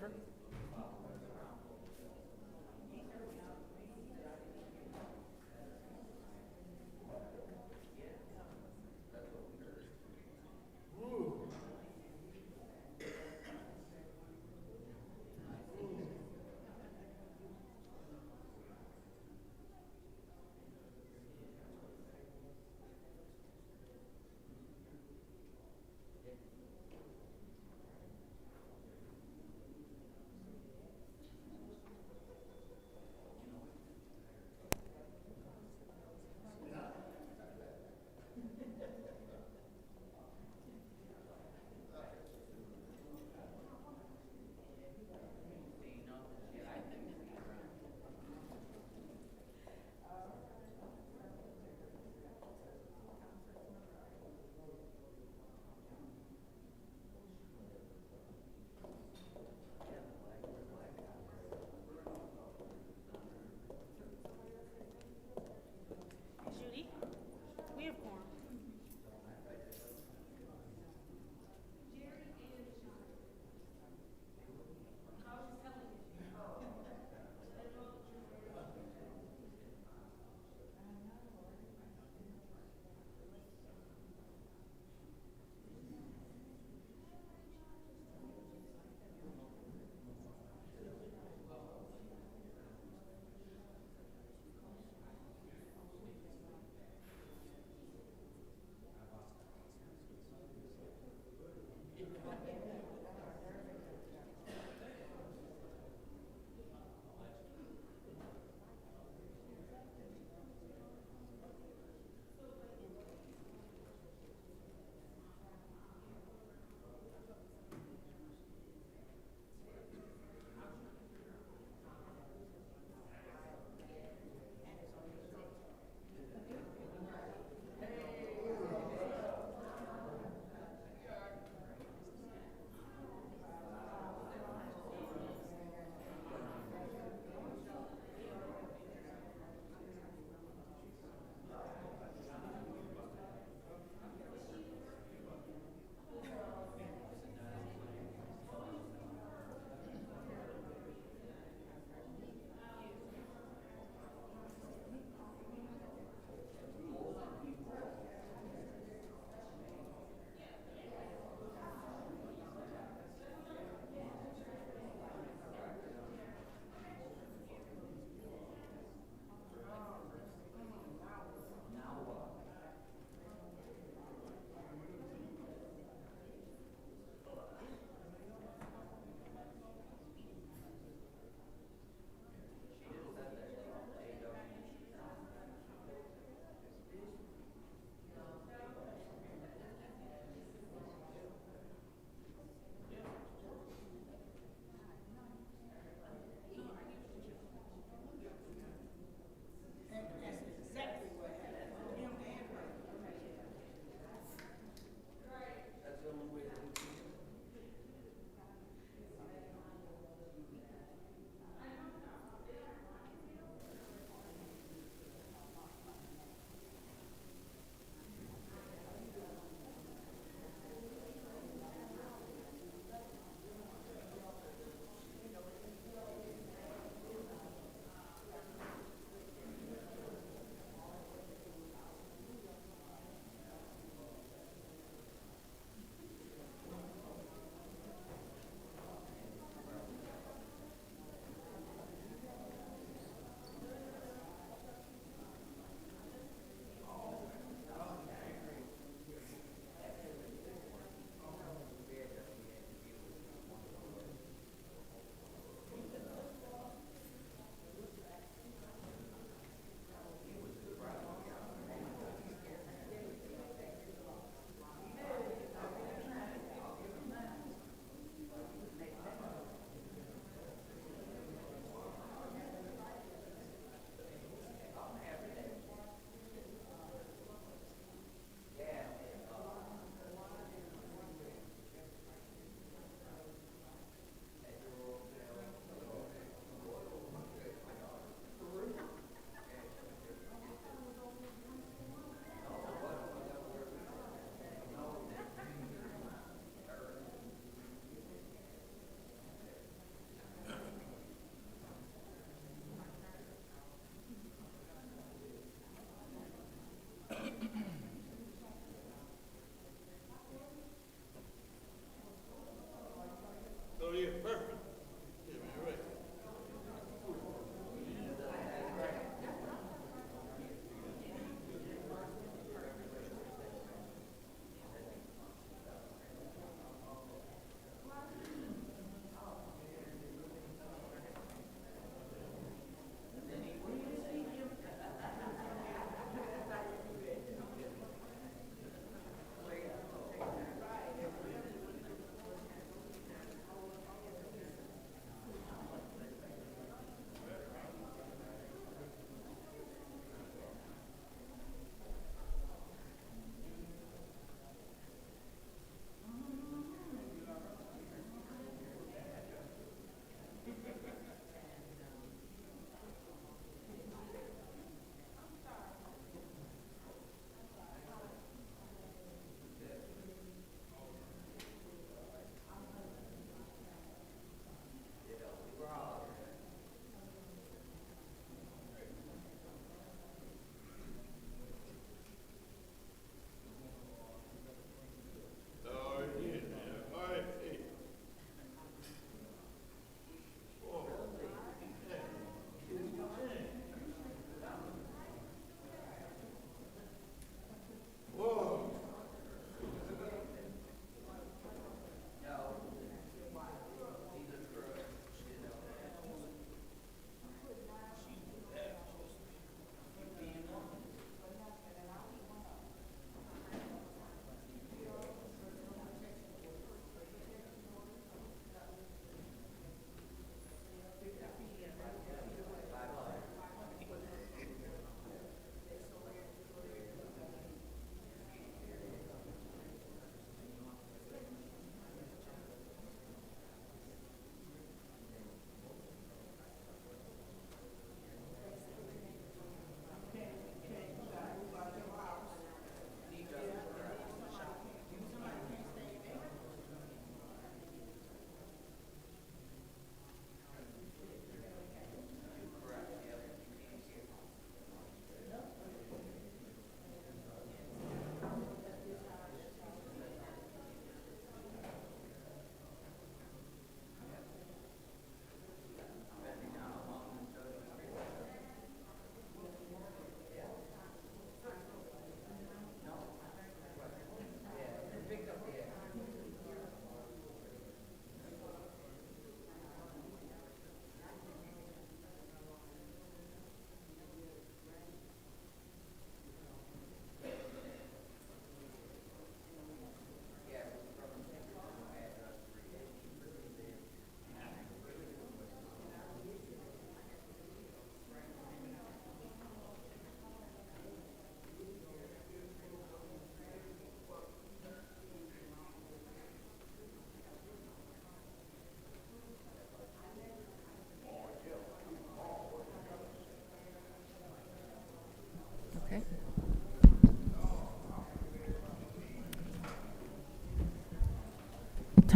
wafer?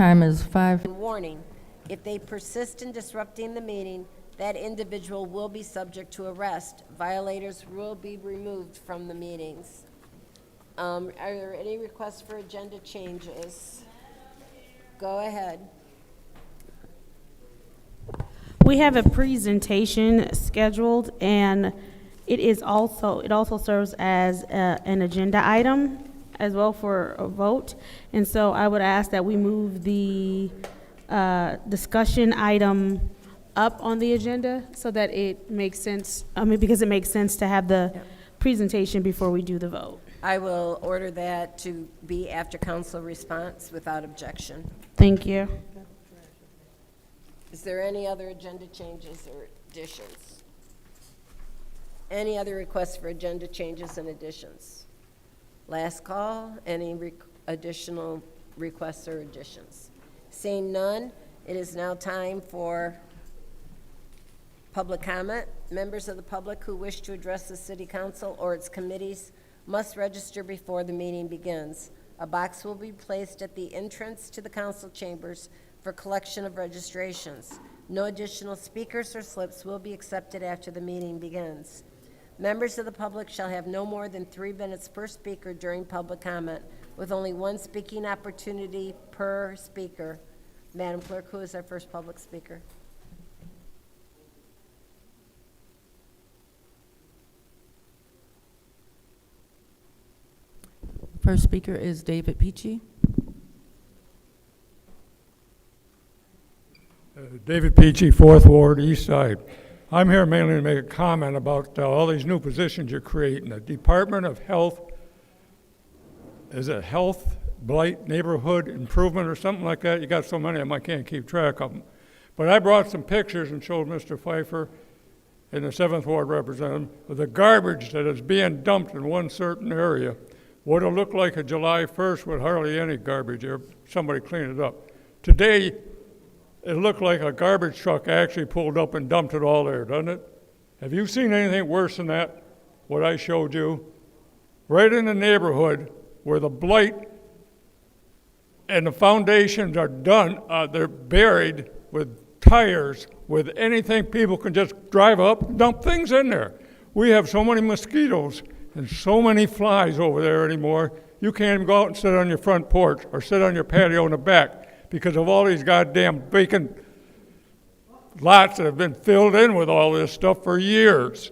Time is 5. Warning, if they persist in disrupting the meeting, that individual will be subject to arrest. Violators will be removed from the meetings. Are there any requests for agenda changes? Go ahead. We have a presentation scheduled, and it also serves as an agenda item as well for a vote. And so I would ask that we move the discussion item up on the agenda so that it makes sense, because it makes sense to have the presentation before we do the vote. I will order that to be after council response without objection. Thank you. Is there any other agenda changes or additions? Any other requests for agenda changes and additions? Last call, any additional requests or additions? Seeing none, it is now time for public comment. Members of the public who wish to address the city council or its committees must register before the meeting begins. A box will be placed at the entrance to the council chambers for collection of registrations. No additional speakers or slips will be accepted after the meeting begins. Members of the public shall have no more than 3 minutes per speaker during public comment, with only 1 speaking opportunity per speaker. Madam Clerk, who is our first public speaker? First speaker is David Peachy. David Peachy, 4th Ward, East Side. I'm here mainly to make a comment about all these new positions you're creating. The Department of Health, is it Health, Blight, Neighborhood Improvement or something like that? You got so many of them I can't keep track of them. But I brought some pictures and showed Mr. Pfeiffer and the 7th Ward representative of the garbage that is being dumped in one certain area. What it'll look like a July 1st with hardly any garbage there. Somebody clean it up. Today, it looked like a garbage truck actually pulled up and dumped it all there, doesn't it? Have you seen anything worse than that, what I showed you? Right in the neighborhood where the blight and the foundations are done, they're buried with tires, with anything people can just drive up and dump things in there. We have so many mosquitoes and so many flies over there anymore, you can't even go out and sit on your front porch or sit on your patio in the back because of all these goddamn vacant lots that have been filled in with all this stuff for years.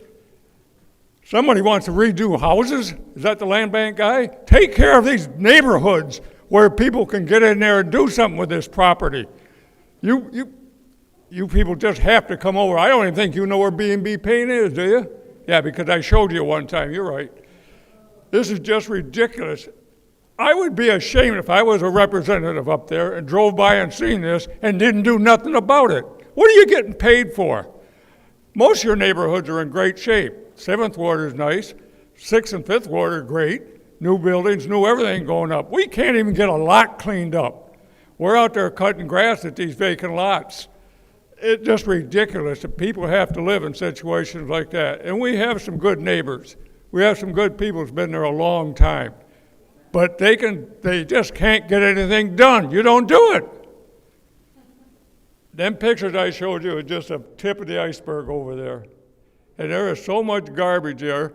Somebody wants to redo houses? Is that the land bank guy? Take care of these neighborhoods where people can get in there and do something with this property. You people just have to come over. I don't even think you know where B&B Paint is, do you? Yeah, because I showed you one time. You're right. This is just ridiculous. I would be ashamed if I was a representative up there and drove by and seen this and didn't do nothing about it. What are you getting paid for? Most of your neighborhoods are in great shape. 7th Ward is nice. 6th and 5th Ward are great. New buildings, new everything going up. We can't even get a lot cleaned up. We're out there cutting grass at these vacant lots. It's just ridiculous that people have to live in situations like that. And we have some good neighbors. We have some good people who's been there a long time. But they just can't get anything done. You don't do it. Them pictures I showed you are just a tip of the iceberg over there. And there is so much garbage there.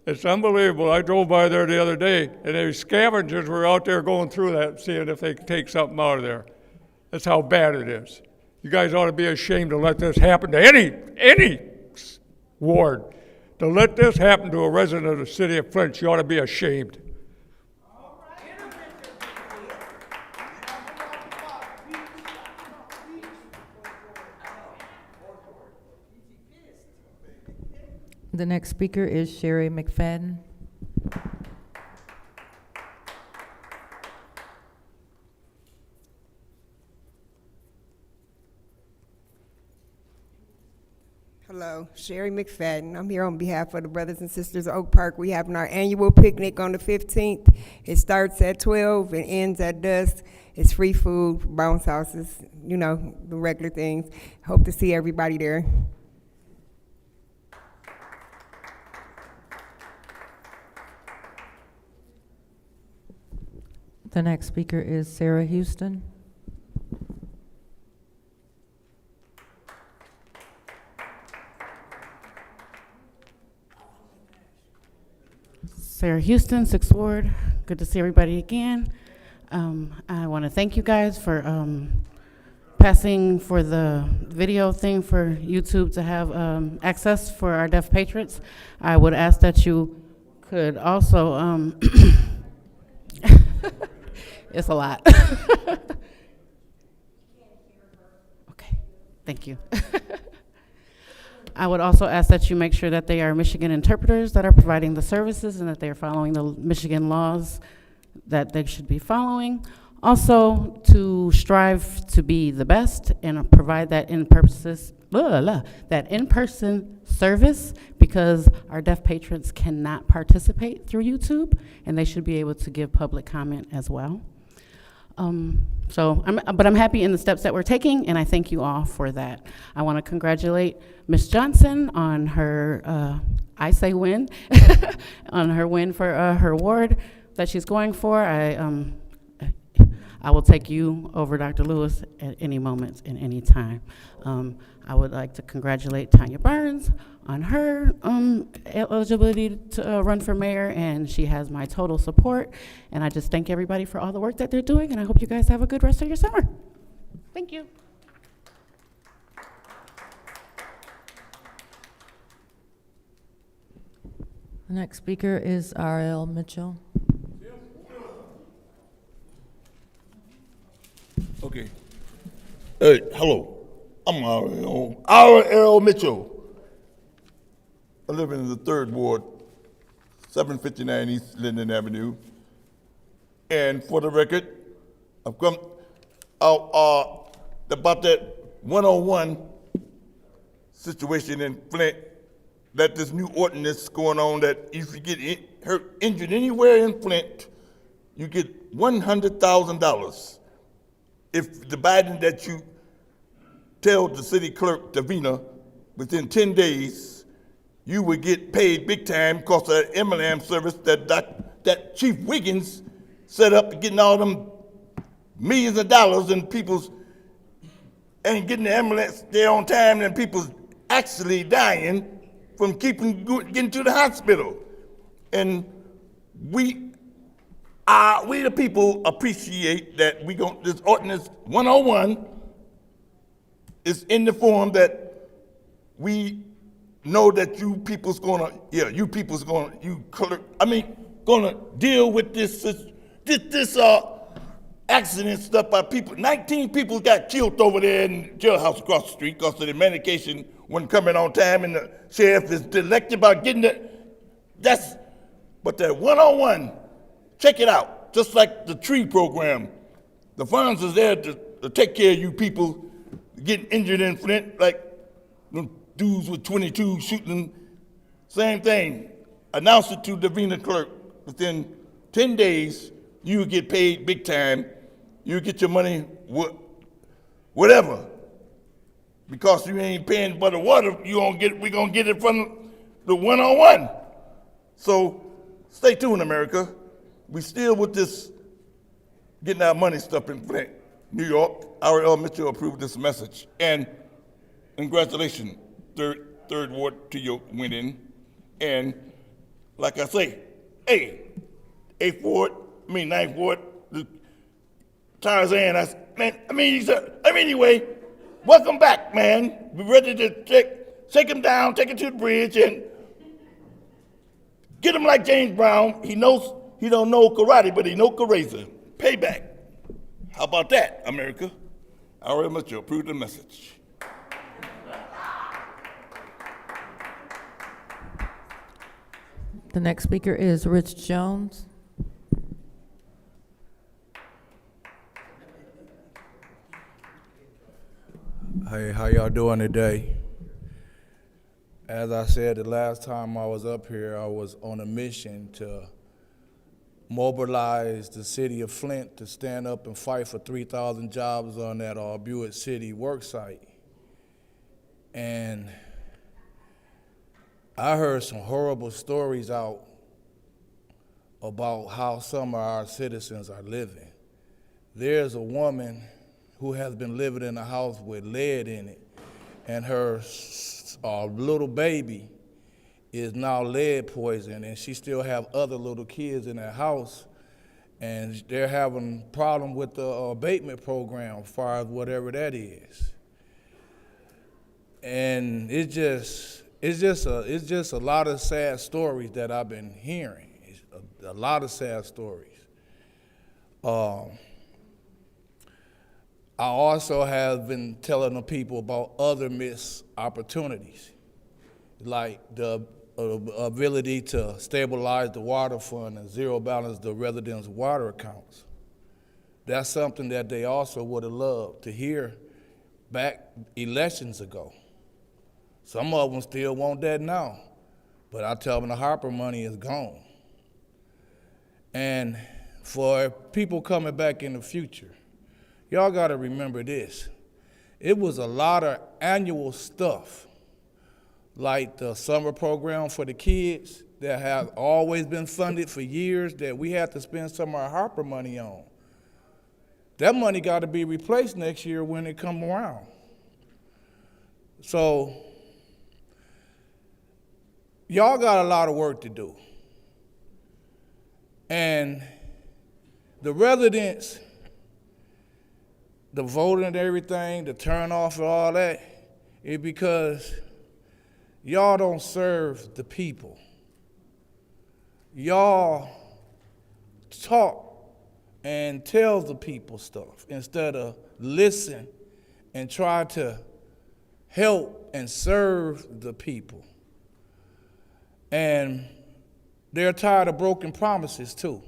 It's unbelievable. I drove by there the other day, and the scavengers were out there going through that, seeing if they could take something out of there. That's how bad it is. You guys ought to be ashamed to let this happen to any ward. To let this happen to a resident of the city of Flint, you ought to be ashamed. The next speaker is Sherry McFadden. Hello, Sherry McFadden. I'm here on behalf of the Brothers and Sisters of Oak Park. We're having our annual picnic on the 15th. It starts at 12 and ends at dusk. It's free food, bounce houses, you know, the regular things. Hope to see everybody there. The next speaker is Sarah Houston. Sarah Houston, 6th Ward. Good to see everybody again. I want to thank you guys for passing for the video thing for YouTube to have access for our deaf patrons. I would ask that you could also, it's a lot. Okay, thank you. I would also ask that you make sure that they are Michigan interpreters that are providing the services and that they are following the Michigan laws that they should be following. Also, to strive to be the best and provide that in-person service, because our deaf patrons cannot participate through YouTube, and they should be able to give public comment as well. But I'm happy in the steps that we're taking, and I thank you all for that. I want to congratulate Ms. Johnson on her, I say win, on her win for her award that she's going for. I will take you over Dr. Lewis at any moment and any time. I would like to congratulate Tanya Burns on her eligibility to run for mayor, and she has my total support. And I just thank everybody for all the work that they're doing, and I hope you guys have a good rest of your summer. Thank you. The next speaker is R.L. Mitchell. Okay. Hey, hello. I'm R.L. Mitchell. I live in the 3rd Ward, 759 East Linden Avenue. And for the record, I've come out about that 101 situation in Flint, that this new ordinance going on that if you get hurt, injured anywhere in Flint, you get $100,000. If the Biden that you tell the city clerk, Davina, within 10 days, you would get paid big time because of that MLM service that Chief Wiggins set up, getting all them millions of dollars and people's, and getting the ambulance there on time, and people's actually dying from getting to the hospital. And we the people appreciate that this ordinance 101 is in the form that we know that you people's gonna deal with this accident stuff by people. 19 people got killed over there in the jailhouse across the street because of the medication wasn't coming on time, and the sheriff is elected about getting it. But that 101, check it out. Just like the tree program, the funds is there to take care of you people getting injured in Flint, like the dudes with 22 shooting. Same thing. Announce it to the Davina clerk. Within 10 days, you get paid big time. You get your money, whatever. Because you ain't paying for the water, we're gonna get it from the 101. So stay tuned, America. We still with this getting our money stuff in Flint, New York. R.L. Mitchell approved this message. And congratulations, third Ward, to your winning. And like I say, hey, 8th Ward, 9th Ward, Tarzan, anyway, welcome back, man. We're ready to shake him down, take him to the bridge, and get him like James Brown. He don't know karate, but he know karate. Payback. How about that, America? R.L. Mitchell approved the message. The next speaker is Rich Jones. Hey, how y'all doing today? As I said the last time I was up here, I was on a mission to mobilize the city of Flint to stand up and fight for 3,000 jobs on that Buick City work site. And I heard some horrible stories out about how some of our citizens are living. There's a woman who has been living in a house with lead in it, and her little baby is now lead poison, and she still have other little kids in that house, and they're having problem with the abatement program as far as whatever that is. And it's just a lot of sad stories that I've been hearing. It's a lot of sad stories. I also have been telling the people about other missed opportunities, like the ability to stabilize the water fund and zero balance the residents' water accounts. That's something that they also would have loved to hear back elections ago. Some of them still want that now, but I tell them the Harper money is gone. And for people coming back in the future, y'all gotta remember this. It was a lot of annual stuff, like the summer program for the kids that have always been funded for years that we had to spend some of our Harper money on. That money gotta be replaced next year when it come around. So, y'all got a lot of work to do. And the residents, the voting and everything, the turnoff and all that, is because y'all don't serve the people. Y'all talk and tell the people stuff instead of listen and try to help and serve the people. And they're tired of broken promises too.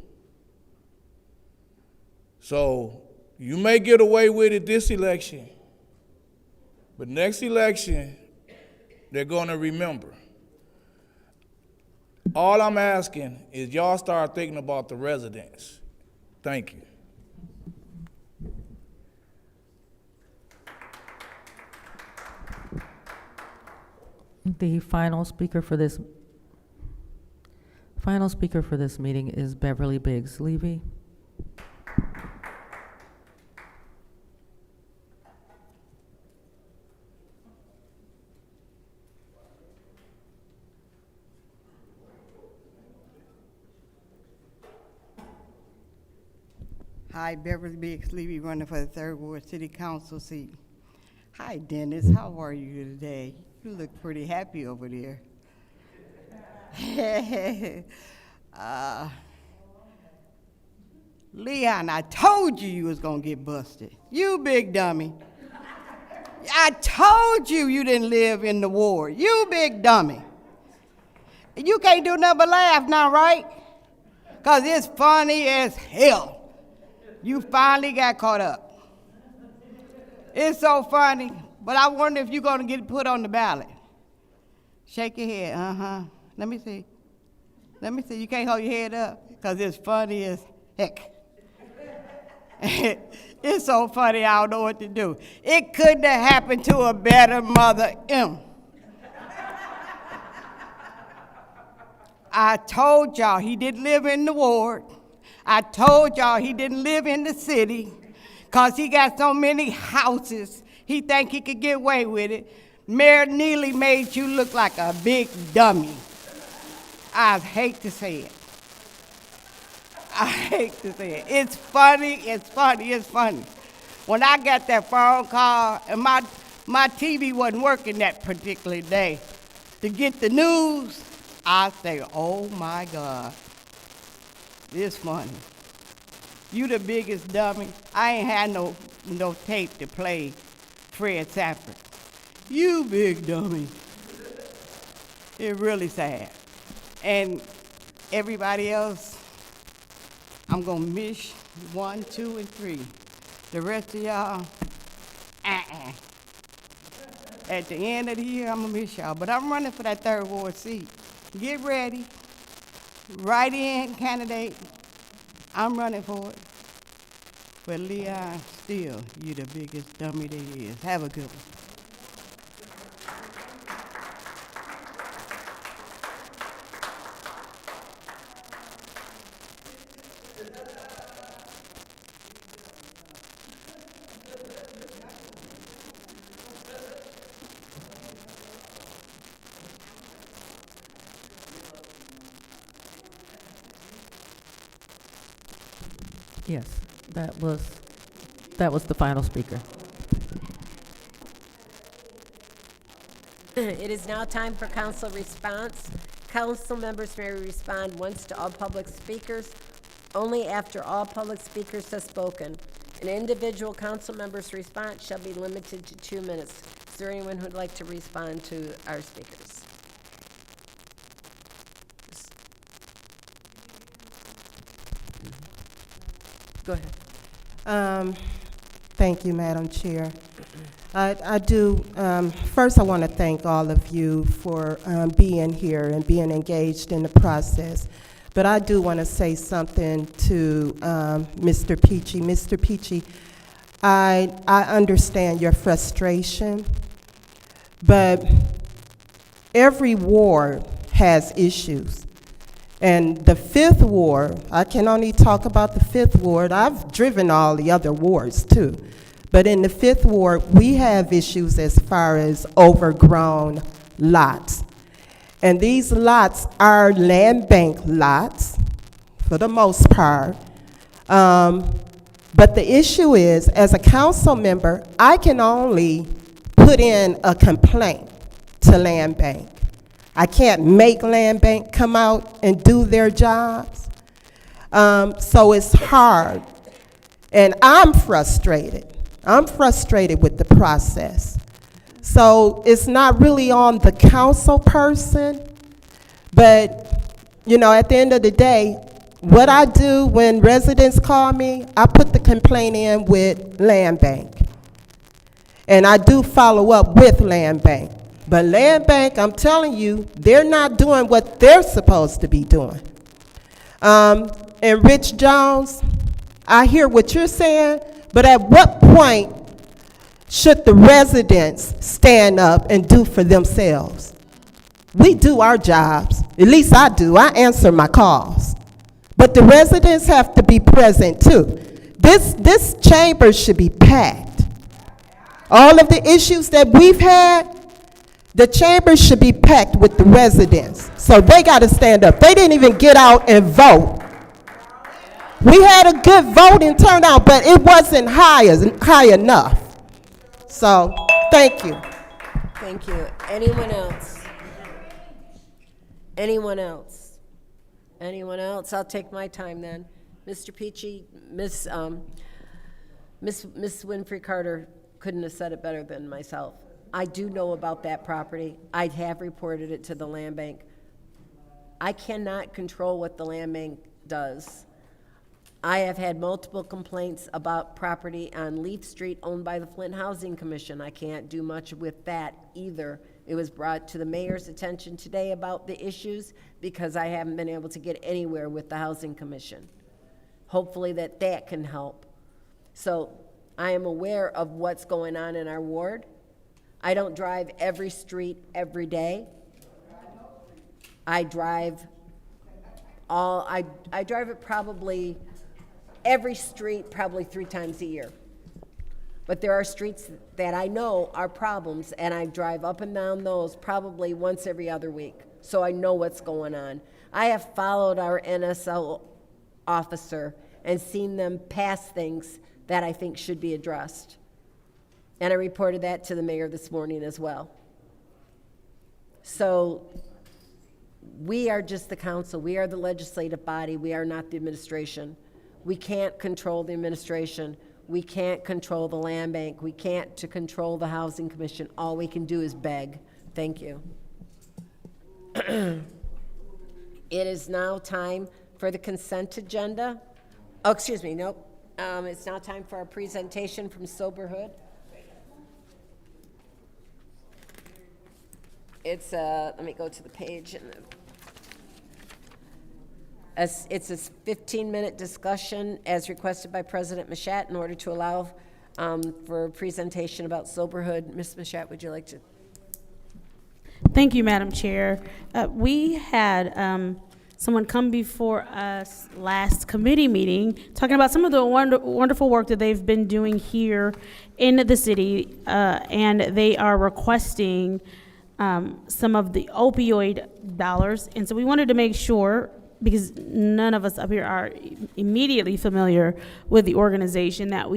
So you may get away with it this election, but next election, they're gonna remember. All I'm asking is y'all start thinking about the residents. Thank you. The final speaker for this meeting is Beverly Biggs Levy. Hi, Beverly Biggs Levy, running for the 3rd Ward City Council seat. Hi, Dennis. How are you today? You look pretty happy over there. Leon, I told you was gonna get busted. You big dummy. I told you didn't live in the ward. You big dummy. You can't do nothing but laugh now, right? Because it's funny as hell. You finally got caught up. It's so funny, but I wonder if you're gonna get put on the ballot. Shake your head, uh-huh. Let me see. You can't hold your head up, because it's funny as heck. It's so funny, I don't know what to do. It couldn't have happened to a better mother, M. I told y'all he didn't live in the ward. I told y'all he didn't live in the city, because he got so many houses, he think he could get away with it. Mayor Neely made you look like a big dummy. I hate to say it. It's funny. When I got that phone call, and my TV wasn't working that particular day, to get the news, I say, oh my God, it's funny. You the biggest dummy. I ain't had no tape to play Fred Sanford. You big dummy. It's really sad. And everybody else, I'm gonna miss 1, 2, and 3. The rest of y'all, At the end of the year, I'm gonna miss y'all. But I'm running for that 3rd Ward seat. Get ready. Write in, candidate. I'm running for it. But Leon, still, you the biggest dummy there is. Have a good one. Yes, that was the final speaker. It is now time for council response. Council members may respond once to all public speakers, only after all public speakers have spoken. An individual council member's response shall be limited to 2 minutes. Is there anyone who'd like to respond to our speakers? Go ahead. Thank you, Madam Chair. I do, first I want to thank all of you for being here and being engaged in the process. But I do want to say something to Mr. Peachy. Mr. Peachy, I understand your frustration, but every ward has issues. And the 5th ward, I can only talk about the 5th ward. I've driven all the other wards too. But in the 5th ward, we have issues as far as overgrown lots. And these lots are land bank lots, for the most part. But the issue is, as a council member, I can only put in a complaint to land bank. I can't make land bank come out and do their jobs. So it's hard. And I'm frustrated. I'm frustrated with the process. So it's not really on the council person, but, you know, at the end of the day, what I do when residents call me, I put the complaint in with land bank. And I do follow up with land bank. But land bank, I'm telling you, they're not doing what they're supposed to be doing. And Rich Jones, I hear what you're saying, but at what point should the residents stand up and do for themselves? We do our jobs. At least I do. I answer my calls. But the residents have to be present too. This chamber should be packed. All of the issues that we've had, the chamber should be packed with the residents. So they got to stand up. They didn't even get out and vote. We had a good voting turnout, but it wasn't high enough. So, thank you. Thank you. Anyone else? Anyone else? Anyone else? I'll take my time then. Mr. Peachy, Miss Winfrey Carter couldn't have said it better than myself. I do know about that property. I have reported it to the land bank. I cannot control what the land bank does. I have had multiple complaints about property on Leaf Street owned by the Flint Housing Commission. I can't do much with that either. It was brought to the mayor's attention today about the issues because I haven't been able to get anywhere with the Housing Commission. Hopefully that can help. So I am aware of what's going on in our ward. I don't drive every street every day. I drive I drive it probably every street probably 3 times a year. But there are streets that I know are problems, and I drive up and down those probably once every other week. So I know what's going on. I have followed our NSL officer and seen them pass things that I think should be addressed. And I reported that to the mayor this morning as well. So we are just the council. We are the legislative body. We are not the administration. We can't control the administration. We can't control the land bank. We can't control the Housing Commission. All we can do is beg. Thank you. It is now time for the consent agenda. Oh, excuse me, nope. It's now time for our presentation from Soberhood. It's let me go to the page. It's a 15-minute discussion as requested by President Mashat in order to allow for a presentation about Soberhood. Ms. Mashat, would you like to? Thank you, Madam Chair. We had someone come before us last committee meeting talking about some of the wonderful work that they've been doing here in the city, and they are requesting some of the opioid dollars. And so we wanted to make sure because none of us up here are immediately familiar with the organization that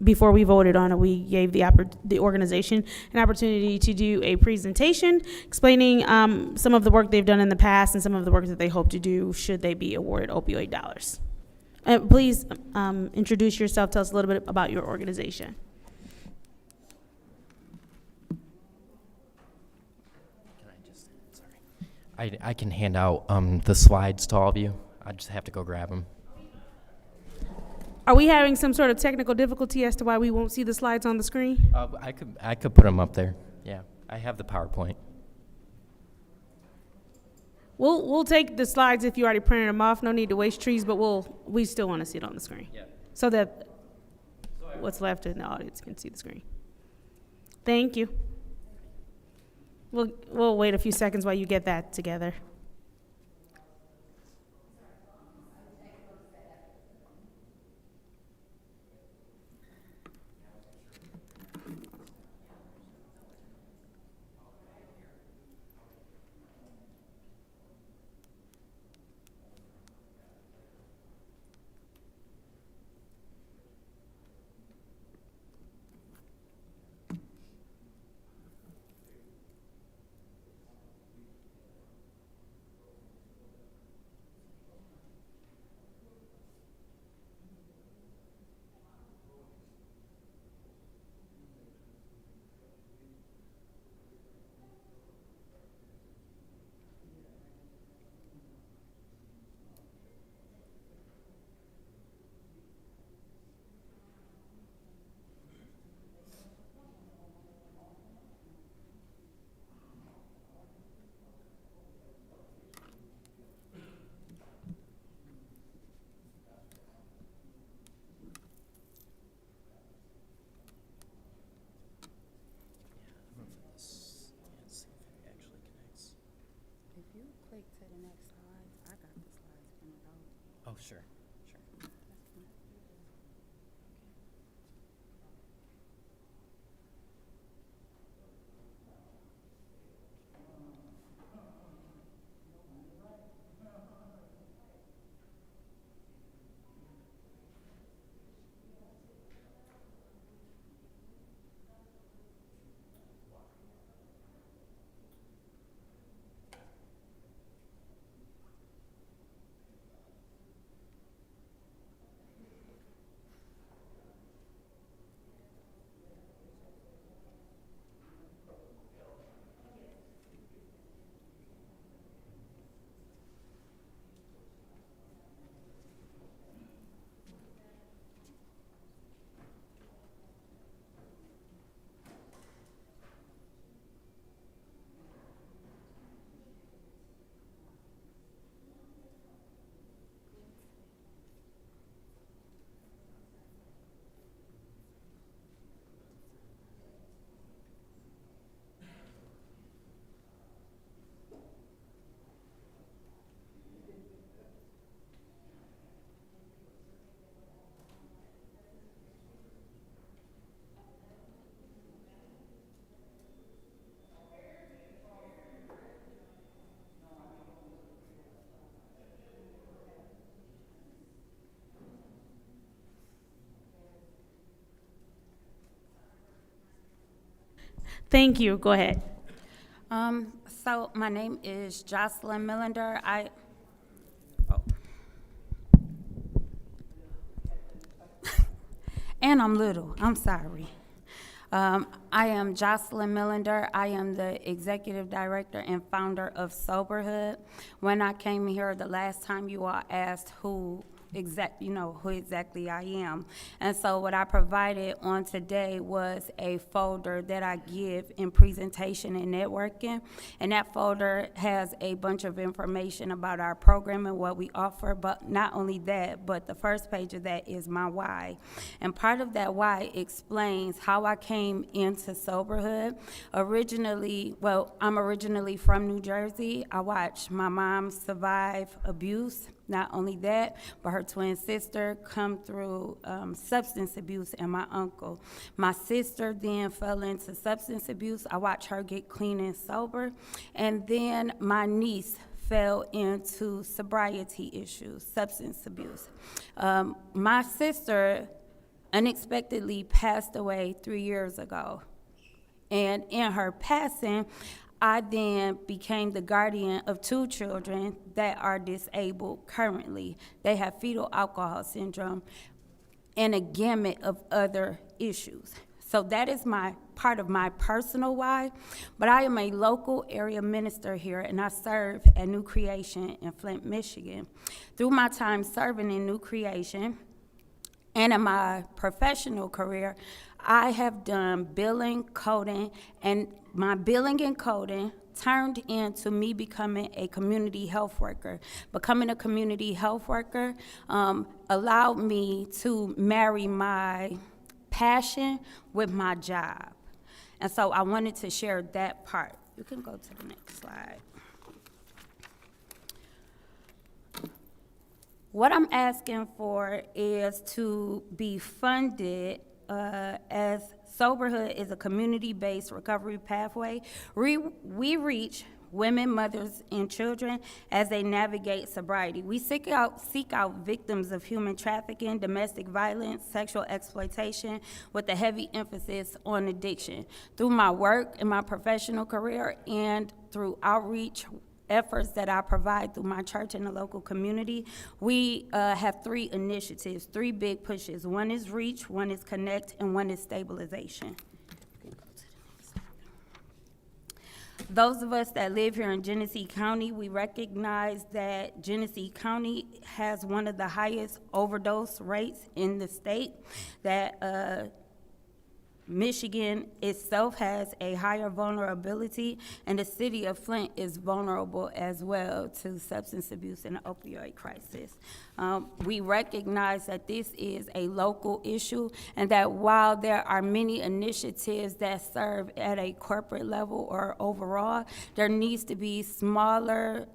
before we voted on it, we gave the organization an opportunity to do a presentation explaining some of the work they've done in the past and some of the work that they hope to do should they be awarded opioid dollars. Please introduce yourself. Tell us a little bit about your organization. I can hand out the slides to all of you. I just have to go grab them. Are we having some sort of technical difficulty as to why we won't see the slides on the screen? I could put them up there. Yeah, I have the PowerPoint. We'll take the slides if you already printed them off. No need to waste trees, but we still want to see it on the screen. Yeah. So that what's left in the audience can see the screen. Thank you. We'll wait a few seconds while you get that together. Oh, sure. Thank you. Go ahead. So my name is Jocelyn Millender. And I'm little, I'm sorry. I am Jocelyn Millender. I am the executive director and founder of Soberhood. When I came here the last time, you all asked who exactly I am. And so what I provided on today was a folder that I give in presentation and networking. And that folder has a bunch of information about our program and what we offer, but not only that, but the first page of that is my why. And part of that why explains how I came into Soberhood. I'm originally from New Jersey. I watched my mom survive abuse. Not only that, but her twin sister come through substance abuse, and my uncle. My sister then fell into substance abuse. I watched her get clean and sober. And then my niece fell into sobriety issues, substance abuse. My sister unexpectedly passed away 3 years ago. And in her passing, I then became the guardian of 2 children that are disabled currently. They have fetal alcohol syndrome and a gamut of other issues. So that is my part of my personal why, but I am a local area minister here, and I serve at New Creation in Flint, Michigan. Through my time serving in New Creation and in my professional career, I have done billing, coding, and my billing and coding turned into me becoming a community health worker. Becoming a community health worker allowed me to marry my passion with my job. And so I wanted to share that part. You can go to the next slide. What I'm asking for is to be funded as Soberhood is a community-based recovery pathway. We reach women, mothers, and children as they navigate sobriety. We seek out victims of human trafficking, domestic violence, sexual exploitation, with a heavy emphasis on addiction. Through my work in my professional career and through outreach efforts that I provide through my church and the local community, we have 3 initiatives, 3 big pushes. One is reach, one is connect, and one is stabilization. Those of us that live here in Genesee County, we recognize that Genesee County has one of the highest overdose rates in the state, that Michigan itself has a higher vulnerability, and the city of Flint is vulnerable as well to substance abuse and opioid crisis. We recognize that this is a local issue, and that while there are many initiatives that serve at a corporate level or overall, there needs to be smaller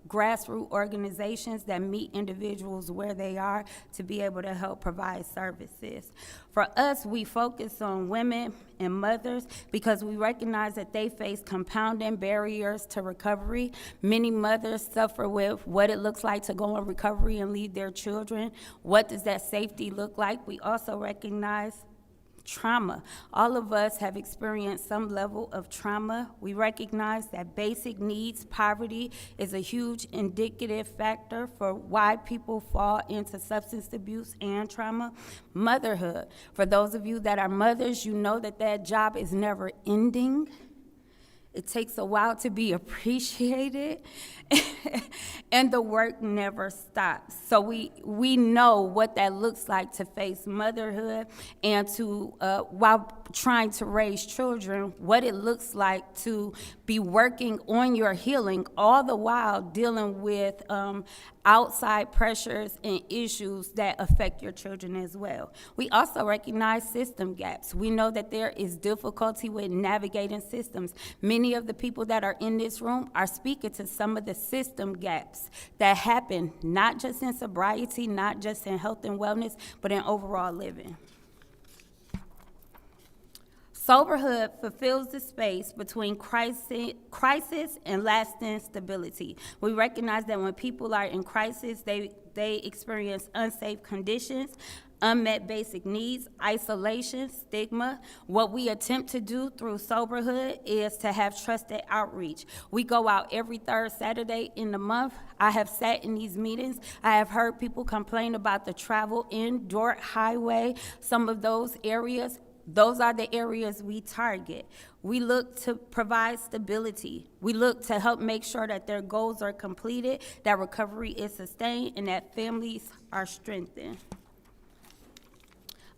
grassroots organizations that meet individuals where they are to be able to help provide services. For us, we focus on women and mothers because we recognize that they face compounding barriers to recovery. Many mothers suffer with what it looks like to go in recovery and leave their children. What does that safety look like? We also recognize trauma. All of us have experienced some level of trauma. We recognize that basic needs, poverty, is a huge indicative factor for why people fall into substance abuse and trauma. Motherhood. For those of you that are mothers, you know that that job is never ending. It takes a while to be appreciated, and the work never stops. So we know what that looks like to face motherhood and to, while trying to raise children, what it looks like to be working on your healing, all the while dealing with outside pressures and issues that affect your children as well. We also recognize system gaps. We know that there is difficulty with navigating systems. Many of the people that are in this room are speaking to some of the system gaps that happen, not just in sobriety, not just in health and wellness, but in overall living. Soberhood fulfills the space between crisis and lasting stability. We recognize that when people are in crisis, they experience unsafe conditions, unmet basic needs, isolation, stigma. What we attempt to do through Soberhood is to have trusted outreach. We go out every 3rd Saturday in the month. I have sat in these meetings. I have heard people complain about the travel in Dort Highway, some of those areas. Those are the areas we target. We look to provide stability. We look to help make sure that their goals are completed, that recovery is sustained, and that families are strengthened.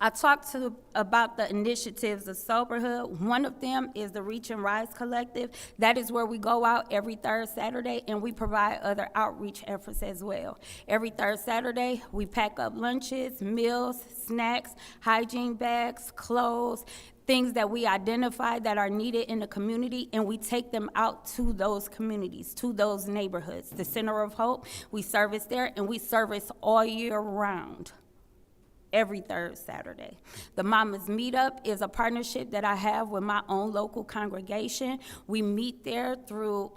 I talked about the initiatives of Soberhood. One of them is the Reach and Rise Collective. That is where we go out every 3rd Saturday, and we provide other outreach efforts as well. Every 3rd Saturday, we pack up lunches, meals, snacks, hygiene bags, clothes, things that we identify that are needed in the community, and we take them out to those communities, to those neighborhoods. The Center of Hope, we service there, and we service all year round. Every 3rd Saturday. The Mamas Meetup is a partnership that I have with my own local congregation. We meet there through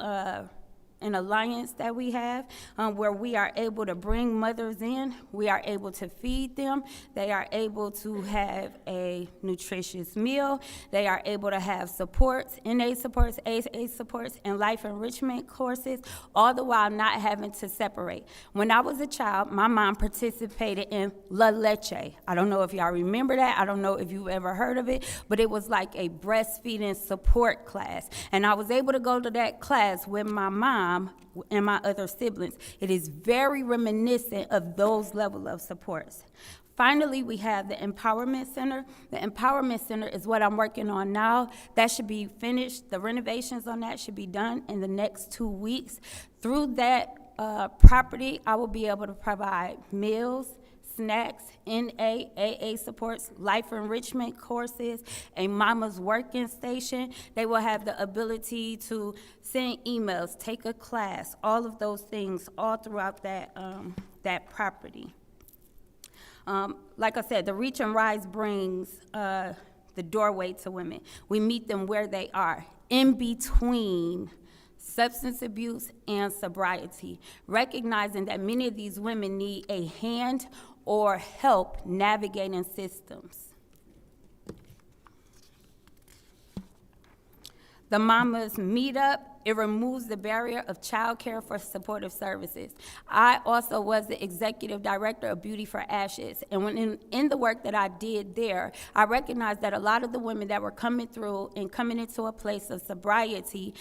an alliance that we have, where we are able to bring mothers in, we are able to feed them, they are able to have a nutritious meal, they are able to have supports, NA supports, AA supports, and life enrichment courses, all the while not having to separate. When I was a child, my mom participated in La Leche. I don't know if y'all remember that. I don't know if you've ever heard of it, but it was like a breastfeeding support class. And I was able to go to that class with my mom and my other siblings. It is very reminiscent of those level of supports. Finally, we have the Empowerment Center. The Empowerment Center is what I'm working on now. That should be finished. The renovations on that should be done in the next 2 weeks. Through that property, I will be able to provide meals, snacks, NA, AA supports, life enrichment courses, a mama's working station. They will have the ability to send emails, take a class, all of those things all throughout that property. Like I said, the Reach and Rise brings the doorway to women. We meet them where they are, in between substance abuse and sobriety, recognizing that many of these women need a hand or help navigating systems. The Mamas Meetup, it removes the barrier of childcare for supportive services. I also was the executive director of Beauty for Ashes, and when in the work that I did there, I recognized that a lot of the women that were coming through and coming into a place of sobriety,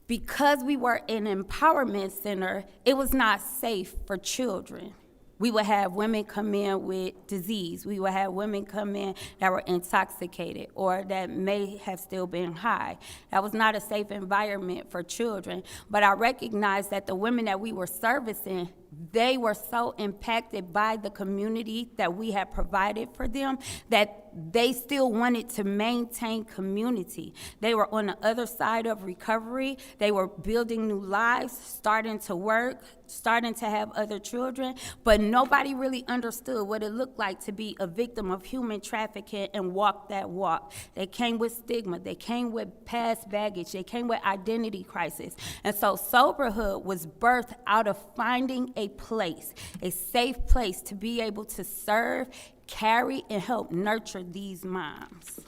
because we were an empowerment center, it was not safe for children. We would have women come in with disease. We would have women come in that were intoxicated or that may have still been high. That was not a safe environment for children. But I recognized that the women that we were servicing, they were so impacted by the community that we had provided for them that they still wanted to maintain community. They were on the other side of recovery. They were building new lives, starting to work, starting to have other children, but nobody really understood what it looked like to be a victim of human trafficking and walk that walk. They came with stigma. They came with past baggage. They came with identity crisis. And so Soberhood was birthed out of finding a place, a safe place to be able to serve, carry, and help nurture these moms.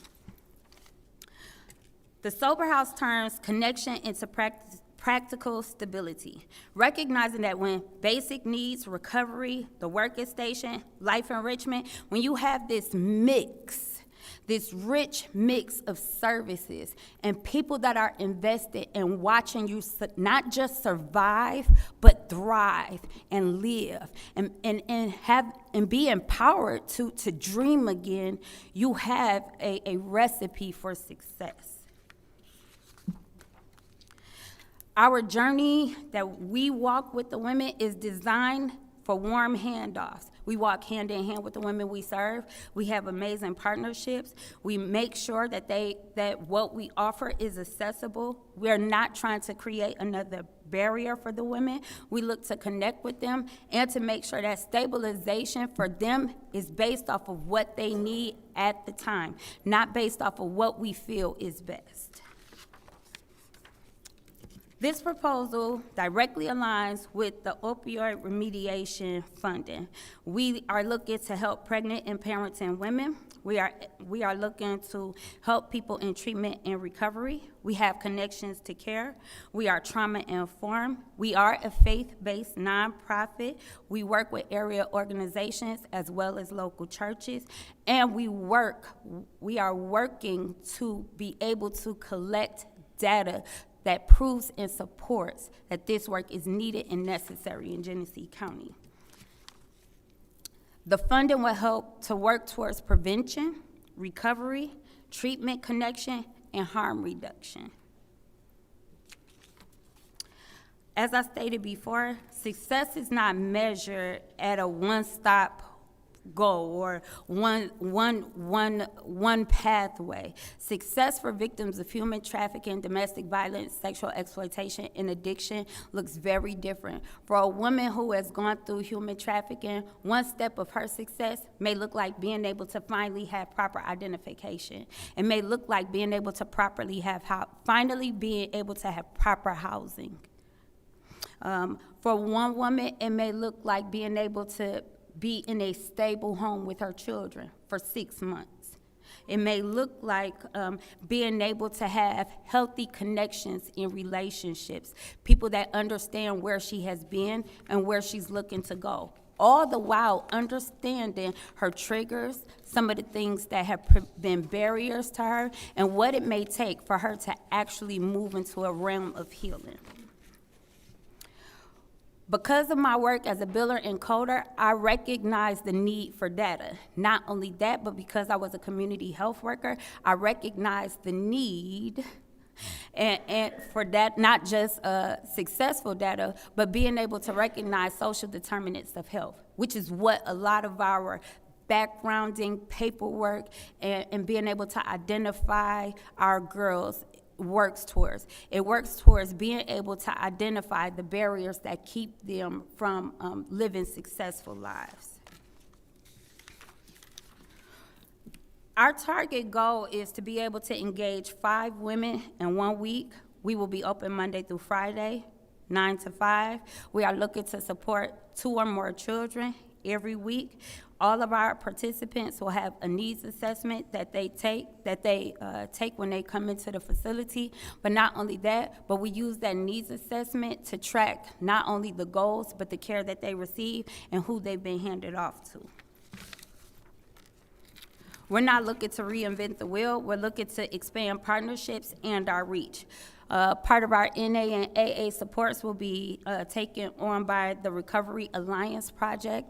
The Sober House turns connection into practical stability, recognizing that when basic needs, recovery, the working station, life enrichment, when you have this mix, this rich mix of services and people that are invested in watching you not just survive, but thrive and live and be empowered to dream again, you have a recipe for success. Our journey that we walk with the women is designed for warm handoffs. We walk hand in hand with the women we serve. We have amazing partnerships. We make sure that what we offer is accessible. We're not trying to create another barrier for the women. We look to connect with them and to make sure that stabilization for them is based off of what they need at the time, not based off of what we feel is best. This proposal directly aligns with the opioid remediation funding. We are looking to help pregnant and parenting women. We are looking to help people in treatment and recovery. We have connections to care. We are trauma-informed. We are a faith-based nonprofit. We work with area organizations as well as local churches. And we are working to be able to collect data that proves and supports that this work is needed and necessary in Genesee County. The funding will help to work towards prevention, recovery, treatment connection, and harm reduction. As I stated before, success is not measured at a one-stop goal or one pathway. Success for victims of human trafficking, domestic violence, sexual exploitation, and addiction looks very different. For a woman who has gone through human trafficking, one step of her success may look like being able to finally have proper identification. It may look like being able to finally being able to have proper housing. For one woman, it may look like being able to be in a stable home with her children for 6 months. It may look like being able to have healthy connections in relationships, people that understand where she has been and where she's looking to go. All the while understanding her triggers, some of the things that have been barriers to her, and what it may take for her to actually move into a realm of healing. Because of my work as a biller and coder, I recognize the need for data. Not only that, but because I was a community health worker, I recognize the need and for that, not just successful data, but being able to recognize social determinants of health, which is what a lot of our backgrounding, paperwork, and being able to identify our girls works towards. It works towards being able to identify the barriers that keep them from living successful lives. Our target goal is to be able to engage 5 women in 1 week. We will be open Monday through Friday, 9 to 5. We are looking to support 2 or more children every week. All of our participants will have a needs assessment that they take when they come into the facility. But not only that, but we use that needs assessment to track not only the goals, but the care that they receive and who they've been handed off to. We're not looking to reinvent the wheel. We're looking to expand partnerships and our reach. Part of our NA and AA supports will be taken on by the Recovery Alliance Project.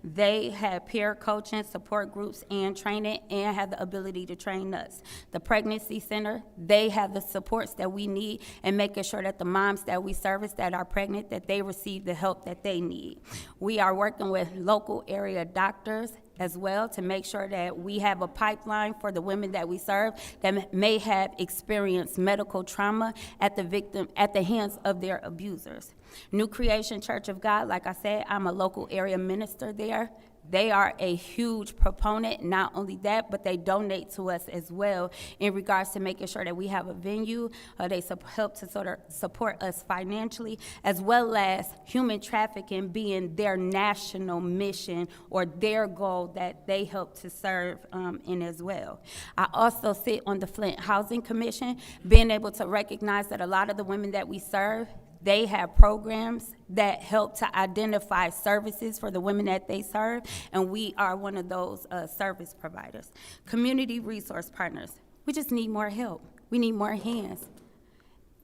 They have peer coaching, support groups, and training, and have the ability to train us. The Pregnancy Center, they have the supports that we need and making sure that the moms that we service that are pregnant, that they receive the help that they need. We are working with local area doctors as well to make sure that we have a pipeline for the women that we serve that may have experienced medical trauma at the hands of their abusers. New Creation Church of God, like I said, I'm a local area minister there. They are a huge proponent. Not only that, but they donate to us as well in regards to making sure that we have a venue. They help to sort of support us financially, as well as human trafficking being their national mission or their goal that they help to serve in as well. I also sit on the Flint Housing Commission, being able to recognize that a lot of the women that we serve, they have programs that help to identify services for the women that they serve, and we are one of those service providers. Community resource partners, we just need more help. We need more hands,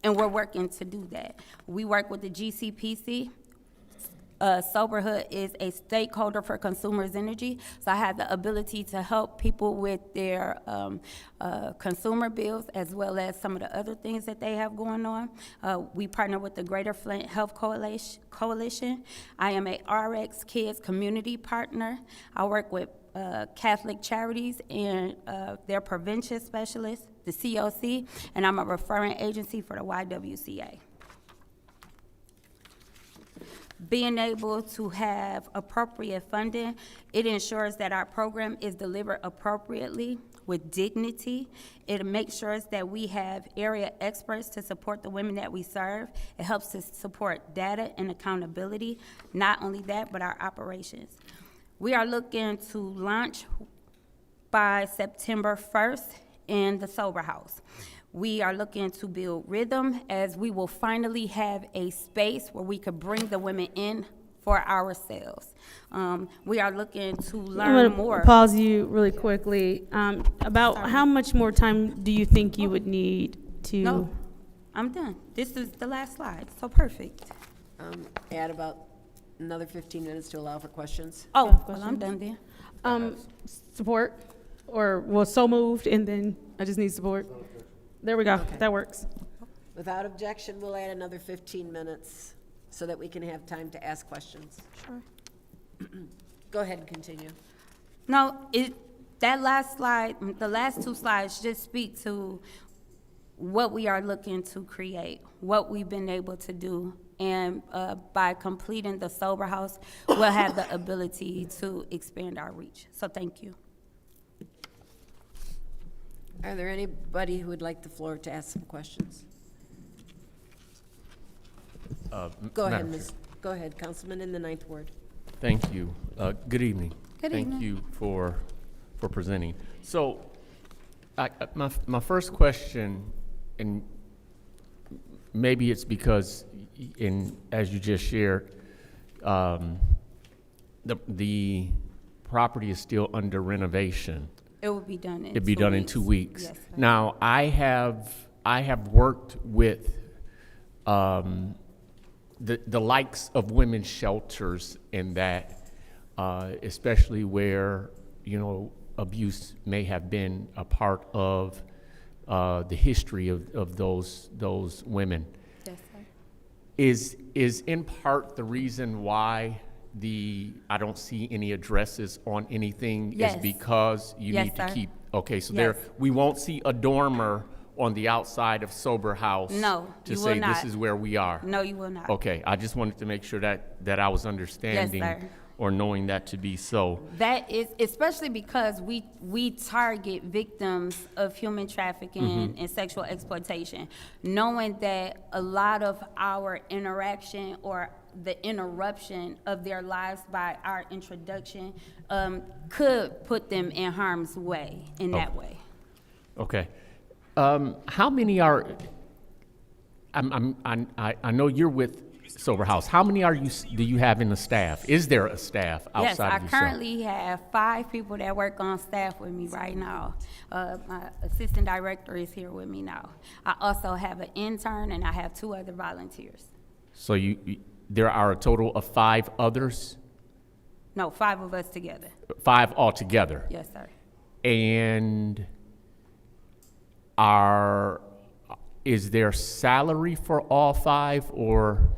and we're working to do that. We work with the GCPC. Soberhood is a stakeholder for consumers' energy, so I have the ability to help people with their consumer bills as well as some of the other things that they have going on. We partner with the Greater Flint Health Coalition. I am a RX Kids community partner. I work with Catholic Charities and their prevention specialists, the COC, and I'm a referring agency for the YWCA. Being able to have appropriate funding, it ensures that our program is delivered appropriately with dignity. It makes sure that we have area experts to support the women that we serve. It helps to support data and accountability. Not only that, but our operations. We are looking to launch by September 1st in the Sober House. We are looking to build rhythm as we will finally have a space where we could bring the women in for ourselves. We are looking to learn I'm more. gonna pause you really quickly. About how much more time do you think you would need to? No, I'm done. This is the last slide, so perfect. Add about another 15 minutes to allow for questions. Oh, well, I'm done then. Support, or, well, so moved, and then I just need support. There we go, Okay. that works. Without objection, we'll add another 15 minutes so that we can have time to ask questions. Sure. Go ahead and continue. No, that last slide, the last 2 slides just speak to what we are looking to create, what we've been able to do. And by completing the Sober House, we'll have the ability to expand our reach. So thank you. Are there anybody who would like the floor to ask some questions? Go ahead, Madam Chair. Go ahead, Councilman in the Ninth Ward. Thank you. Good evening. Good Thank evening. you for presenting. So, my first question, and maybe it's because, as you just shared, the property is still under renovation. It will be done in It'd be 2 done in weeks. 2 weeks. Yes, sir. Now, I have worked with the likes of women's shelters in that, especially where, abuse may have been a part of the history of those women. Yes, sir. Is in part the reason why I don't see any addresses on anything Yes. is because you Yes, need to sir. keep, okay, so Yes. we won't see a dormer on the outside of Sober House No, to you will say this not. is where we are. No, you will not. Okay, I just wanted to make sure that I was understanding sir. or knowing that to be so. That is, especially because we target victims of human trafficking and sexual exploitation, knowing that a lot of our interaction or the interruption of their lives by our introduction could put them in harm's way in that way. Okay. How many are? I know you're with Sober House. How many do you have in the staff? Is there a staff outside Yes, I of yourself? currently have 5 people that work on staff with me right now. My assistant director is here with me now. I also have an intern and I have 2 other volunteers. So there are a total of 5 others? No, 5 of us together. 5 altogether? Yes, sir. And is there salary for all 5 or?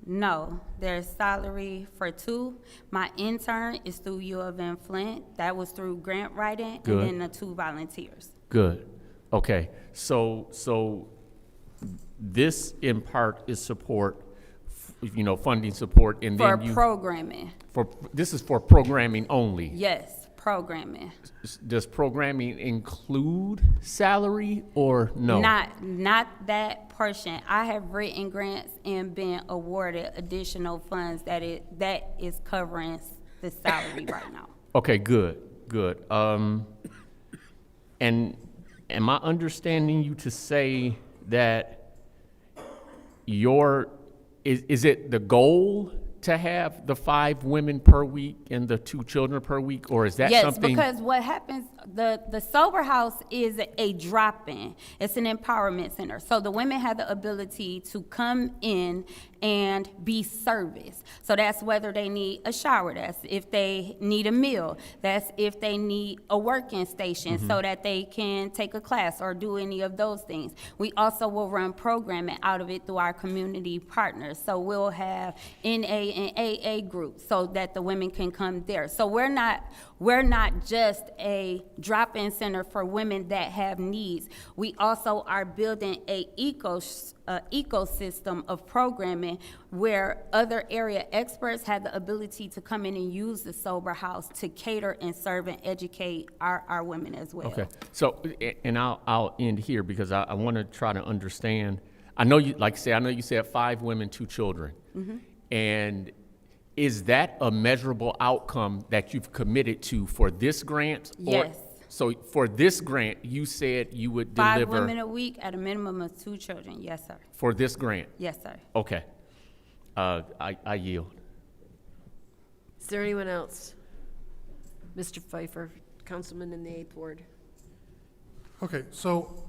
No, there's salary for 2. My intern is through U of M Flint. That was through grant writing. Good. And then the 2 volunteers. Good. Okay. So this in part is support, funding support, and For then programming. this is for programming only. Yes, programming. Does programming include salary or no? Not that portion. I have written grants and been awarded additional funds that is covering the salary right now. Okay, good. And am I understanding you to say that is it the goal to have the 5 women per week and the 2 children per week, or is that something? Yes, because what happens, the Sober House is a drop-in. It's an empowerment center. So the women have the ability to come in and be serviced. So that's whether they need a shower, that's if they need a meal, that's if they need a working station so that they can take a class or do any of those things. We also will run programming out of it through our community partners. So we'll have NA and AA groups so that the women can come there. So we're not just a drop-in center for women that have needs. We also are building a ecosystem of programming where other area experts have the ability to come in and use the Sober House to cater and serve and educate our women as well. Okay, so, and I'll end here because I want to try to understand. I know you, like I said, I know you said 5 women, 2 children. And is that a measurable outcome that you've committed to for this grant? Yes. So for this grant, you said you would 5 deliver women a week at a minimum of 2 children. Yes, sir. for this grant? Yes, sir. Okay. I yield. Is there anyone else? Mr. Pfeiffer, Councilman in the 8th Ward. Okay, so,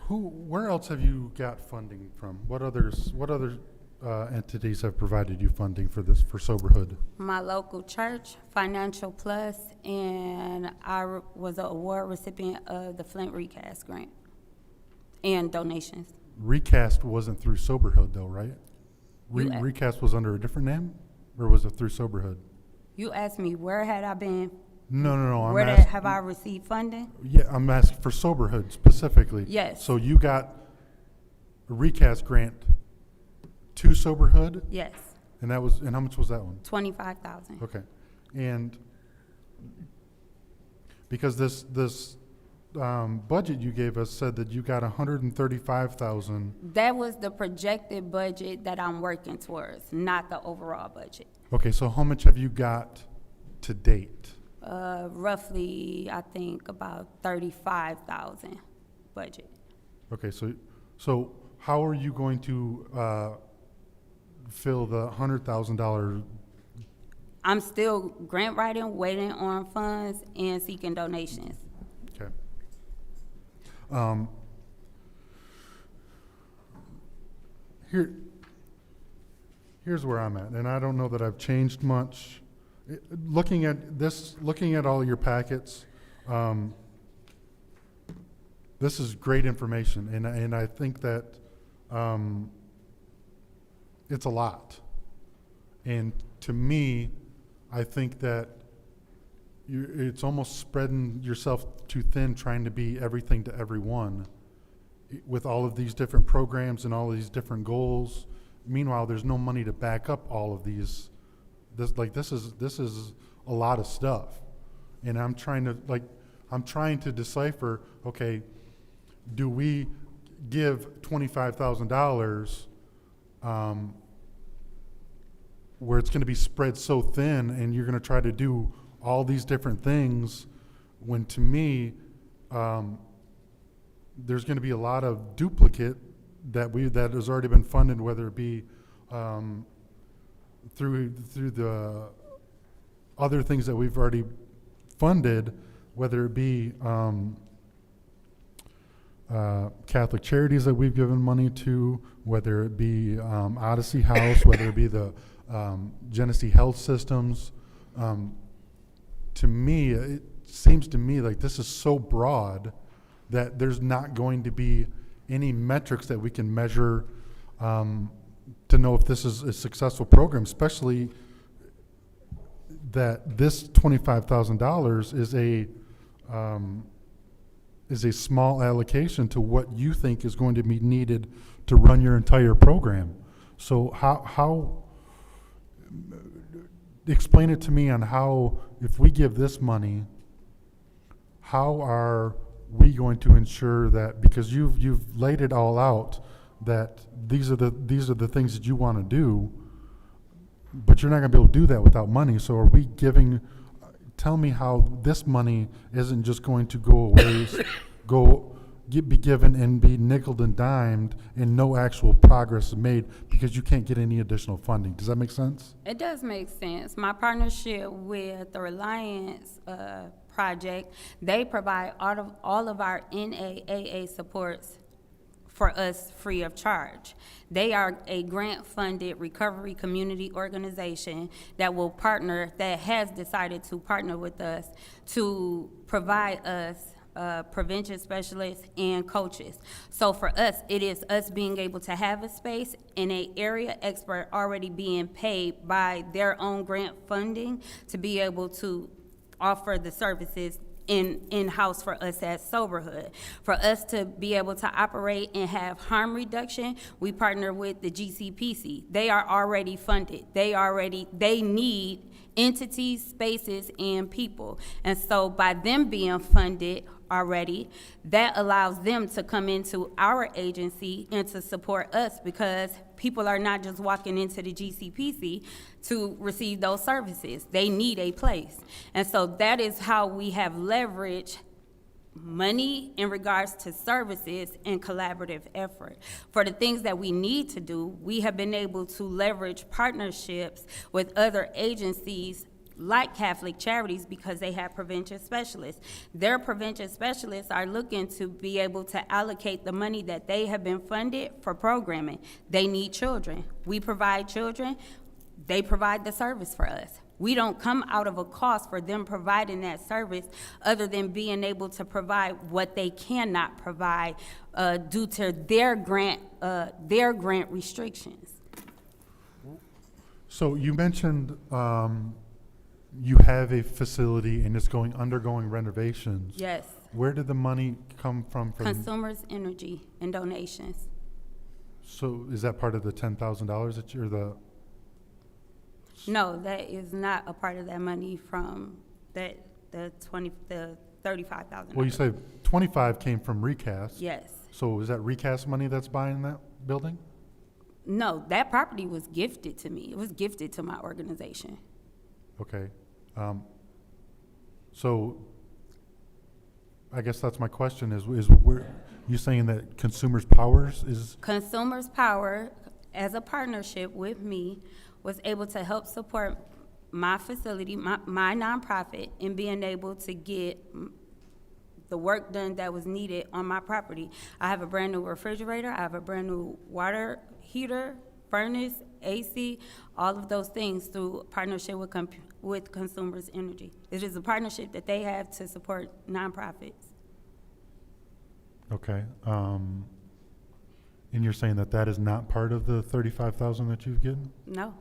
where else have you got funding from? What other entities have provided you funding for Soberhood? My local church, Financial Plus, and I was an award recipient of the Flint Recast Grant and donations. Recast wasn't through Soberhood though, right? Recast was under a different name, or was it through Soberhood? You asked me where had I been, No, where have I received funding? Yeah, I'm asking for Soberhood specifically. Yes. So you got a Recast grant to Soberhood, Yes, and how much was that one? 25,000. Okay, and because this budget you gave us said that you got 135,000. That was the projected budget that I'm working towards, not the overall budget. Okay, so how much have you got to date? Roughly, I think about 35,000 budget. Okay, so how are you going to fill the $100,000? I'm still grant writing, waiting on funds, and seeking donations. Okay. Here's where I'm at, and I don't know that I've changed much. Looking at this, looking at all your packets, this is great information, and I think that it's a lot. And to me, I think that it's almost spreading yourself too thin trying to be everything to everyone with all of these different programs and all of these different goals. Meanwhile, there's no money to back up all of these. This is a lot of stuff. And I'm trying to decipher, okay, do we give $25,000 where it's going to be spread so thin and you're going to try to do all these different things when, to me, there's going to be a lot of duplicate that has already been funded, whether it be through the other things that we've already funded, whether it be Catholic Charities that we've given money to, whether it be Odyssey House, whether it be the Genesee Health Systems. To me, it seems to me like this is so broad that there's not going to be any metrics that we can measure to know if this is a successful program, especially that this $25,000 is a small allocation to what you think is going to be needed to run your entire program. So how explain it to me on how, if we give this money, how are we going to ensure that, because you've laid it all out, that these are the things that you want to do, but you're not going to be able to do that without money. So are we giving? Tell me how this money isn't just going to go away, be given and be nickeled and dimed, and no actual progress is made because you can't get any additional funding. Does that make sense? It does make sense. My partnership with the Reliance project, they provide all of our NAAA supports for us free of charge. They are a grant-funded recovery community organization that has decided to partner with us to provide us prevention specialists and coaches. So for us, it is us being able to have a space and an area expert already being paid by their own grant funding to be able to offer the services in-house for us at Soberhood. For us to be able to operate and have harm reduction, we partner with the GCPC. They are already funded. They need entities, spaces, and people. And so by them being funded already, that allows them to come into our agency and to support us, because people are not just walking into the GCPC to receive those services. They need a place. And so that is how we have leveraged money in regards to services and collaborative effort. For the things that we need to do, we have been able to leverage partnerships with other agencies like Catholic Charities, because they have prevention specialists. Their prevention specialists are looking to be able to allocate the money that they have been funded for programming. They need children. We provide children. They provide the service for us. We don't come out of a cost for them providing that service other than being able to provide what they cannot provide due to their grant restrictions. So you mentioned you have a facility and it's undergoing renovations. Yes. Where did the money come from? Consumers Energy and donations. So is that part of the $10,000 that you're the? No, that is not a part of that money from the $35,000. Well, you say 25 came from recast. Yes. So is that recast money that's buying that building? No, that property was gifted to me. It was gifted to my organization. Okay. So I guess that's my question is where, you saying that Consumers Powers is, Consumers Power, as a partnership with me, was able to help support my facility, my nonprofit, in being able to get the work done that was needed on my property. I have a brand new refrigerator, I have a brand new water heater, furnace, AC, all of those things through partnership with Consumers Energy. It is a partnership that they have to support nonprofits. okay. And you're saying that that is not part of the 35,000 that you've given? No,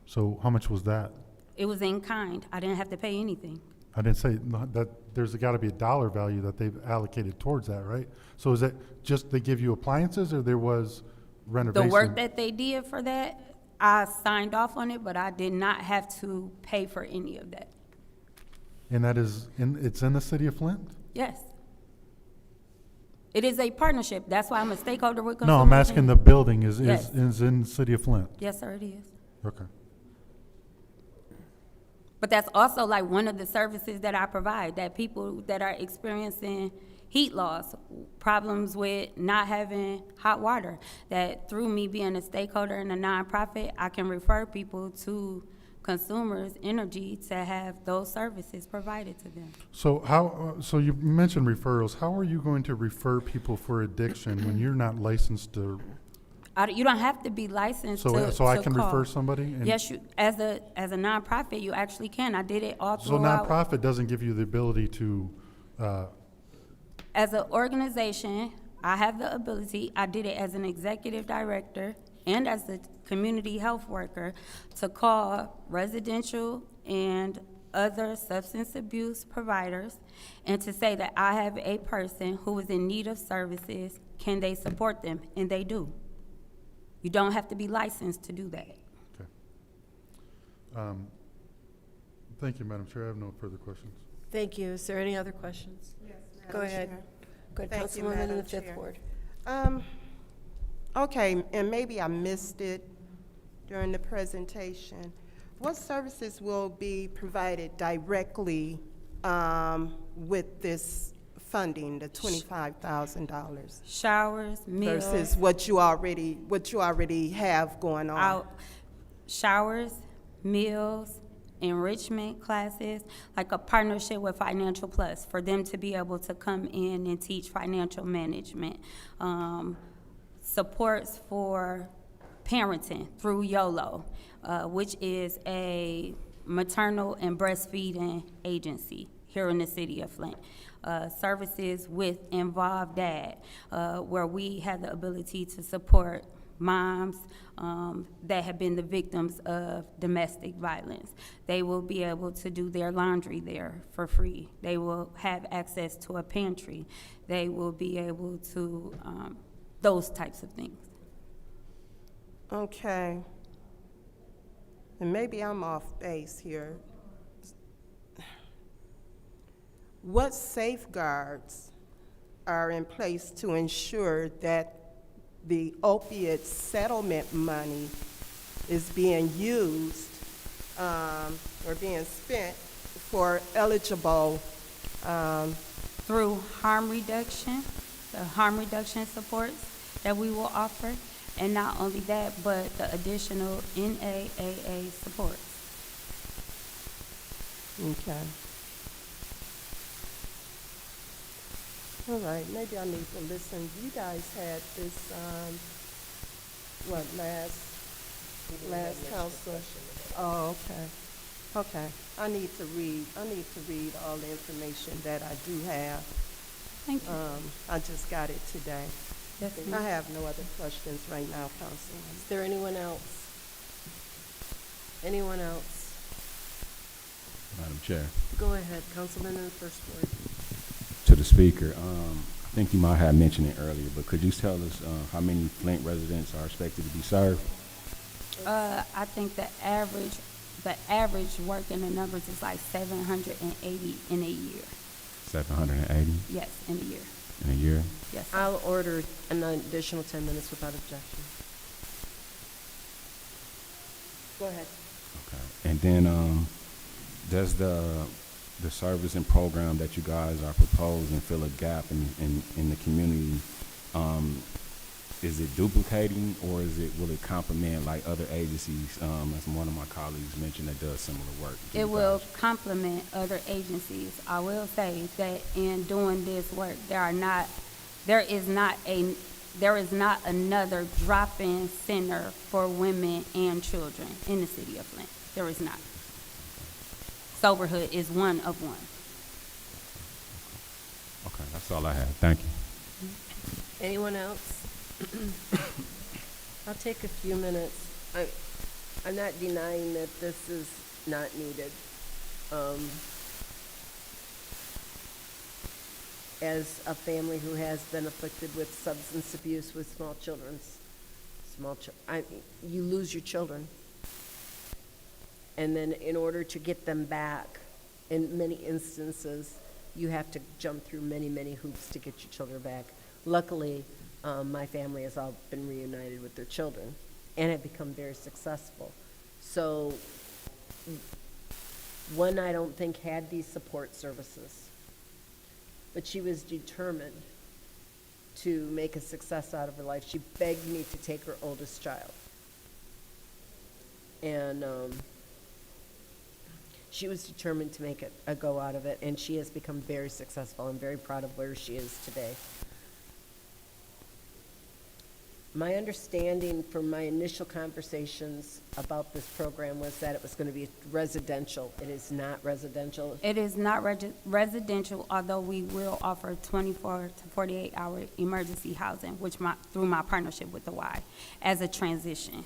So how much was that? it was in kind. I didn't have to pay anything. I didn't say that there's got to be a dollar value that they've allocated towards that, right? So is that just they give you appliances or there was renovation? The work that they did for that, I signed off on it, but I did not have to pay for any of that. And that is, it's in the city of Flint? Yes. It is a partnership. That's why I'm a stakeholder with Consumers. No, I'm asking the building Yes. is in the city of Flint? Yes, sir, it is. Okay. But that's also like one of the services that I provide, that people that are experiencing heat loss, problems with not having hot water, that through me being a stakeholder in a nonprofit, I can refer people to Consumers Energy to have those services provided to them. So how, so you mentioned referrals. How are you going to refer people for addiction when you're not licensed to? You don't have to be licensed to So I can call. refer somebody? And Yes, you, as a nonprofit, you actually can. I did it all So throughout. nonprofit doesn't give you the ability to, As an organization, I have the ability, I did it as an executive director and as a community health worker, to call residential and other substance abuse providers and to say that I have a person who is in need of services, can they support them? And they do. You don't have to be licensed to do that. okay. Thank you, Madam Chair. I have no further questions. Thank you. Is there any other questions? Yes, Go ahead. Go ahead, Thank you, Councilwoman in Madam the Fifth Chair. Ward. Okay, and maybe I missed it during the presentation. What services will be provided directly with this funding, the $25,000? Showers, meals. Versus what you already have going on? Showers, meals, enrichment classes, like a partnership with Financial Plus for them to be able to come in and teach financial management. Supports for parenting through YOLO, which is a maternal and breastfeeding agency here in the city of Flint. Services with Involved Dad, where we have the ability to support moms that have been the victims of domestic violence. They will be able to do their laundry there for free. They will have access to a pantry. They will be able to, those types of things. Okay. And maybe I'm off base here. What safeguards are in place to ensure that the opiate settlement money is being used or being spent for eligible? Through harm reduction, the harm reduction supports that we will offer, and not only that, but the additional NAAA supports. Okay. All right, maybe I need to listen. You guys had this, last council? Oh, okay. Okay. I need to read all the information that I do have. Thank you. I just got it today. Yes, I ma'am. have no other questions right now, Councilman. Is there anyone else? Anyone else? Madam Chair. Go ahead, Councilman in the First Ward. To the speaker, I think you might have mentioned it earlier, but could you tell us how many Flint residents are expected to be served? I think the average work in the numbers is like 780 in a year. 780 Yes, in a year. in a year? Yes. I'll order an additional 10 minutes without objection. Go ahead. Okay. And then, does the service and program that you guys are proposing fill a gap in the community? Is it duplicating, or will it complement like other agencies, as one of my colleagues mentioned, that does similar work? to It you will guys? complement other agencies. I will say that in doing this work, there is not another drop-in center for women and children in the city of Flint. There is not. Soberhood is one of one. Okay, that's all I have. Thank you. Anyone else? I'll take a few minutes. I'm not denying that this is not needed. As a family who has been afflicted with substance abuse with small children, you lose your children. And then in order to get them back, in many instances, you have to jump through many, many hoops to get your children back. Luckily, my family has all been reunited with their children and have become very successful. So one, I don't think, had these support services, but she was determined to make a success out of her life. She begged me to take her oldest child. And she was determined to make a go out of it, and she has become very successful. I'm very proud of where she is today. My understanding from my initial conversations about this program was that it was going to be residential. It is not residential. It is not residential, although we will offer 24 to 48-hour emergency housing, through my partnership with the Y, as a transition.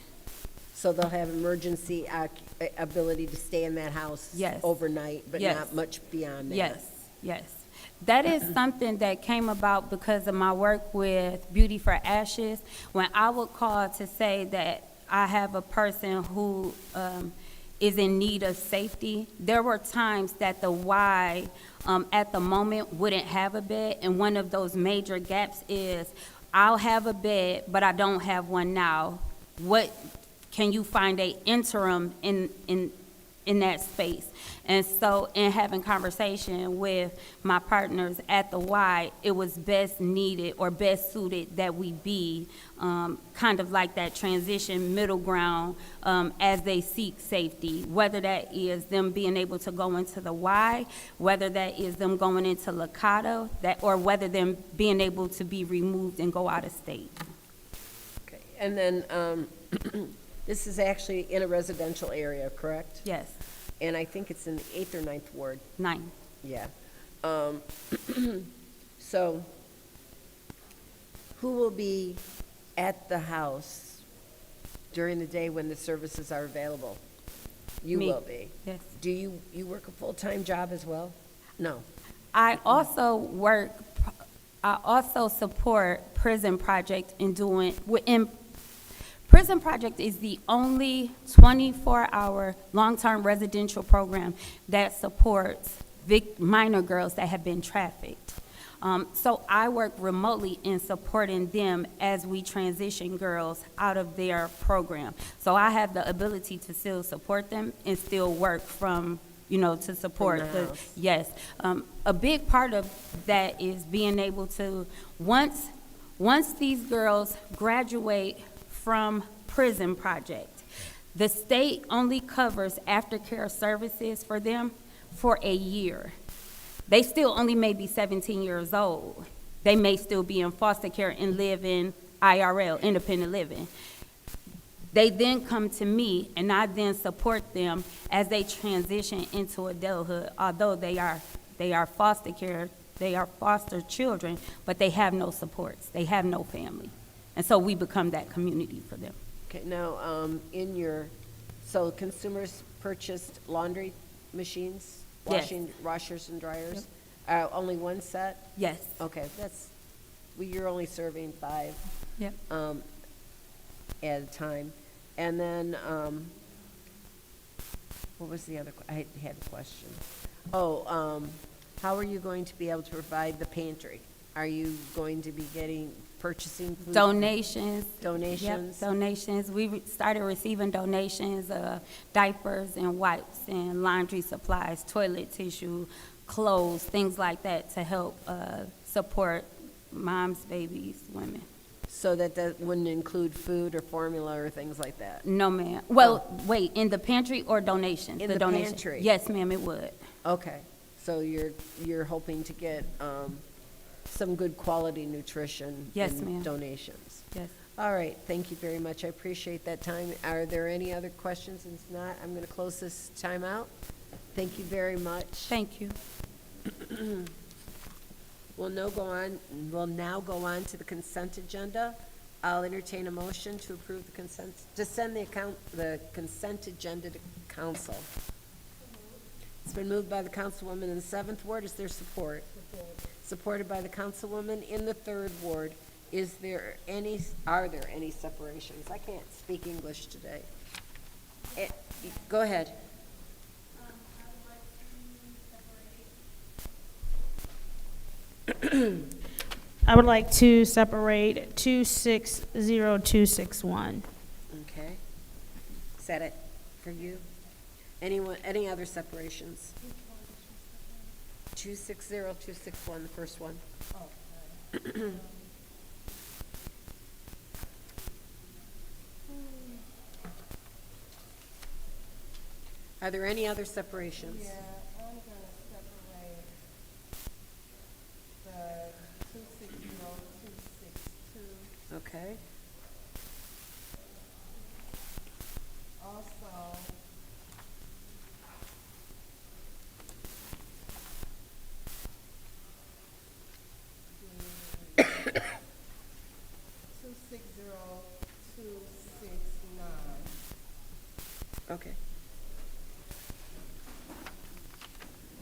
So they'll have emergency ability to stay in that house Yes. overnight, but Yes. not much beyond that. Yes, yes. That is something that came about because of my work with Beauty for Ashes. When I would call to say that I have a person who is in need of safety, there were times that the Y at the moment wouldn't have a bed, and one of those major gaps is, I'll have a bed, but I don't have one now. What can you find a interim in that space? And so in having conversation with my partners at the Y, it was best needed or best suited that we be kind of like that transition middle ground as they seek safety, whether that is them being able to go into the Y, whether that is them going into Licata, or whether them being able to be removed and go out of state. Okay. And then this is actually in a residential area, correct? Yes, And I think it's in the 8th or 9th ward. 9. Yeah. So who will be at the house during the day when the services are available? You Me. will be. Yes. Do you work a full-time job as well? No. I also support Prison Project Prison Project is the only 24-hour long-term residential program that supports minor girls that have been trafficked. So I work remotely in supporting them as we transition girls out of their program. So I have the ability to still support them and still work from, to support From the house. Yes. A big part of that is being able to, once these girls graduate from Prison Project, the state only covers aftercare services for them for a year. They still only may be 17 years old. They may still be in foster care and live in IRL, independent living. They then come to me, and I then support them as they transition into adulthood, although they are foster care, they are foster children, but they have no supports, they have no family. And so we become that community for them. Okay, now, so consumers purchased laundry machines? Yes. Washers and dryers? Only one set? Yes. Okay, you're only serving 5. Yep. At a time. And then, what was the other, I had a question. How are you going to be able to provide the pantry? Are you going to be purchasing food? Donations. Donations? Yep, donations. We started receiving donations of diapers and wipes and laundry supplies, toilet tissue, clothes, things like that to help support moms, babies, women. So that wouldn't include food or formula or things like that? No, ma'am. Well, wait, in the pantry or donations? In the donation. pantry? Yes, ma'am, it would. Okay, so you're hoping to get some good quality nutrition Yes, in ma'am. donations? Yes. All right, thank you very much. I appreciate that time. Are there any other questions? And if not, I'm going to close this time out. Thank you very much. Thank you. We'll now go on to the consent agenda. I'll entertain a motion to approve to send the consent agenda to council. It's been moved by the councilwoman in the 7th Ward. Is there support? Supported by the councilwoman in the 3rd Ward. Are there any separations? I can't speak English today. Go ahead. I would like to separate 260261. Okay. Is that it for you? Any other separations? 260261, the first one. Are there any other separations? Yeah, I'm gonna separate the 260262. Okay. Also, the 260269. Okay.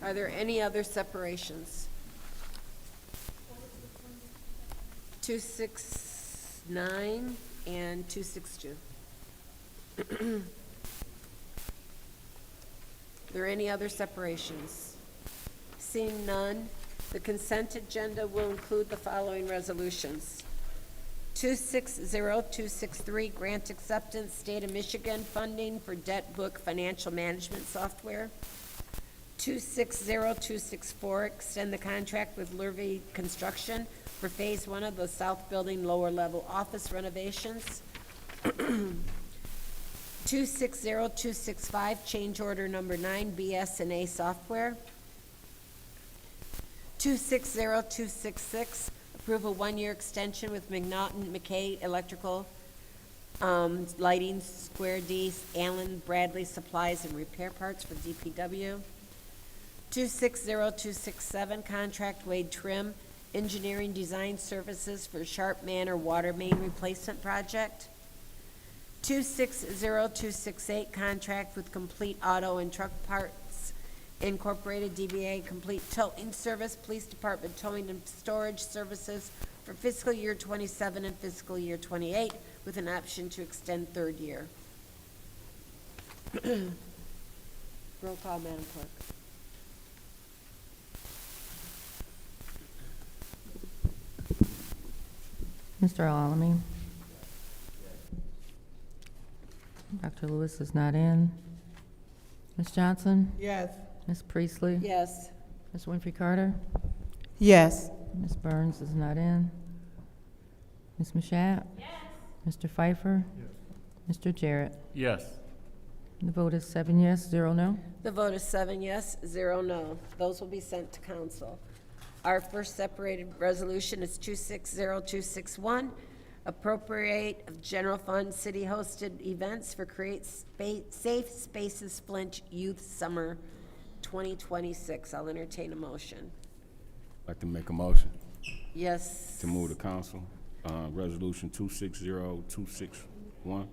Are there any other separations? 269 and 262. Are there any other separations? Seeing none, the consent agenda will include the following resolutions. 260263, grant acceptance, State of Michigan funding for debt book financial management software. 260264, extend the contract with Lurvy Construction for Phase 1 of the South Building lower level office renovations. 260265, change order number 9, BS&A software. 260266, approve a 1-year extension with McNaughton McKay Electrical, Lighting, Square D, Allen Bradley Supplies and Repair Parts for DPW. 260267, contract Wade Trim, Engineering Design Services for Sharp Manor Water Main Replacement Project. 260268, contract with Complete Auto and Truck Parts Incorporated, DBA Complete Towing Service, Police Department Towing and Storage Services for fiscal year 27 and fiscal year 28, with an option to extend 3rd year. Roll call, Madam Clerk. Mr. Alamy? Dr. Lewis is not in. Ms. Johnson? Yes. Ms. Priestley? Yes. Ms. Winfrey Carter? Yes. Ms. Burns is not in. Ms. Mashat? Yes. Mr. Pfeiffer? Yes. Mr. Jarrett? Yes. The vote is 7 yes, 0 no. The vote is 7 yes, 0 no. Those will be sent to council. Our first separated resolution is 260261, appropriate of general fund city-hosted events for Create Safe Spaces Flint Youth Summer 2026. I'll entertain a motion. I'd like to make a motion Yes. to move the council, resolution 260261.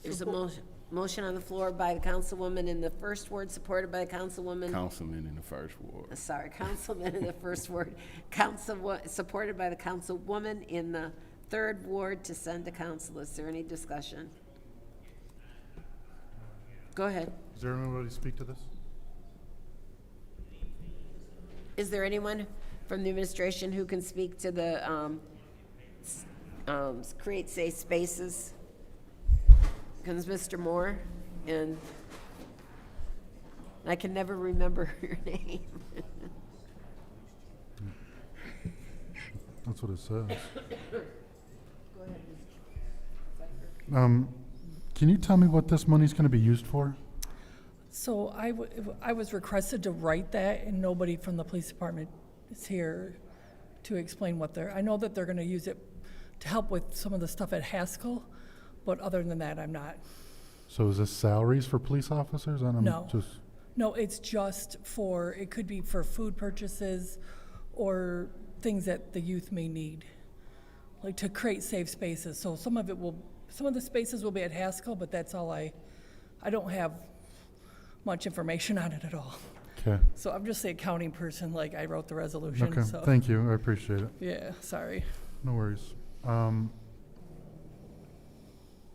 There's a motion on the floor by the councilwoman in the 1st ward, supported by the councilwoman. Councilman in the 1st ward. Sorry, councilman in the 1st ward, supported by the councilwoman in the 3rd ward to send to council. Is there any discussion? Go ahead. Is there anybody to speak to this? Is there anyone from the administration who can speak to the Create Safe Spaces? Comes Mr. Moore, and I can never remember your name. That's what it says. Go ahead, Mr. Can you tell me what this money's gonna be used for? So I was requested to write that, and nobody from the police department is here to explain what I know that they're gonna use it to help with some of the stuff at Haskell, but other than that, I'm not. So is this salaries for police officers? And I'm No. just, No, it's just for, it could be for food purchases or things that the youth may need, like to create safe spaces. So some of the spaces will be at Haskell, but that's all I don't have much information on it at all. okay, So I'm just the accounting person, like I wrote the resolution, okay, so. thank you, I appreciate it. Yeah, sorry. No worries.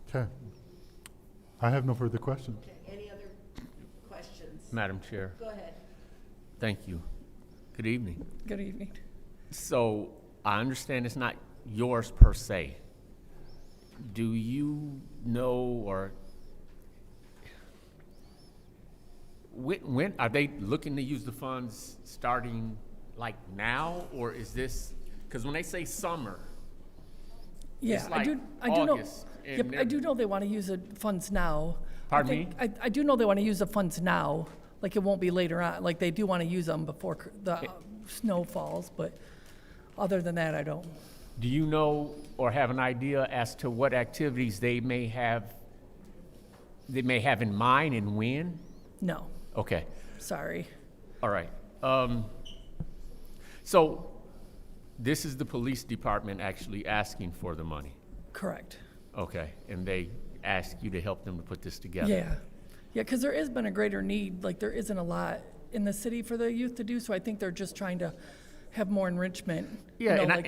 Okay. I have no further questions. Any other questions? Madam Chair, Go ahead. thank you. Good evening. Good evening. So I understand it's not yours per se. Do you know, or when are they looking to use the funds, starting like now, or is this, because when they say summer, Yeah, it's I like do know. August, and Yep, I they're- do know they want to use the funds now. Pardon me? I do know they want to use the funds now, like it won't be later on, like they do want to use them before the snow falls, but other than that, I don't. Do you know or have an idea as to what activities they may have in mind and when? No, Okay, sorry. all right. So this is the police department actually asking for the money? Correct. Okay, and they ask you to help them to put this together? Yeah, because there has been a greater need, like there isn't a lot in the city for the youth to do, so I think they're just trying to have more enrichment. you Yeah, know, and like-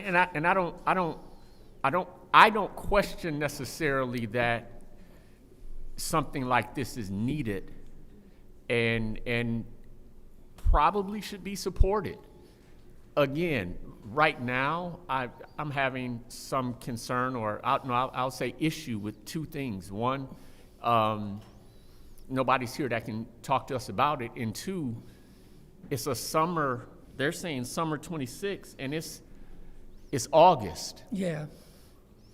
I don't question necessarily that something like this is needed and probably should be supported. Again, right now, I'm having some concern, or I'll say issue with two things. One, nobody's here that can talk to us about it, and two, it's a summer. They're saying summer 26, and it's August. Yeah.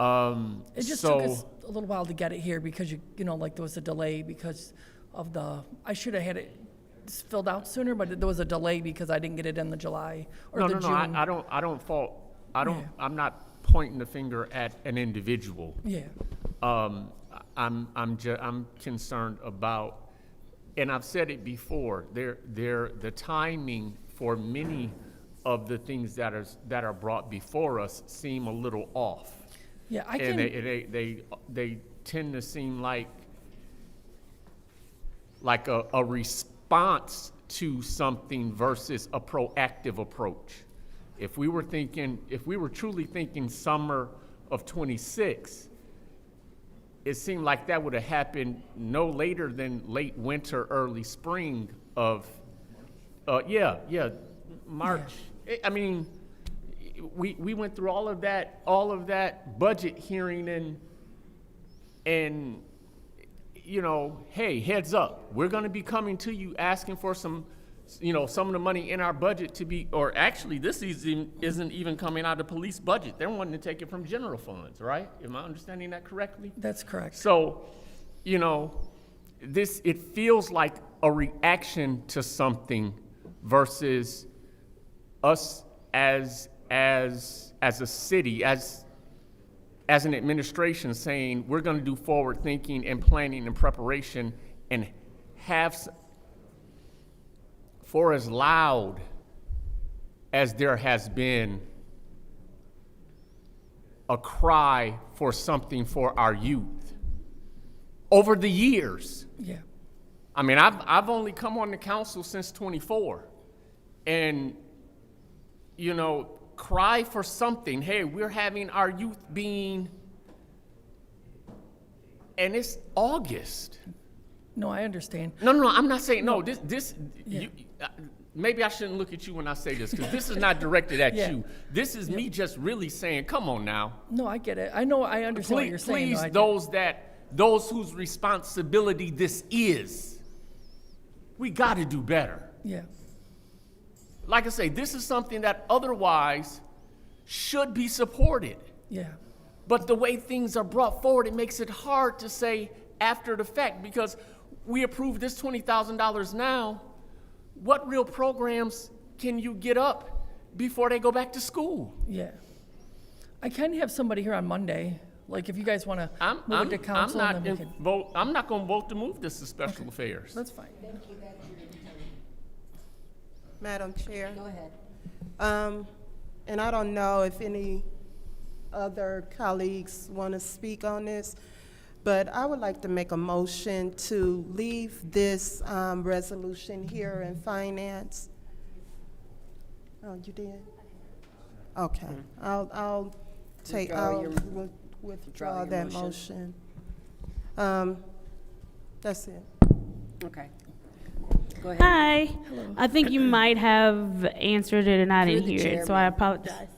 It just So- took us a little while to get it here because you know, like there was a delay because of I should have had it filled out sooner, but there was a delay because I didn't get it in the July or No, the no, June. no, I don't fault, Yeah. I'm not pointing the finger at an individual. Yeah, I'm concerned about, and I've said it before, the timing for many of the things that are brought before us seem a little off. yeah, I And can, they tend to seem like a response to something versus a proactive approach. If we were truly thinking summer of 26, it seemed like that would have happened no later than late winter, early spring of, March. I mean, we went through all of that budget hearing and you know, hey, heads up, we're gonna be coming to you asking for some of the money in our budget to be, or actually this isn't even coming out of the police budget. They're wanting to take it from general funds, right? Am I understanding that correctly? that's correct. So, it feels like a reaction to something versus us as a city, as an administration saying, we're gonna do forward thinking and planning and preparation and have, for as loud as there has been a cry for something for our youth over the years. Yeah, I mean, I've only come on the council since 24, and cry for something. Hey, we're having our youth being, and it's August. no, I understand. No, I'm not saying no. This Yeah. maybe I shouldn't look at you when I say this, because this is not directed at Yeah. you. This is me just really saying, come on now. No, I get it. I know, I understand what you're saying. Please, though. I do. those whose responsibility this is, we got to do better. Yeah, Like I say, this is something that otherwise should be supported. yeah. But the way things are brought forward, it makes it hard to say after the fact, because we approved this $20,000 now. What real programs can you get up before they go back to school? Yeah. I can have somebody here on Monday, like if you guys want to move it to council. and then we can- I'm not going to vote to move this to special affairs. That's fine. Madam Chair. Go ahead. And I don't know if any other colleagues want to speak on this, but I would like to make a motion to leave this resolution here in finance. Oh, you did? Okay, I'll take, Withdraw I'll your- withdraw your that motion. motion. That's it. Okay. Go ahead. Hi. I think you might have answered it and I Through didn't the hear chair, it, so I ma'am. apologize.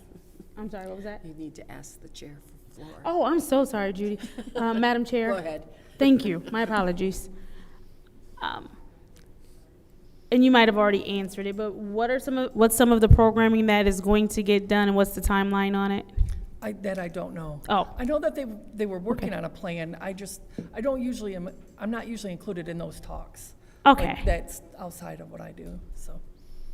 I'm sorry, what was that? You need to ask the chair for floor. Oh, I'm so sorry, Judy. Madam Chair. Go ahead. Thank you. My apologies. And you might have already answered it, but what's some of the programming that is going to get done, and what's the timeline on it? That I don't know. Oh. I know that they were working on a plan. I'm not usually included in those talks. Okay. Like, that's outside of what I do, so.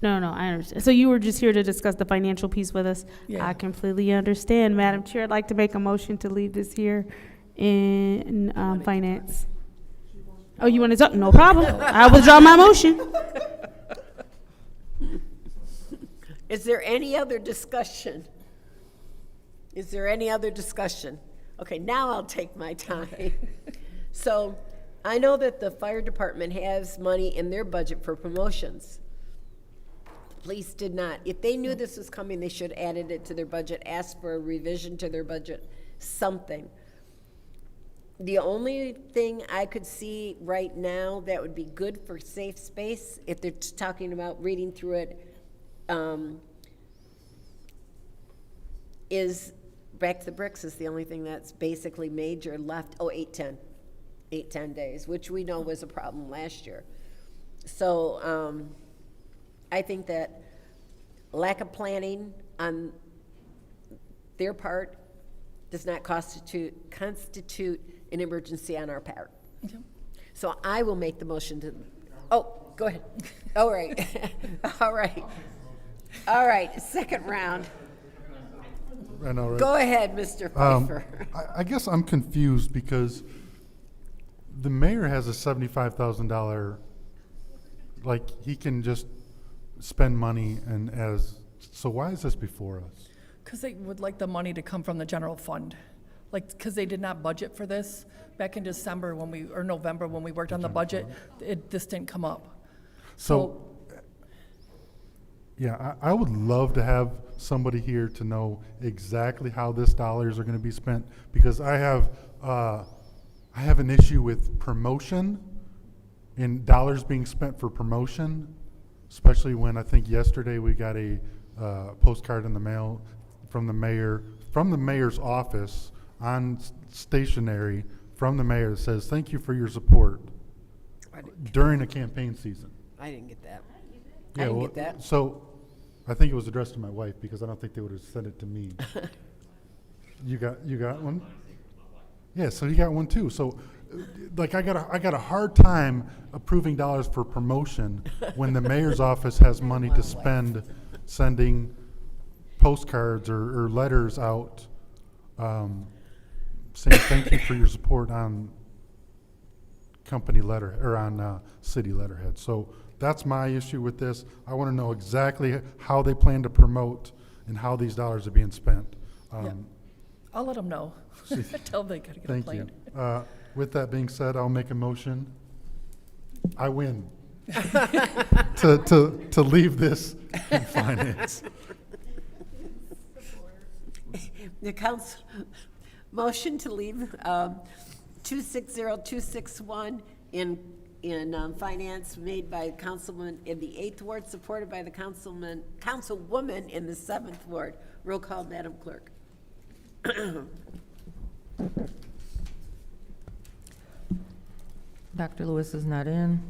No, I understand. So you were just here to discuss the financial piece with us? Yeah. I completely understand. Madam Chair, I'd like to make a motion to leave this here in finance. Oh, you want to talk? No problem. I withdraw my motion. Is there any other discussion? Is there any other discussion? Okay, now I'll take my time. So, I know that the fire department has money in their budget for promotions. Police did not. If they knew this was coming, they should have added it to their budget, asked for a revision to their budget, something. The only thing I could see right now that would be good for safe space, if they're talking about reading through it, is Back to the Bricks is the only thing that's basically major left. Oh, 8-10 days, which we know was a problem last year. So I think that lack of planning on their part does not constitute an emergency on our part. Okay. So I will make the motion to, oh, go ahead. All right. All right. All right, second round. I know, right? Go ahead, Mr. Pfeiffer. I guess I'm confused because the mayor has a $75,000, like, he can just spend money so why is this before us? Because they would like the money to come from the general fund. Like, because they did not budget for this back in December or November when we worked on the budget, this didn't come up. So, yeah, I would love to have somebody here to know exactly how this dollars are gonna be spent, because I have an issue with promotion and dollars being spent for promotion, especially when I think yesterday we got a postcard in the mail from the mayor's office on stationery from the mayor that says, "Thank you for your support," during a campaign season. I didn't get that. Yeah, I didn't well, get that. So, I think it was addressed to my wife, because I don't think they would have sent it to me. You got one? Yeah, so you got one too. So, like, I got a hard time approving dollars for promotion when the mayor's office has money to spend sending postcards or letters out, saying thank you for your support on company letter, or on city letterhead. So that's my issue with this. I want to know exactly how they plan to promote and how these dollars are being spent. Yeah. I'll let them know. Tell them they gotta get a Thank plan. you. With that being said, I'll make a motion. I win. to leave this in finance. The council, motion to leave 260261 in in finance made by Councilman in the 8th Ward, supported by the Councilwoman in the 7th Ward. Roll call, Madam Clerk. Dr. Lewis is not in.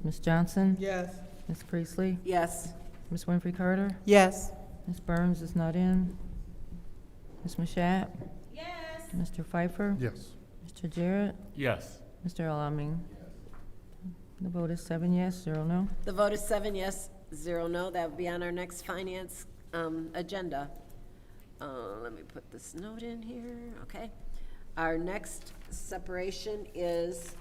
Ms. Johnson? Yes. Ms. Priestley? Yes. Ms. Winfrey Carter? Yes. Ms. Burns is not in. Ms. Mashat? Yes. Mr. Pfeiffer? Yes. Mr. Jarrett? Yes. Mr. Alamin? The vote is 7 yes, 0 no. The vote is 7 yes, 0 no. That will be on our next finance agenda. Let me put this note in here, okay. Our next separation is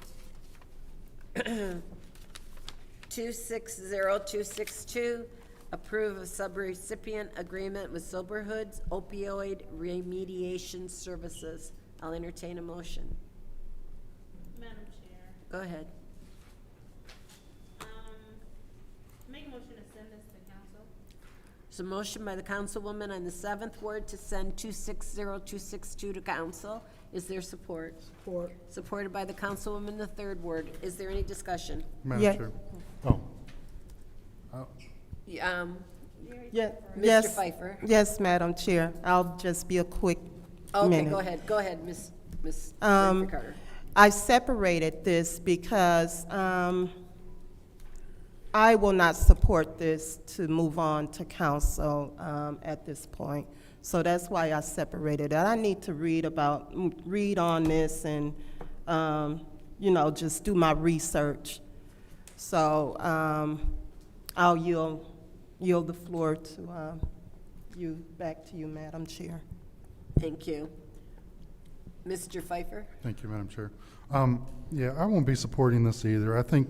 260262, approve a subrecipient agreement with Soberhood's opioid remediation services. I'll entertain a motion. Madam Chair, Go ahead. make a motion to send this to council. There's a motion by the councilwoman on the 7th ward to send 260262 to council. Is there support? Support. Supported by the councilwoman in the 3rd ward. Is there any discussion? Madam Yeah. Chair. Oh. Yeah. Mr. Yes. Pfeiffer? Yes, Madam Chair. I'll just be a quick minute. Okay, go ahead, Ms. Um, Winfrey Carter. I separated this because I will not support this to move on to council at this point. So that's why I separated it. I need to read on this and, just do my research. So I'll yield the floor to back to you, Madam Chair. Thank you. Mr. Pfeiffer? Thank you, Madam Chair. Yeah, I won't be supporting this either. I think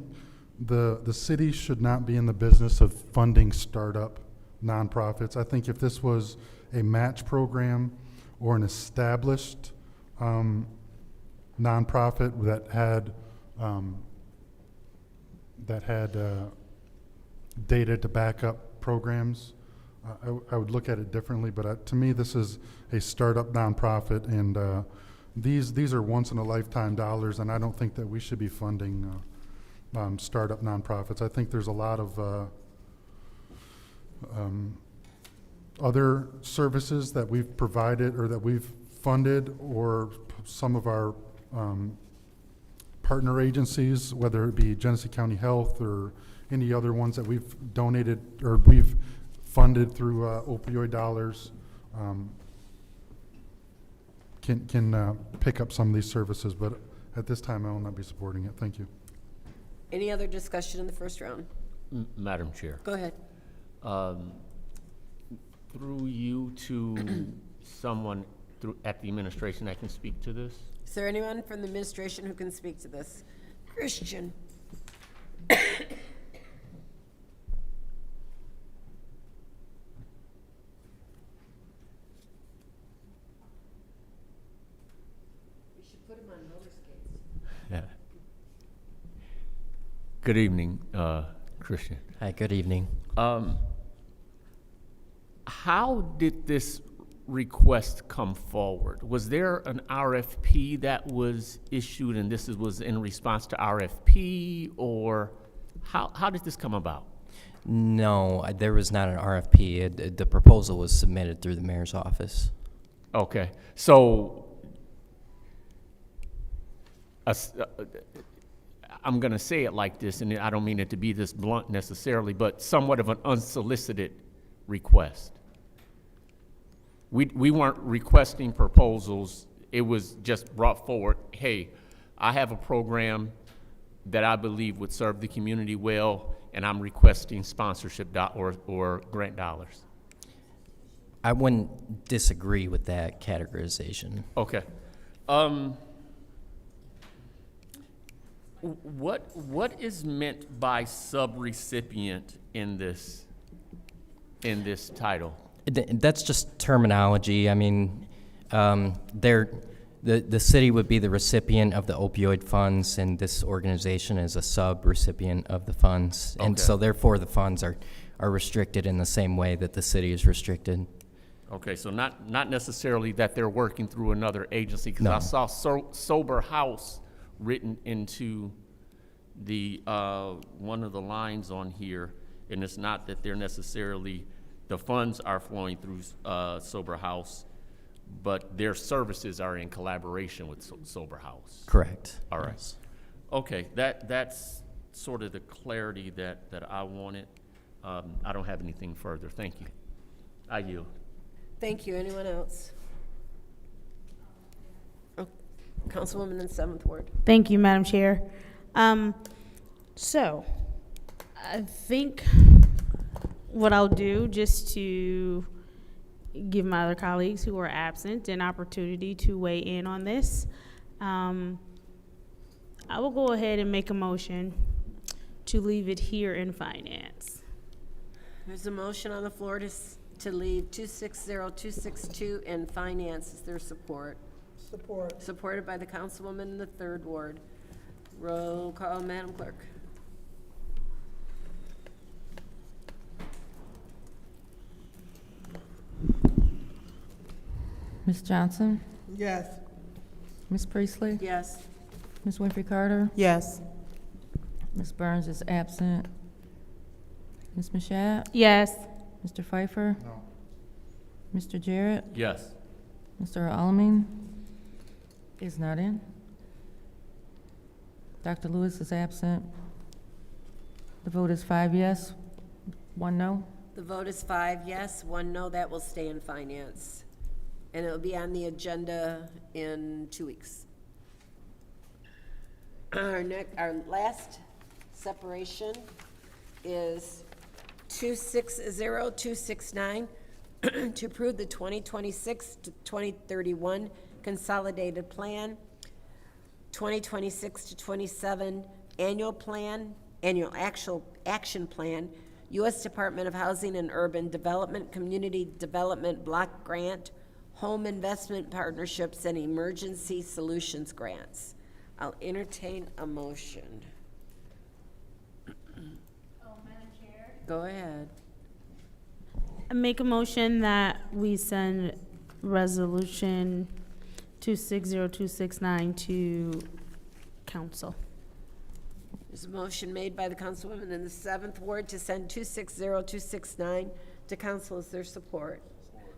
the city should not be in the business of funding startup nonprofits. I think if this was a match program or an established nonprofit that had data to back up programs, I would look at it differently. But to me, this is a startup nonprofit, and these are once in a lifetime dollars, and I don't think that we should be funding startup nonprofits. I think there's a lot of other services that we've provided or that we've funded, or some of our partner agencies, whether it be Genesee County Health or any other ones that we've donated or we've funded through opioid dollars, can pick up some of these services. But at this time, I will not be supporting it. Thank you. Any other discussion in the first round? Madam Chair. Go ahead. Through you to someone at the administration that can speak to this? Is there anyone from the administration who can speak to this? Christian? We should put him on roller skates. Yeah. Good evening, Christian. Hi, good evening. How did this request come forward? Was there an RFP that was issued and this was in response to RFP, or how did this come about? No, there was not an RFP. The proposal was submitted through the mayor's office. Okay, so I'm going to say it like this, and I don't mean it to be this blunt necessarily, but somewhat of an unsolicited request. We weren't requesting proposals. It was just brought forward, hey, I have a program that I believe would serve the community well, and I'm requesting sponsorship or grant dollars. I wouldn't disagree with that categorization. Okay. What is meant by subrecipient in this title? That's just terminology. I mean, the city would be the recipient of the opioid funds, and this organization is a sub-recipient of the funds. And Okay. so therefore the funds are restricted in the same way that the city is restricted. Okay, so not necessarily that they're working through another agency, because I saw sober house written into the, one of the lines on here, and it's not that they're necessarily, the funds are flowing through, sober house, but their services are in collaboration with sober house. Correct. All right. Okay, that's sort of the clarity that I wanted. I don't have anything further. Thank you. I yield. Thank you. Anyone else? Oh, Councilwoman in the 7th Ward. Thank you, Madam Chair. So, I think what I'll do, just to give my other colleagues who are absent an opportunity to weigh in on this, I will go ahead and make a motion to leave it here in finance. There's a motion on the floor to leave 260262 in finance. Is there support? Support. Supported by the Councilwoman in the 3rd Ward. Roll call, Madam Clerk. Ms. Johnson? Yes. Ms. Priestley? Yes. Ms. Winfrey Carter? Yes. Ms. Burns is absent. Ms. Mashat? Yes. Mr. Pfeiffer? No. Mr. Jarrett? Yes. Mr. Alamin is not in. Dr. Lewis is absent. The vote is 5 yes, 1 no. The vote is 5 yes, 1 no. That will stay in finance. And it will be on the agenda in 2 weeks. Our last separation is 260269 to approve the 2026 to 2031 consolidated plan, 2026 to 27 annual action plan, U.S. Department of Housing and Urban Development, Community Development Block Grant, Home Investment Partnerships, and Emergency Solutions Grants. I'll entertain a motion. Madam Chair. Go ahead. I make a motion that we send resolution 260269 to council. There's a motion made by the Councilwoman in the 7th Ward to send 260269 to council. Is there support?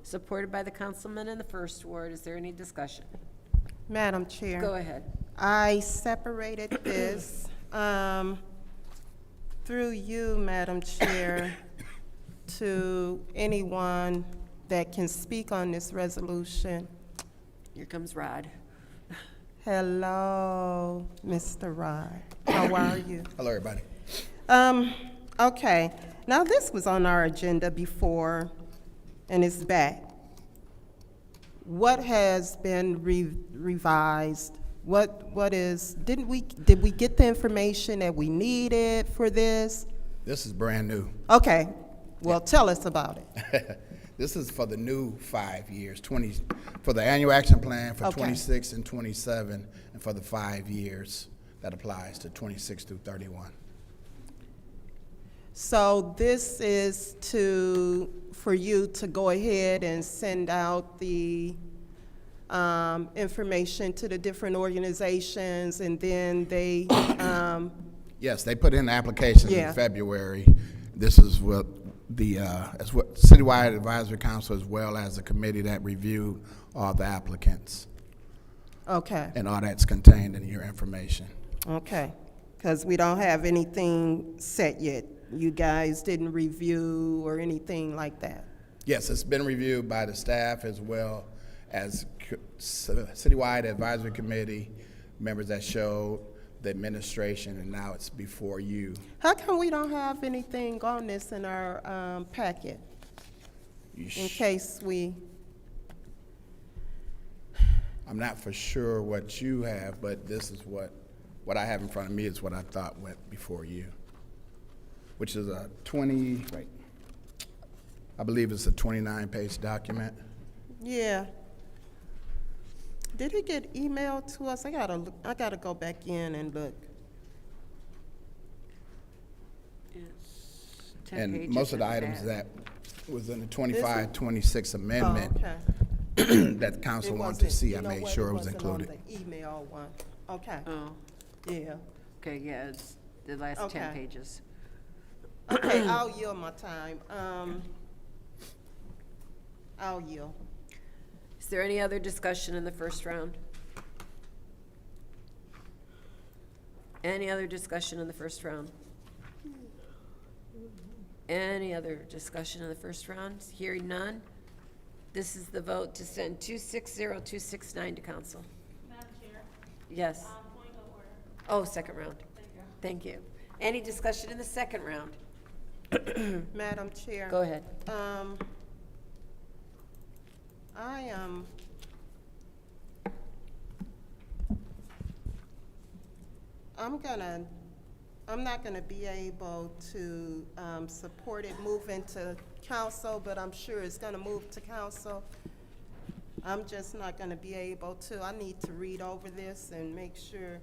Supported by the Councilman in the 1st Ward. Is there any discussion? Madam Chair. Go ahead. I separated this through you, Madam Chair, to anyone that can speak on this resolution. Here comes Rod. Hello, Mr. Rod. How are you? Hello, everybody. Okay. Now, this was on our agenda before, and it's back. What has been revised? Did we get the information that we needed for this? This is brand new. Okay. Well, tell us about it. This is for the new 5 years, for the annual action plan for Okay. 26 and 27, and for the 5 years that applies to 26 through 31. So this is for you to go ahead and send out the information to the different organizations, and then they, Yes, they put in the application Yeah. in February. This is what as what Citywide Advisory Council, as well as the committee that reviewed all the applicants. okay, And all that's contained in your information. okay. Because we don't have anything set yet. You guys didn't review or anything like that. Yes, it's been reviewed by the staff as well as Citywide Advisory Committee, members that showed the administration, and now it's before you. How come we don't have anything on this in our packet? In case we, I'm not for sure what you have, but this is what I have in front of me is what I thought went before you, which is a I believe it's a 29-page document. yeah. Did it get emailed to us? I gotta go back in and look. 10 And pages most of the in the items back. that was in the 25, 26 amendment that the council wanted to see, I made sure it was included. The email one. Okay. Oh, Yeah. okay, yeah, it's the last 10 Okay. pages. Okay, I'll yield my time. I'll yield. Is there any other discussion in the first round? Any other discussion in the first round? Any other discussion in the first round? Hearing none. This is the vote to send 260269 to council. Madam Chair. Yes. Point of order. Oh, second round. Thank you. Any discussion in the second round? Madam Chair. Go ahead. I'm not gonna be able to, support it moving to council, but I'm sure it's gonna move to council. I'm just not gonna be able to. I need to read over this and make sure,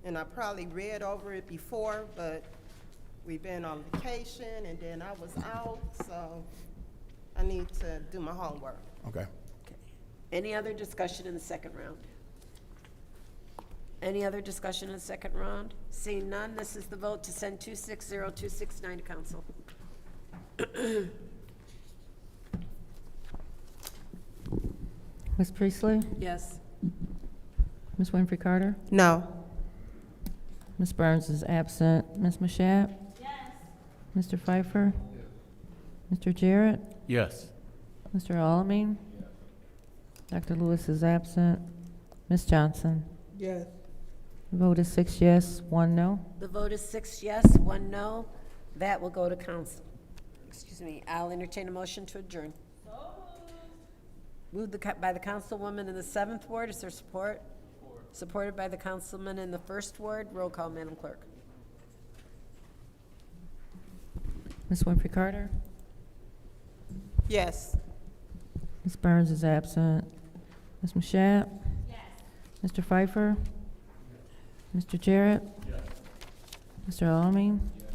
and I probably read over it before, but we've been on vacation and then I was out, so I need to do my homework. Okay. Any other discussion in the second round? Any other discussion in the second round? Seeing none, this is the vote to send 260269 to council. Ms. Priestley? Yes. Ms. Winfrey Carter? No. Ms. Burns is absent. Ms. Mashat? Yes. Mr. Pfeiffer? Mr. Jarrett? Yes. Mr. Alamin? Dr. Lewis is absent. Ms. Johnson? Yes. The vote is 6 yes, 1 no. The vote is 6 yes, 1 no. That will go to council. Excuse me, I'll entertain a motion to adjourn. Moved by the councilwoman in the 7th ward. Is there support? Supported by the councilman in the 1st ward. Roll call, Madam Clerk. Ms. Winfrey Carter? Yes. Ms. Burns is absent. Ms. Mashat? Yes. Mr. Pfeiffer? Mr. Jarrett? Yes. Mr. Alamin? Yes.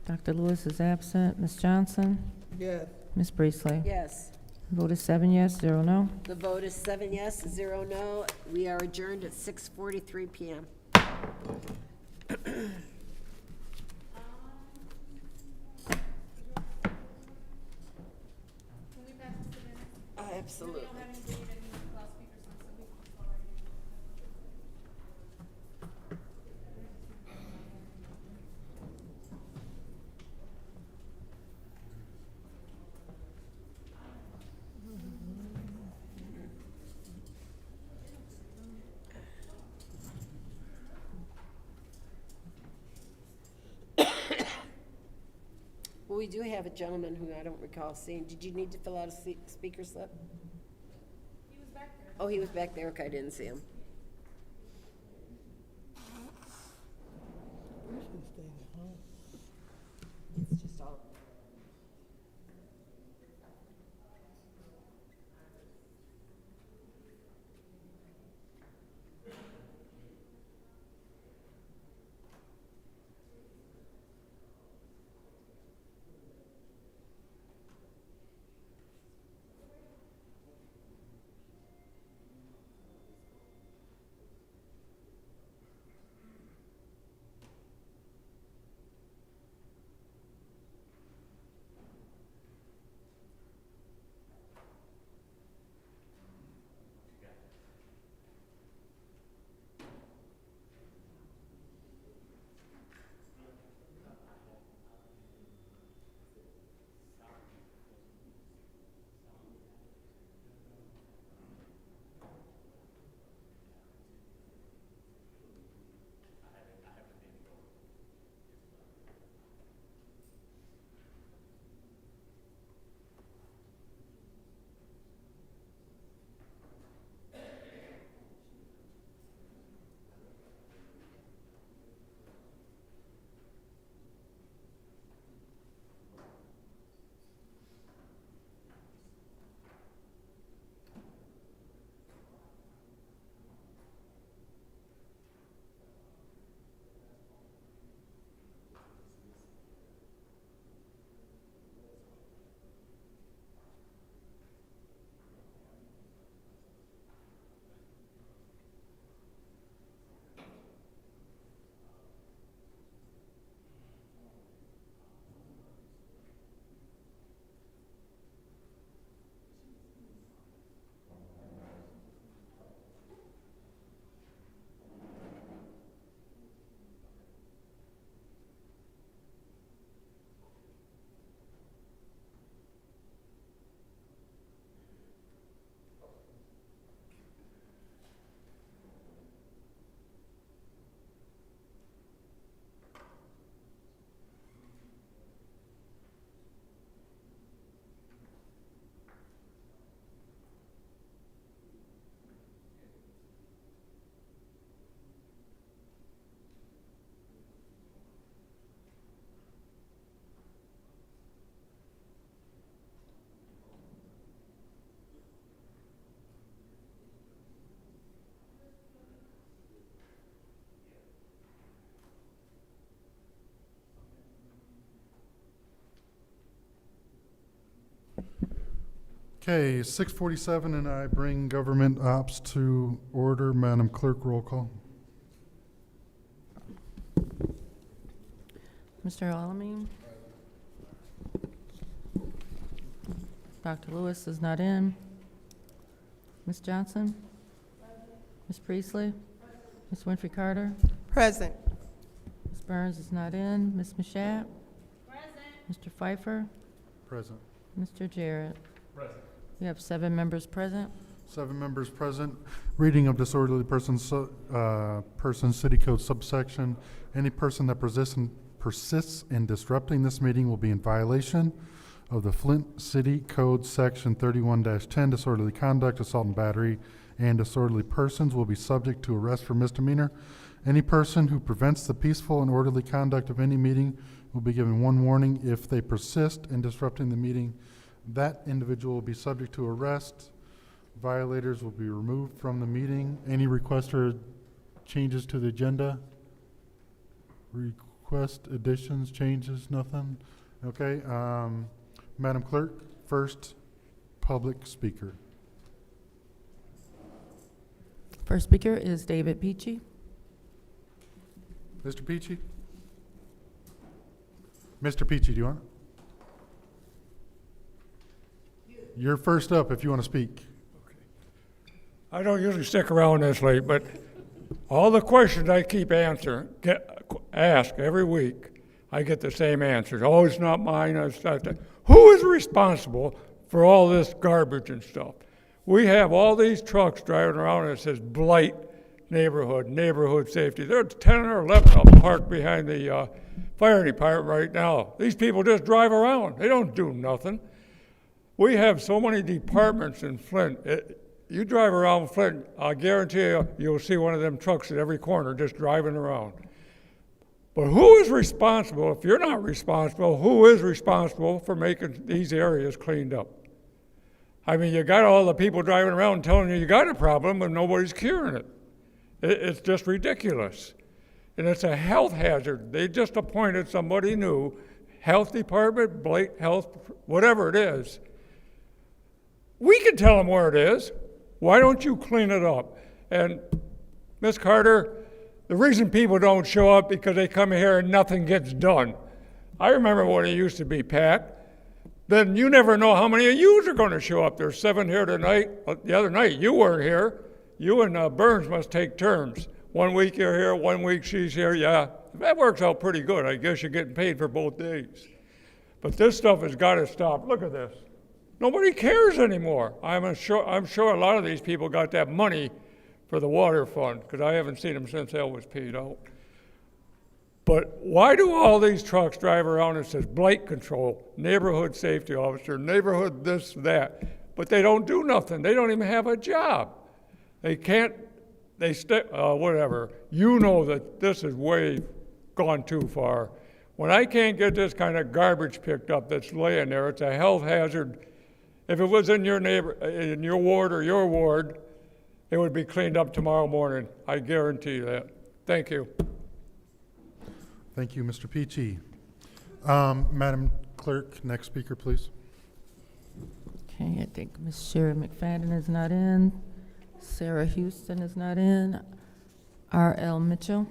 Dr. Lewis is absent. Ms. Johnson? Yes. Ms. Priestley? Yes. Vote is 7 yes, 0 no. The vote is 7 yes, 0 no. We are adjourned at 6:43 PM. Absolutely. Well, we do have a gentleman who I don't recall seeing. Did you need to fill out a speaker slip? He was back there. Oh, he was back there. Okay, I didn't see him. It's just all. Okay, 6:47, and I bring government ops to order. Madam Clerk, roll call. Mr. Alamin? Dr. Lewis is not in. Ms. Johnson? Ms. Priestley? Ms. Winfrey Carter? Present. Ms. Burns is not in. Ms. Mashat? Mr. Pfeiffer? Present. Mr. Jarrett? We have 7 members present. 7 members present. Reading of disorderly person, city code subsection. Any person that persists in disrupting this meeting will be in violation of the Flint City Code Section 31-10, disorderly conduct, assault and battery, and disorderly persons will be subject to arrest for misdemeanor. Any person who prevents the peaceful and orderly conduct of any meeting will be given 1 warning. If they persist in disrupting the meeting, that individual will be subject to arrest. Violators will be removed from the meeting. Any requests for changes to the agenda? Request additions, changes, nothing? Okay, Madam Clerk, first public speaker. First speaker is David Peachy. Mr. Peachy? Mr. Peachy, do you want it? You're first up if you want to speak. I don't usually stick around this late, but all the questions I keep ask every week, I get the same answers. Oh, it's not mine. It's not that. Who is responsible for all this garbage and stuff? We have all these trucks driving around and it says Blight neighborhood safety. There's 10 or 11 of them parked behind the fire department right now. These people just drive around. They don't do nothing. We have so many departments in Flint. You drive around Flint, I guarantee you, you'll see one of them trucks at every corner just driving around. But who is responsible? If you're not responsible, who is responsible for making these areas cleaned up? I mean, you got all the people driving around telling you got a problem, but nobody's curing it. It's just ridiculous. And it's a health hazard. They just appointed somebody new, health department, Blake Health, whatever it is. We can tell them where it is. Why don't you clean it up? And Ms. Carter, the reason people don't show up because they come here and nothing gets done. I remember when it used to be packed. Then you never know how many of you are going to show up. There's 7 here tonight. The other night you weren't here. You and Burns must take turns. 1 week you're here, 1 week she's here. Yeah, that works out pretty good. I guess you're getting paid for both days. But this stuff has got to stop. Look at this. Nobody cares anymore. I'm sure a lot of these people got that money for the water fund, because I haven't seen them since that was paid out. But why do all these trucks drive around and says blight control, neighborhood safety officer, neighborhood this, that, but they don't do nothing. They don't even have a job. They can't, whatever. You know that this is way gone too far. When I can't get this kind of garbage picked up that's laying there, it's a health hazard. If it was in your ward or your ward, it would be cleaned up tomorrow morning. I guarantee you that. Thank you. Thank you, Mr. Peachy. Madam Clerk, next speaker, please. Okay, I think Ms. Sherry McFadden is not in. Sarah Houston is not in. R.L. Mitchell.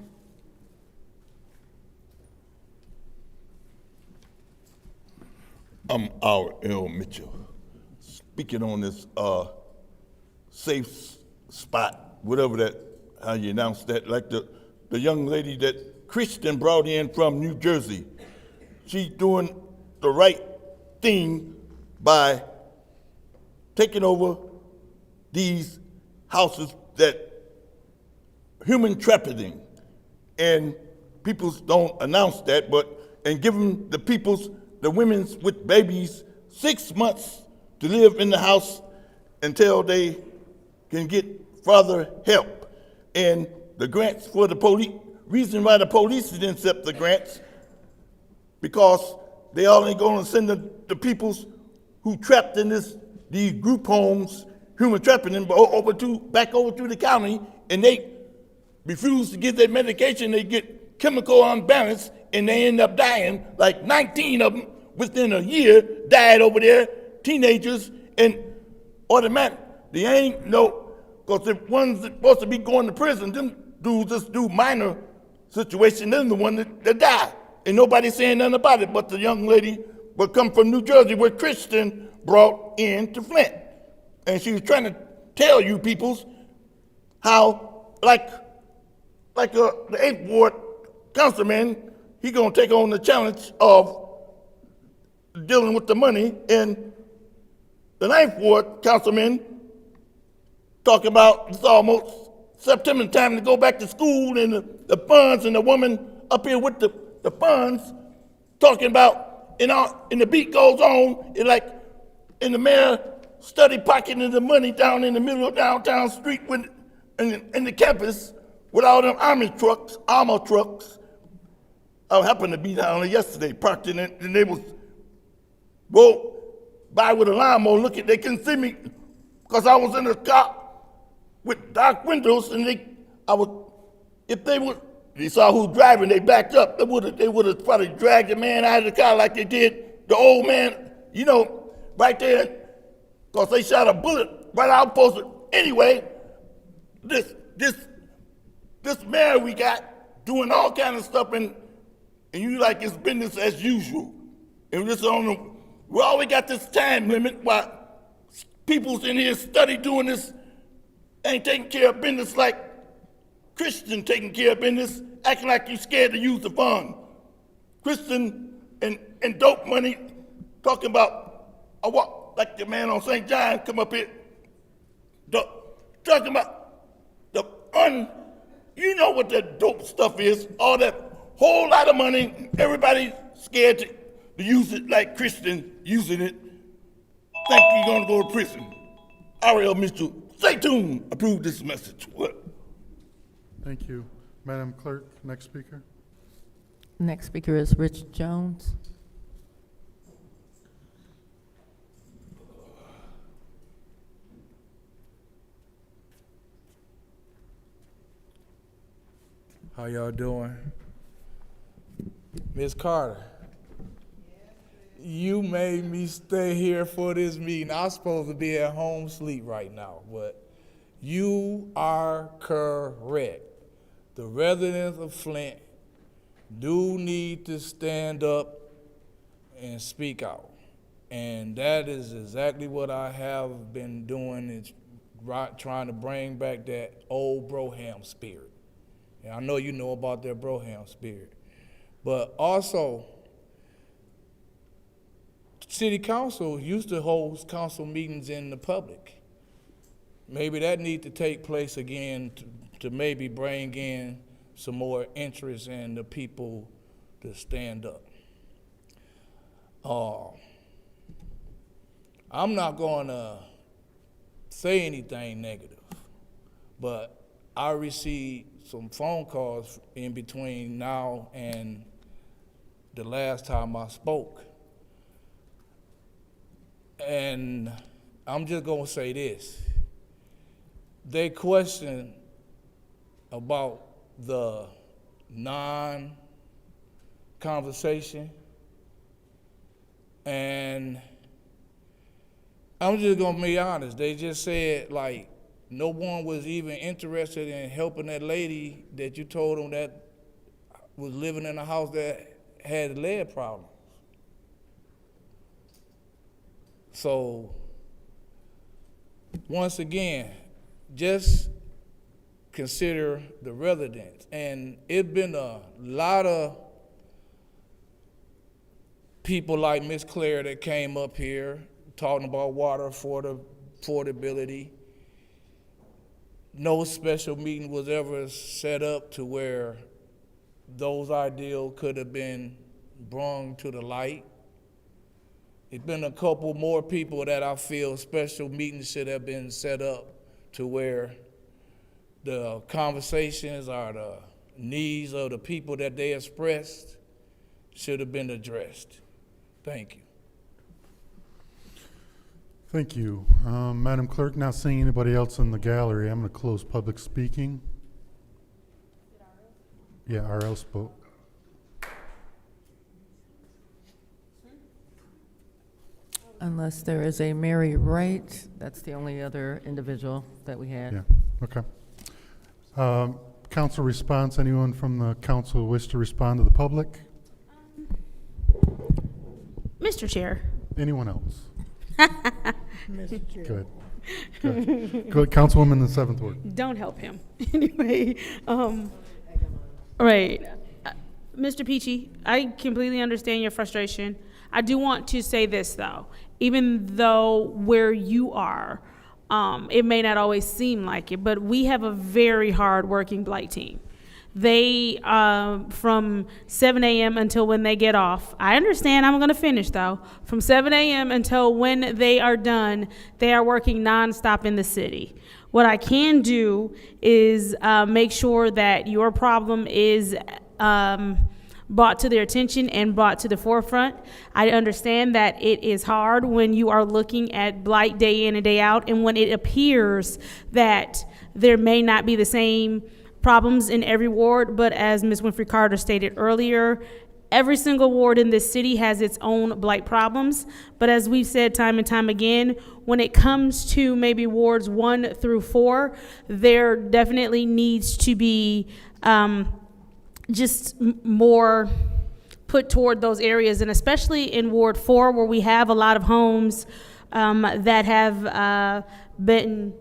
I'm R.L. Mitchell. Speaking on this safe spot, whatever that, how you announce that, like the young lady that Christian brought in from New Jersey. She's doing the right thing by taking over these houses that human trafficking, and people don't announce that, and giving the women with babies 6 months to live in the house until they can get further help. And the grants for the police, reason why the police didn't accept the grants, because they only going to send the peoples who trapped in these group homes, human trafficking, back over to the county, and they refuse to get their medication. They get chemical unbalance, and they end up dying. Like 19 of them within a year died over there, teenagers, and automatic. They ain't no, because the ones that supposed to be going to prison, them dudes just do minor situation, then the one that die. And nobody saying nothing about it, but the young lady would come from New Jersey where Christian brought in to Flint. And she was trying to tell you peoples how, like the 8th Ward councilman, he gonna take on the challenge of dealing with the money, and the 9th Ward councilman talking about it's almost September time to go back to school, and the funds, and the woman up here with the funds talking about, and the beat goes on, and like, and the mayor study pocketing the money down in the middle of downtown street in the campus with all them armor trucks. I happened to be down there yesterday, parked in it, and they was rolled by with a lawnmower looking, they couldn't see me because I was in a car with dark windows, and they saw who was driving, they backed up. They would have probably dragged the man out of the car like they did the old man, right there, because they shot a bullet right out posted. Anyway, this mayor we got doing all kind of stuff, and you like it's business as usual. And we always got this time limit while people's in here study doing this, ain't taking care of business like Christian taking care of business, acting like you scared to use the fund. Christian and dope money, talking about, like the man on St. John come up here, talking about you know what that dope stuff is, all that whole lot of money, everybody scared to use it like Christian using it. Think you're gonna go to prison. Ariel Mitchell, stay tuned, approve this message. What? Thank you. Madam Clerk, next speaker. Next speaker is Rich Jones. How y'all doing? Ms. Carter, you made me stay here for this meeting. I was supposed to be at home sleep right now, but you are correct. The residents of Flint do need to stand up and speak out. And that is exactly what I have been doing, is trying to bring back that old Broham spirit. And I know you know about that Broham spirit. But also, city council used to hold council meetings in the public. Maybe that need to take place again to maybe bring in some more interest in the people to stand up. I'm not going to say anything negative, but I received some phone calls in between now and the last time I spoke. And I'm just going to say this. They question about the non-conversation, and I'm just going to be honest. They just said, like, no one was even interested in helping that lady that you told them that was living in a house that had lead problems. So, once again, just consider the residents. And it's been a lot of people like Miss Claire that came up here talking about water affordability. No special meeting was ever set up to where those ideals could have been brought to the light. It's been a couple more people that I feel special meetings should have been set up to where the conversations or the needs of the people that they expressed should have been addressed. Thank you. Thank you. Madam Clerk, not seeing anybody else in the gallery, I'm going to close public speaking. Yeah, RL spoke. Unless there is a Mary Wright, that's the only other individual that we had. Yeah, okay. Council response, anyone from the council wish to respond to the public? Mr. Chair. Anyone else? Mr. Chair. Good. Good. Good. Councilwoman in the 7th Ward. Don't help him. Anyway, right. Mr. Peachy, I completely understand your frustration. I do want to say this, though. Even though where you are, it may not always seem like it, but we have a very hard-working Blight team. They, from 7 a.m. until when they get off, I understand, I'm going to finish, though. From 7 a.m. until when they are done, they are working nonstop in the city. What I can do is make sure that your problem is brought to their attention and brought to the forefront. I understand that it is hard when you are looking at blight day in and day out, and when it appears that there may not be the same problems in every ward, but as Ms. Winfrey Carter stated earlier, every single ward in this city has its own blight problems. But as we've said time and time again, when it comes to maybe wards 1 through 4, there definitely needs to be just more put toward those areas, and especially in Ward 4, where we have a lot of homes that have been,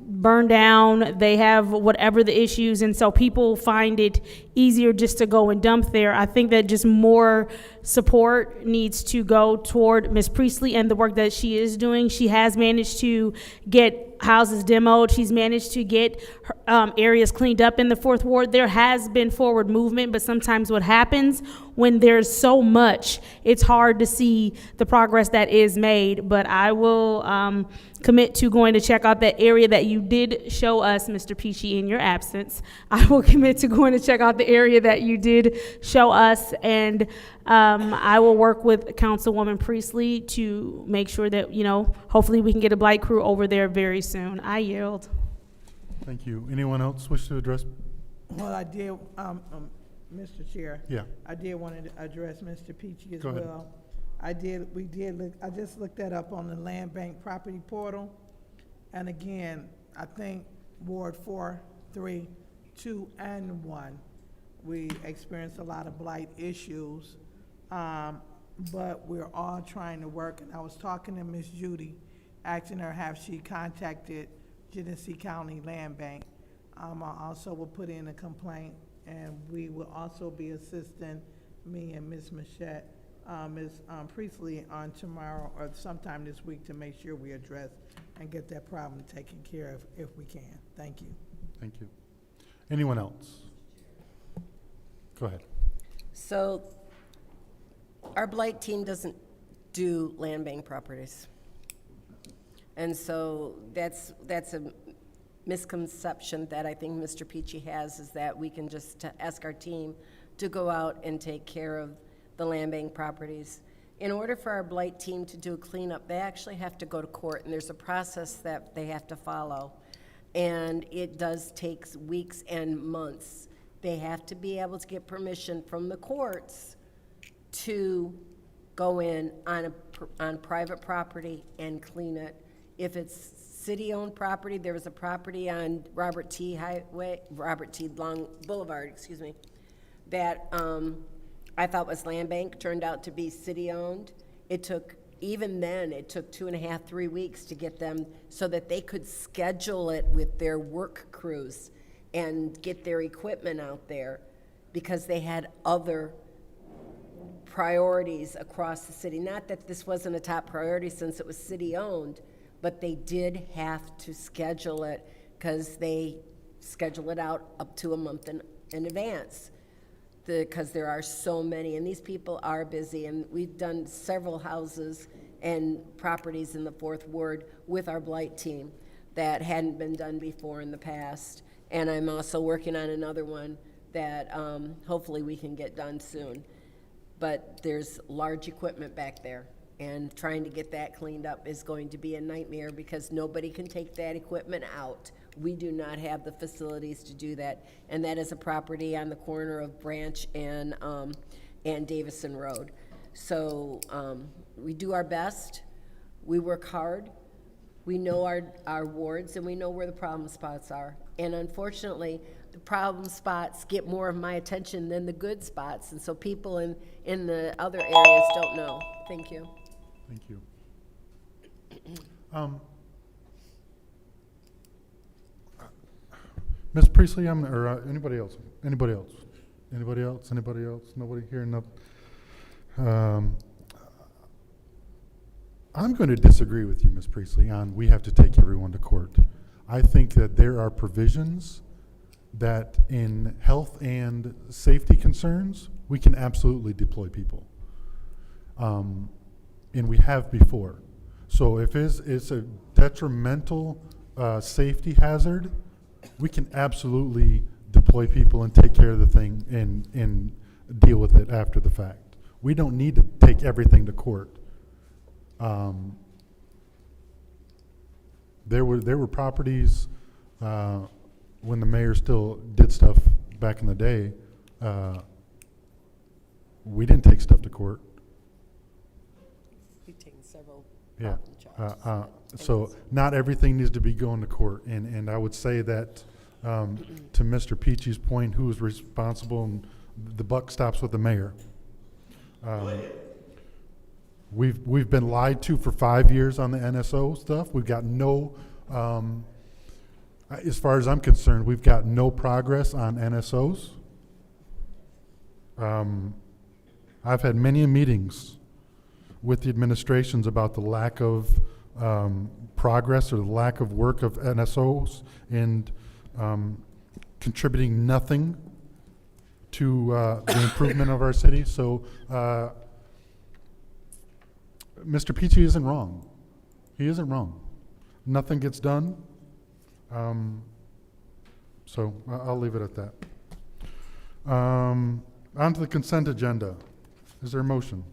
burned down. They have whatever the issues, and so people find it easier just to go and dump there. I think that just more support needs to go toward Ms. Priestley and the work that she is doing. She has managed to get houses demoed. She's managed to get areas cleaned up in the 4th Ward. There has been forward movement, but sometimes what happens when there's so much, it's hard to see the progress that is made. But I will commit to going to check out that area that you did show us, Mr. Peachy, in your absence. I will commit to going to check out the area that you did show us, and I will work with Councilwoman Priestley to make sure that, hopefully we can get a blight crew over there very soon. I yield. Thank you. Anyone else wish to address? Well, I did, Mr. Chair. Yeah. I did want to address Mr. Peachy as Go ahead. well. I just looked that up on the Land Bank property portal. And again, I think Ward 4, 3, 2, and 1, we experienced a lot of blight issues. But we're all trying to work, and I was talking to Miss Judy, asking her have she contacted Genesee County Land Bank. I also will put in a complaint, and we will also be assisting me and Ms. Machette, Ms. Priestley on tomorrow or sometime this week to make sure we address and get that problem taken care of if we can. Thank you. Thank you. Anyone else? Go ahead. So our blight team doesn't do land bank properties. And so that's a misconception that I think Mr. Peachy has, is that we can just ask our team to go out and take care of the land bank properties. In order for our blight team to do a cleanup, they actually have to go to court, and there's a process that they have to follow. And it does take weeks and months. They have to be able to get permission from the courts to go in on private property and clean it. If it's city-owned property, there was a property on Robert T. Long Boulevard, that I thought was land bank, turned out to be city-owned. Even then, it took 2.5, 3 weeks to get them so that they could schedule it with their work crews and get their equipment out there, because they had other priorities across the city. Not that this wasn't a top priority since it was city-owned, but they did have to schedule it because they schedule it out up to a month in advance, because there are so many, and these people are busy. And we've done several houses and properties in the 4th Ward with our blight team that hadn't been done before in the past. And I'm also working on another one that hopefully we can get done soon. But there's large equipment back there, and trying to get that cleaned up is going to be a nightmare because nobody can take that equipment out. We do not have the facilities to do that, and that is a property on the corner of Branch and Davison Road. So we do our best, we work hard, we know our wards, and we know where the problem spots are. And unfortunately, the problem spots get more of my attention than the good spots, and so people in the other areas don't know. Thank you. Thank you. Ms. Priestley, or anybody else? Anybody else? Anybody else? Anybody else? Nobody here? No. I'm going to disagree with you, Ms. Priestley, on we have to take everyone to court. I think that there are provisions that in health and safety concerns, we can absolutely deploy people. And we have before. So if it's a detrimental safety hazard, we can absolutely deploy people and take care of the thing and deal with it after the fact. We don't need to take everything to court. There were properties when the mayor still did stuff back in the day. We didn't take stuff to court. We've taken several Yeah. problem charges. So not everything needs to be going to court, and I would say that to Mr. Peachy's point, who is responsible, and the buck stops with the mayor. We've been lied to for 5 years on the NSO stuff. We've got no, as far as I'm concerned, we've got no progress on NSOs. I've had many meetings with the administrations about the lack of progress or the lack of work of NSOs and contributing nothing to the improvement of our city. So Mr. Peachy isn't wrong. He isn't wrong. Nothing gets done. So I'll leave it at that. On to the consent agenda. Is there a motion?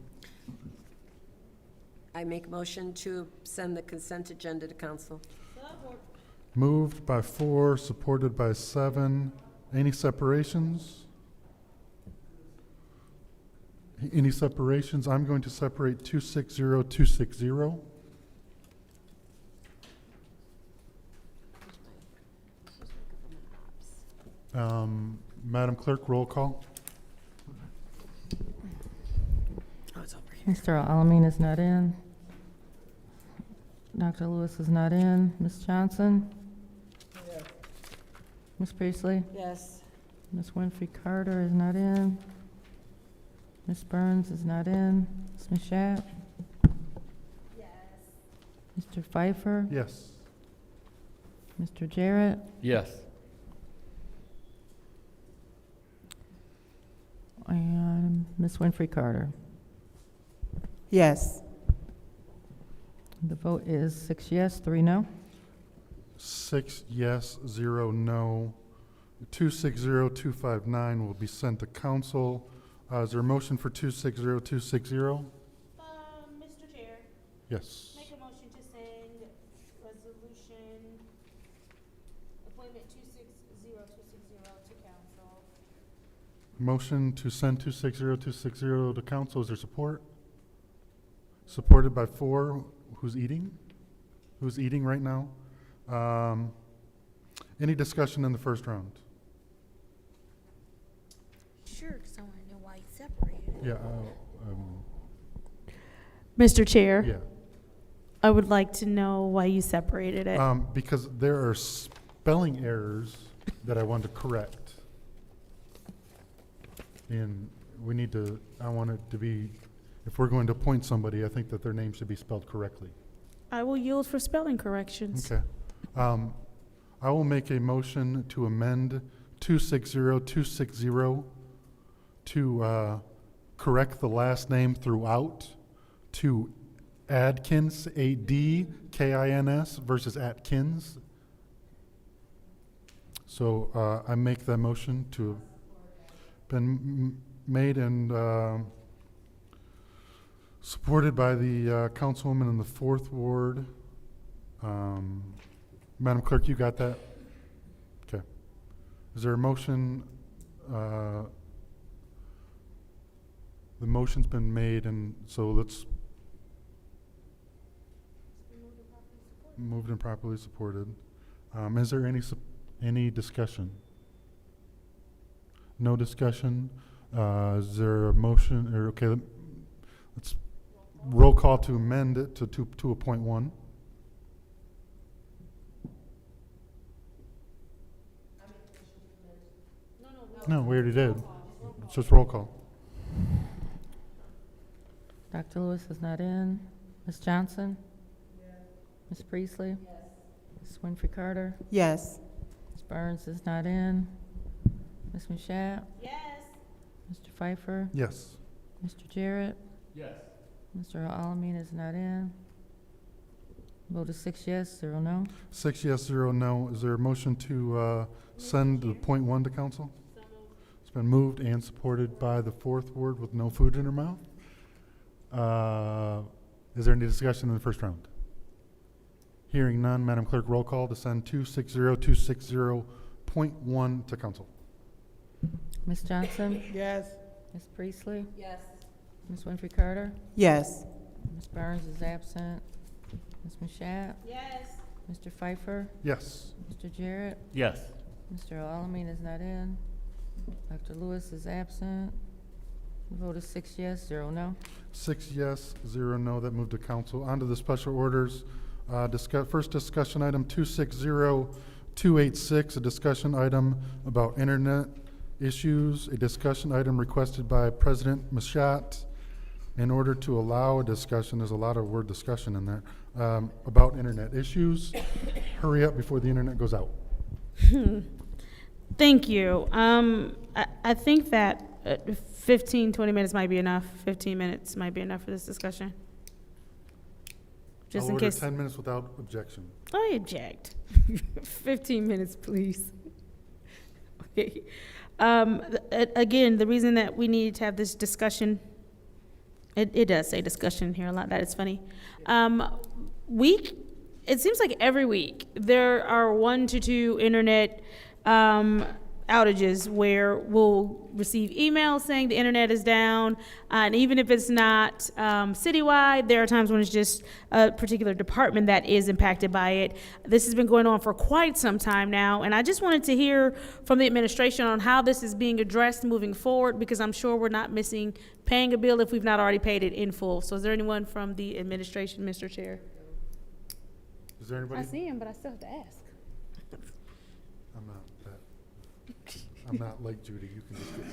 I make motion to send the consent agenda to council. Moved by 4, supported by 7. Any separations? Any separations? I'm going to separate 260, 260. Madam Clerk, roll call. Mr. Alamin is not in. Dr. Lewis is not in. Ms. Johnson? Yes. Ms. Priestley? Yes. Ms. Winfrey Carter is not in. Ms. Burns is not in. Ms. Mashat? Yes. Mr. Pfeiffer? Yes. Mr. Jarrett? Yes. And Ms. Winfrey Carter. Yes. The vote is 6 yes, 3 no. 6 yes, 0 no. 260, 259 will be sent to council. Is there a motion for 260, 260? Mr. Chair, Yes. make a motion to send resolution appointment 260260 to council. Motion to send 260, 260 to council. Is there support? Supported by 4. Who's eating? Who's eating right now? Any discussion in the first round? Sure, because I want to know why you separated it. Yeah. Mr. Chair, Yeah. I would like to know why you separated it. Because there are spelling errors that I want to correct. And we need to, I want it to be, if we're going to appoint somebody, I think that their name should be spelled correctly. I will yield for spelling corrections. Okay. I will make a motion to amend 260, 260 to correct the last name throughout to Adkins, Adkins versus Atkins. So I make that motion to been made and supported by the councilwoman in the 4th Ward. Madam Clerk, you got that? Okay. Is there a motion? The motion's been made, and so let's moved and properly supported. Is there any discussion? No discussion. Is there a motion, or, okay, let's roll call to amend it to 2.1. No, we already did. It's just roll call. Dr. Lewis is not in. Ms. Johnson? Ms. Priestley? Ms. Winfrey Carter? Yes. Ms. Burns is not in. Ms. Mashat? Yes. Mr. Pfeiffer? Yes. Mr. Jarrett? Yes. Mr. Alamin is not in. Vote is 6 yes, 0 no. 6 yes, 0 no. Is there a motion to send the point 1 to council? It's been moved and supported by the 4th ward with no food in her mouth. Is there any discussion in the first round? Hearing none, Madam Clerk, roll call to send 260.1 to council. Ms. Johnson? Yes. Ms. Priestley? Yes. Ms. Winfrey Carter? Yes. Ms. Burns is absent. Ms. Mashat? Yes. Mr. Pfeiffer? Yes. Mr. Jarrett? Yes. Mr. Alamin is not in. Dr. Lewis is absent. The vote is 6 yes, 0 no. 6 yes, 0 no. That moved to council. On to the special orders. First discussion item 260286, a discussion item about internet issues, a discussion item requested by President Mashat in order to allow a discussion, there's a lot of word discussion in there, about internet issues. Hurry up before the internet goes out. Thank you. I think that 15, 20 minutes might be enough. 15 minutes might be enough for this discussion. Just I'll in order case. 10 minutes without objection. I object. 15 minutes, please. Okay. Again, the reason that we need to have this discussion, it does say discussion here a lot. That is funny. It seems like every week there are 1 to 2 internet outages where we'll receive emails saying the internet is down, and even if it's not citywide, there are times when it's just a particular department that is impacted by it. This has been going on for quite some time now, and I just wanted to hear from the administration on how this is being addressed moving forward, because I'm sure we're not missing paying a bill if we've not already paid it in full. So is there anyone from the administration, Mr. Chair? Is there anybody? I see him, but I still have to ask. I'm not like Judy. You can just get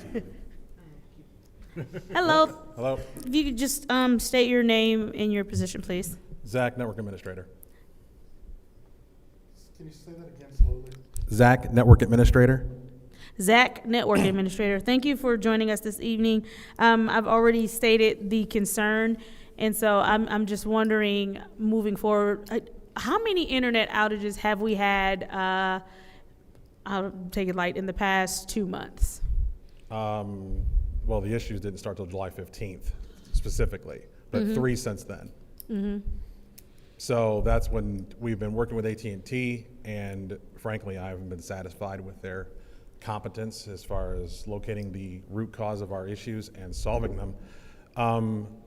somebody. Hello. Hello. If you could just state your name and your position, please. Zach, Network Administrator. Can you say that again slowly? Zach, Network Administrator. Zach, Network Administrator. Thank you for joining us this evening. I've already stated the concern, and so I'm just wondering, moving forward, how many internet outages have we had? I'll take it light, in the past 2 months. Well, the issues didn't start till July 15th specifically, but 3 since then. So that's when we've been working with AT&T, and frankly, I haven't been satisfied with their competence as far as locating the root cause of our issues and solving them.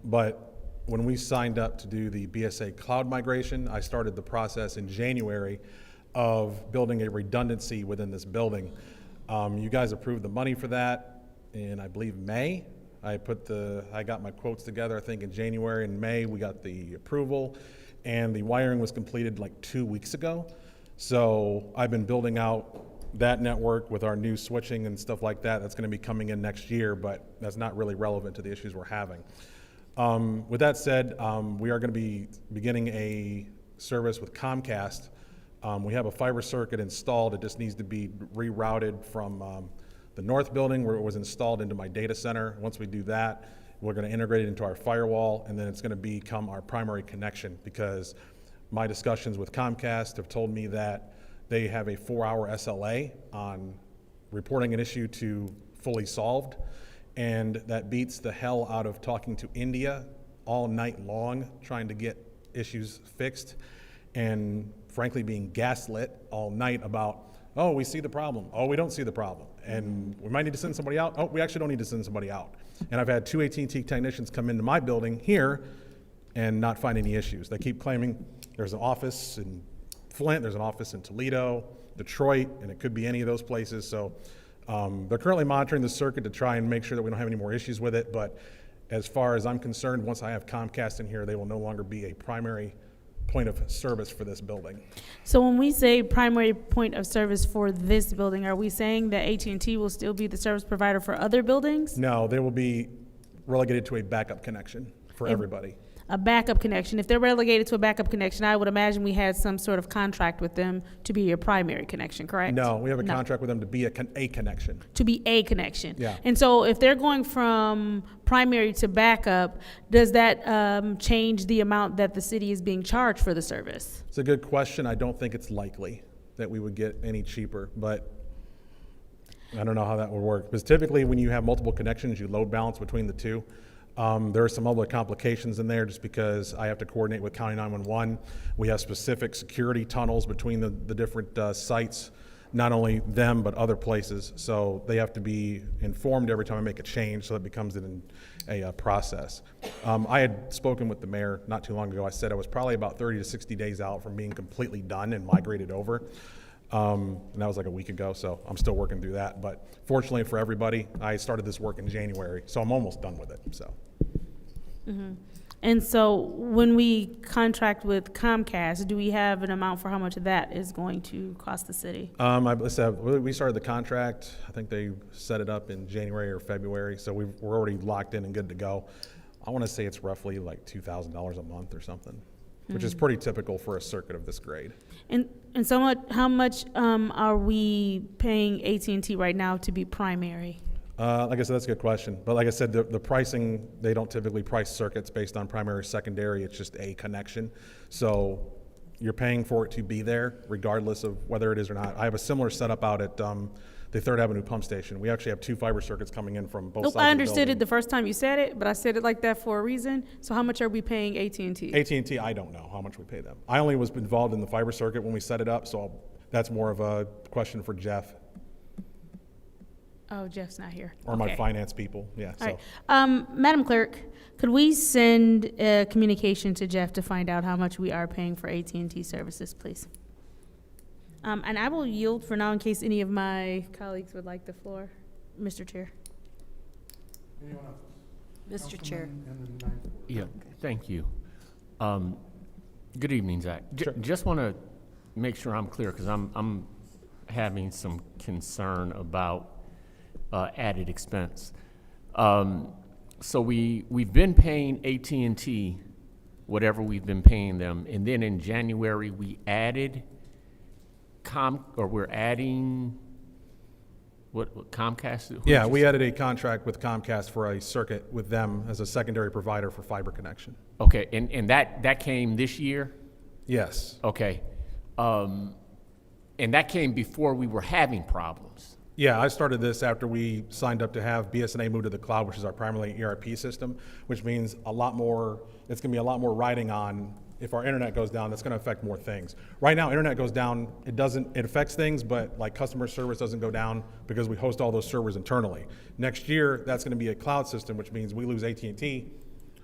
But when we signed up to do the BSA cloud migration, I started the process in January of building a redundancy within this building. You guys approved the money for that in, I believe, May. I got my quotes together, I think, in January and May. We got the approval, and the wiring was completed like 2 weeks ago. So I've been building out that network with our new switching and stuff like that. That's going to be coming in next year, but that's not really relevant to the issues we're having. With that said, we are going to be beginning a service with Comcast. We have a fiber circuit installed. It just needs to be rerouted from the north building where it was installed into my data center. Once we do that, we're going to integrate it into our firewall, and then it's going to become our primary connection, because my discussions with Comcast have told me that they have a 4-hour SLA on reporting an issue to fully solved, and that beats the hell out of talking to India all night long trying to get issues fixed, and frankly being gaslit all night about Oh, we see the problem. Oh, we don't see the problem. And we might need to send somebody out. Oh, we actually don't need to send somebody out. And I've had 2 AT&T technicians come into my building here and not find any issues. They keep claiming there's an office in Flint, there's an office in Toledo, Detroit, and it could be any of those places. So they're currently monitoring the circuit to try and make sure that we don't have any more issues with it. But as far as I'm concerned, once I have Comcast in here, they will no longer be a primary point of service for this building. So when we say primary point of service for this building, are we saying that AT&T will still be the service provider for other buildings? No, they will be relegated to a backup connection for everybody. A backup connection. If they're relegated to a backup connection, I would imagine we had some sort of contract with them to be a primary connection, correct? No, we have a contract with them to be a connection. To be a connection. Yeah. And so if they're going from primary to backup, does that change the amount that the city is being charged for the service? It's a good question. I don't think it's likely that we would get any cheaper, but I don't know how that would work. Because typically when you have multiple connections, you load balance between the two. There are some other complications in there just because I have to coordinate with County 911. We have specific security tunnels between the different sites, not only them, but other places. So they have to be informed every time I make a change, so it becomes a process. I had spoken with the mayor not too long ago. I said I was probably about 30 to 60 days out from being completely done and migrated over. And that was like a week ago, so I'm still working through that. But fortunately for everybody, I started this work in January, so I'm almost done with it. So. Mm-hmm. And so when we contract with Comcast, do we have an amount for how much that is going to cost the city? We started the contract. I think they set it up in January or February, so we're already locked in and good to go. I want to say it's roughly like $2,000 a month or something, which is pretty typical for a circuit of this grade. And so how much are we paying AT&T right now to be primary? Like I said, that's a good question. But like I said, the pricing, they don't typically price circuits based on primary or secondary. It's just a connection. So you're paying for it to be there regardless of whether it is or not. I have a similar setup out at the 3rd Avenue pump station. We actually have 2 fiber circuits coming in from both sides of the I understood building. it the first time you said it, but I said it like that for a reason. So how much are we paying AT&T? AT&T, I don't know how much we pay them. I only was involved in the fiber circuit when we set it up, so that's more of a question for Jeff Oh, Jeff's not here. or my finance people. Yeah. All right. Madam Clerk, could we send a communication to Jeff to find out how much we are paying for AT&T services, please? And I will yield for now in case any of my colleagues would like the floor. Mr. Chair. Anyone else? Mr. Chair. Yeah, thank you. Good evening, Zach. Just want to make sure I'm clear because I'm having some concern about added expense. So we've been paying AT&T whatever we've been paying them, and then in January we added we're adding what Comcast? Yeah, we added a contract with Comcast for a circuit with them as a secondary provider for fiber connection. Okay, and that came this year? Yes. Okay. And that came before we were having problems. Yeah, I started this after we signed up to have BSNA move to the cloud, which is our primary ERP system, which means it's going to be a lot more riding on if our internet goes down, that's going to affect more things. Right now, internet goes down, it affects things, but like customer service doesn't go down because we host all those servers internally. Next year, that's going to be a cloud system, which means we lose AT&T,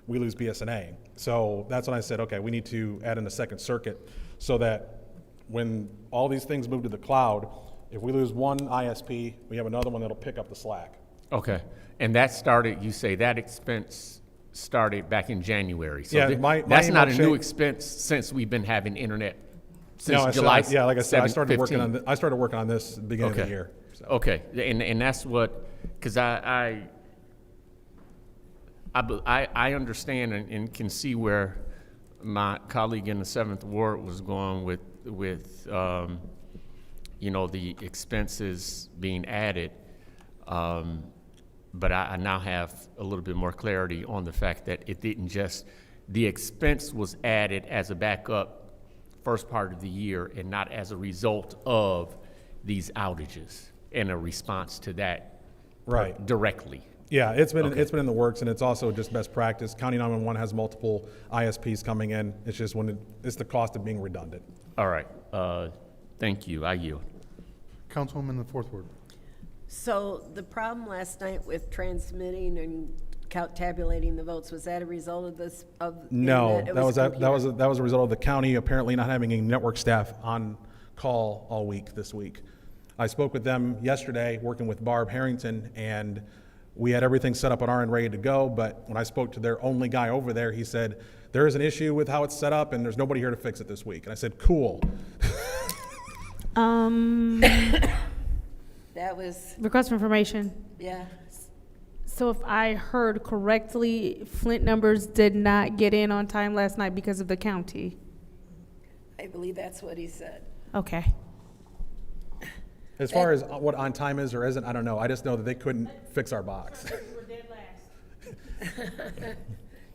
we lose BSNA. So that's when I said, okay, we need to add in a second circuit so that when all these things move to the cloud, if we lose one ISP, we have another one that'll pick up the slack. Okay, and that started, you say that expense started back in January. So yeah, that's not a new expense since we've been having internet since July. Yeah, like I said, 15. I started working on this at the beginning of the year. So. Okay, and that's what, because I understand and can see where my colleague in the 7th Ward was going with the expenses being added. But I now have a little bit more clarity on the fact that it didn't the expense was added as a backup first part of the year and not as a result of these outages and a response to that directly. Yeah, it's been in the works, and it's also just best practice. County 911 has multiple ISPs coming in. It's just it's the cost of being redundant. All right. Thank you. I yield. Councilwoman in the Fourth Ward. So the problem last night with transmitting and tabulating the votes, was that a result of this, of? No, internet? It that was a that was computer? that was a result of the county apparently not having any network staff on call all week this week. I spoke with them yesterday, working with Barb Harrington, and we had everything set up on our end ready to go. But when I spoke to their only guy over there, he said there is an issue with how it's set up, and there's nobody here to fix it this week. And I said, cool. That was, Request for information. yeah. So if I heard correctly, Flint numbers did not get in on time last night because of the county. I believe that's what he said. Okay. As far as what on time is or isn't, I don't know. I just know that they couldn't fix our box.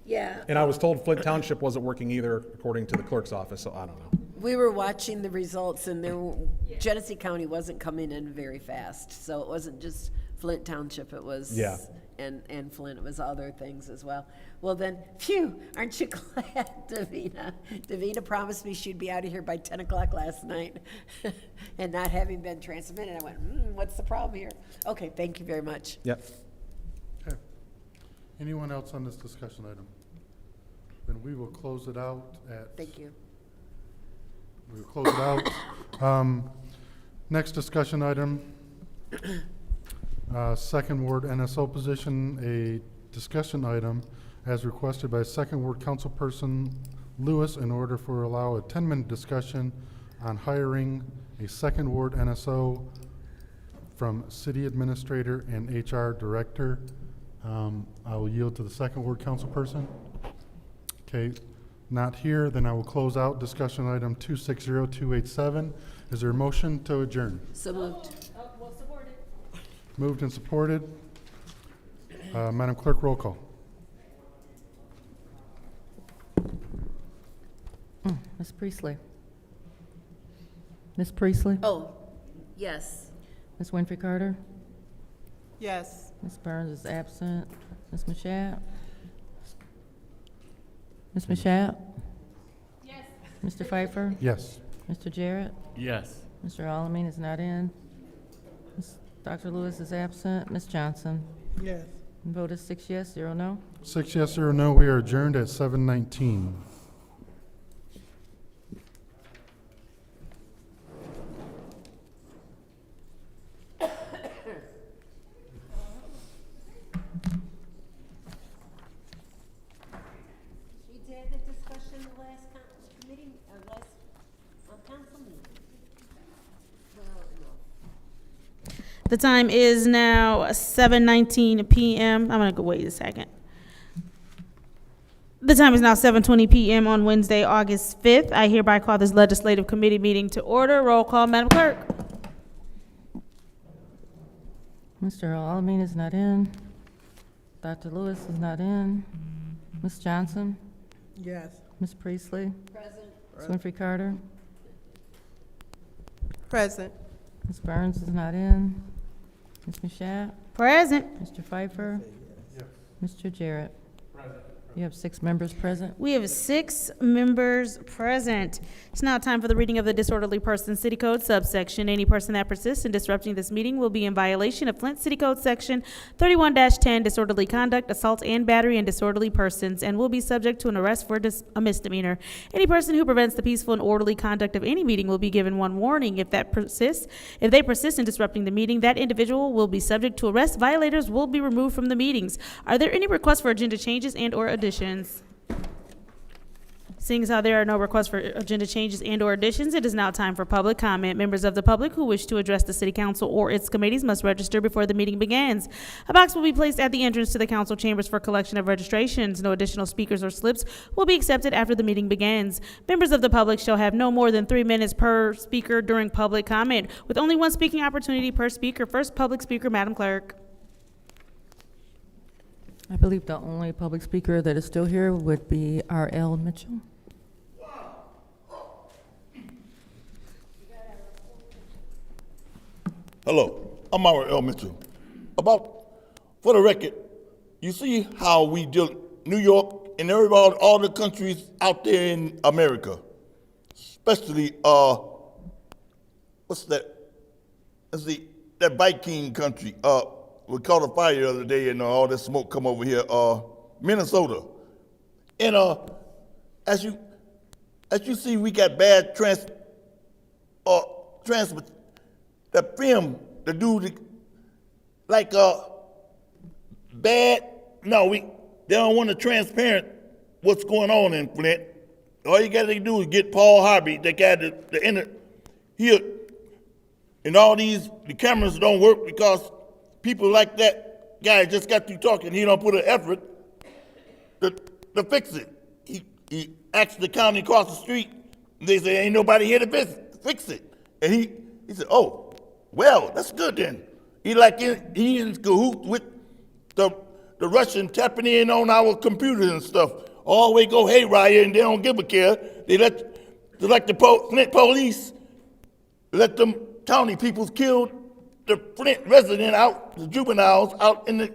Yeah. And I was told Flint Township wasn't working either, according to the clerk's office, so I don't know. We were watching the results, and Genesee County wasn't coming in very fast, so it wasn't just Flint Township, it was. Yeah. And Flint, it was other things as well. Well then, phew, aren't you glad, Davina? Davina promised me she'd be out of here by 10 o'clock last night, and not having been transmitted, I went, what's the problem here? Okay, thank you very much. Yep. Okay. Anyone else on this discussion item? Then we will close it out at. Thank you. We will close it out. Next discussion item, Second Ward NSO position, a discussion item as requested by Second Ward Councilperson Lewis in order for allow a 10-minute discussion on hiring a Second Ward NSO from City Administrator and HR Director. I will yield to the Second Ward Councilperson. Okay, not here, then I will close out discussion item 260287. Is there a motion to adjourn? So moved. Moved and supported. Madam Clerk, roll call. Ms. Priestley. Ms. Priestley? Oh, yes. Ms. Winfrey Carter? Yes. Ms. Burns is absent. Ms. Mashat? Ms. Mashat? Yes. Mr. Pfeiffer? Yes. Mr. Jarrett? Yes. Mr. Alamin is not in. Dr. Lewis is absent. Ms. Johnson? Yes. Vote is 6 yes, 0 no. 6 yes, 0 no. We are adjourned at 7:19. We did the discussion the last committee, last council meeting. Well, no. The time is now 7:19 p.m. I'm gonna go wait a second. The time is now 7:20 p.m. on Wednesday, August 5th. I hereby call this legislative committee meeting to order. Roll call, Madam Clerk. Mr. Alamin is not in. Dr. Lewis is not in. Ms. Johnson? Yes. Ms. Priestley? Present. Ms. Winfrey Carter? Present. Ms. Burns is not in. Ms. Mashat? Present. Mr. Pfeiffer? Mr. Jarrett? You have 6 members present. We have 6 members present. It's now time for the reading of the Disorderly Person City Code subsection. Any person that persists in disrupting this meeting will be in violation of Flint City Code Section 31-10, disorderly conduct, assault and battery, and disorderly persons, and will be subject to an arrest for a misdemeanor. Any person who prevents the peaceful and orderly conduct of any meeting will be given 1 warning. If they persist in disrupting the meeting, that individual will be subject to arrest. Violators will be removed from the meetings. Are there any requests for agenda changes and/or additions? Seeing as how there are no requests for agenda changes and/or additions, it is now time for public comment. Members of the public who wish to address the City Council or its committees must register before the meeting begins. A box will be placed at the entrance to the council chambers for collection of registrations. No additional speakers or slips will be accepted after the meeting begins. Members of the public shall have no more than 3 minutes per speaker during public comment, with only 1 speaking opportunity per speaker. First public speaker, Madam Clerk. I believe the only public speaker that is still here would be R.L. Mitchell. Hello, I'm R.L. Mitchell. For the record, you see how we deal New York and everybody, all the countries out there in America, especially, what's that? let's see, that Viking country, we caught a fire the other day and all this smoke come over here, Minnesota. And as you see, we got bad transport, that film, the dude, like bad, no, they don't want to transparent what's going on in Flint. All you got to do is get Paul Harvey, the guy, the inner, here, and all the cameras don't work because people like that guy just got through talking. He don't put an effort to fix it. He asked the county across the street, and they say, ain't nobody here to fix it. And he said, oh, well, that's good then. He in cahoots with the Russian tapping in on our computers and stuff. Always go haywire and they don't give a care. They let the Flint police let them county people kill the Flint resident out, the juveniles out in the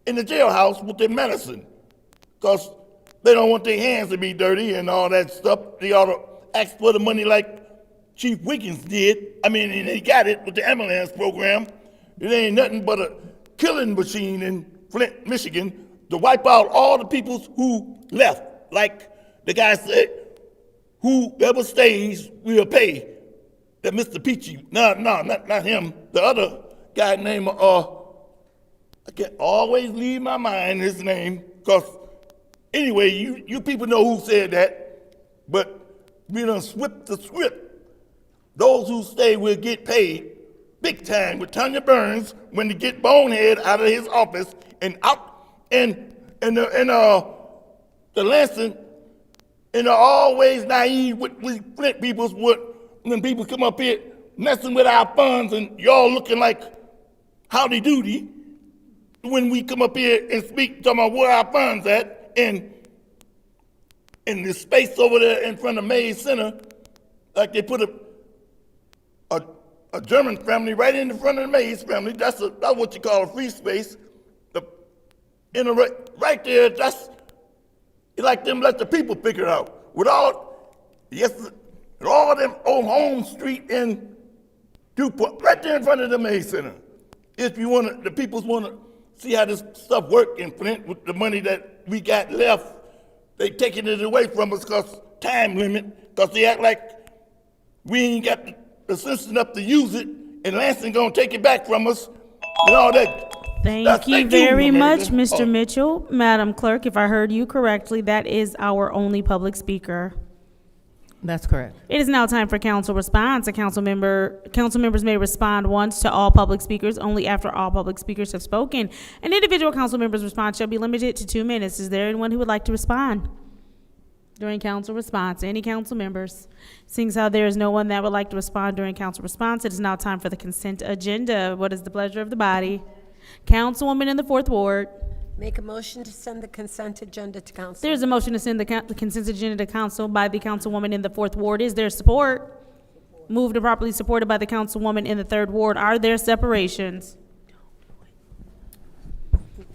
jailhouse with their medicine, because they don't want their hands to be dirty and all that stuff. They ought to ask for the money like Chief Wiggins did. I mean, and he got it with the ambulance program. It ain't nothing but a killing machine in Flint, Michigan, to wipe out all the people who left. Like the guy said, whoever stays will pay. That Mr. Peachy, not him, the other guy named, I can always leave my mind his name, because anyway, you people know who said that, but we done swept the script. Those who stay will get paid big time with Tanya Burns when they get Bonehead out of his office and out and the Lansing, and they're always naive with Flint peoples when people come up here messing with our funds and y'all looking like howdy doody when we come up here and speak, talking about where our funds at, and in the space over there in front of Mays Center, like they put a German family right in the front of the Mays family. That's what you call a free space. Right there, that's like them let the people figure it out. With all them on Home Street in Dupont, right there in front of the Mays Center. If you want the peoples want to see how this stuff work in Flint with the money that we got left, they taking it away from us because time limit, because they act like we ain't got the sense enough to use it, and Lansing gonna take it back from us and all that. Thank you very much, Mr. Mitchell. Madam Clerk, if I heard you correctly, that is our only public speaker. That's correct. It is now time for council response. Council members may respond once to all public speakers, only after all public speakers have spoken. An individual council member's response shall be limited to 2 minutes. Is there anyone who would like to respond during council response? Any council members? Seeing as how there is no one that would like to respond during council response, it is now time for the consent agenda. What is the pleasure of the body? Councilwoman in the 4th Ward. Make a motion to send the consent agenda to council. There's a motion to send the consent agenda to council by the councilwoman in the 4th Ward. Is there support? Moved and properly supported by the councilwoman in the 3rd Ward. Are there separations?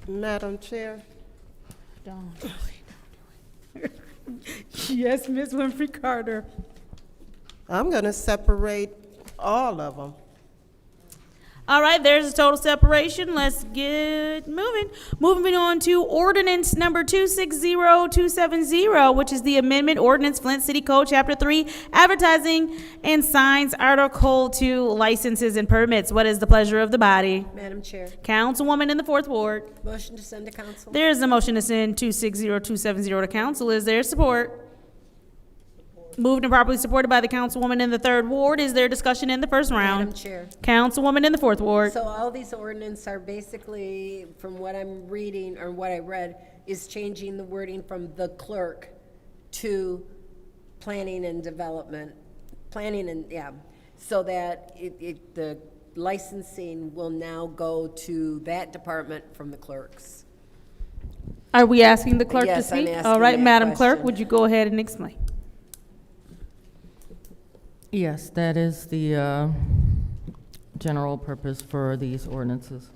Madam Chair. Yes, Ms. Winfrey Carter. I'm going to separate all of them. All right, there's a total separation. Let's get moving. Moving on to ordinance number 260270, which is the amendment ordinance Flint City Code Chapter 3, advertising and signs, Article 2, licenses and permits. What is the pleasure of the body? Madam Chair. Councilwoman in the 4th Ward. Motion to send to council. There is a motion to send 260270 to council. Is there support? Moved and properly supported by the councilwoman in the 3rd Ward. Is there discussion in the first round? Madam Chair. Councilwoman in the 4th Ward. So all these ordinances are basically, from what I'm reading or what I read, is changing the wording from the clerk to planning and development, so that the licensing will now go to that department from the clerks. Are we asking the clerk to Yes, I'm speak? asking All right, that Madam Clerk, question. would you go ahead and explain? Yes, that is the general purpose for these ordinances.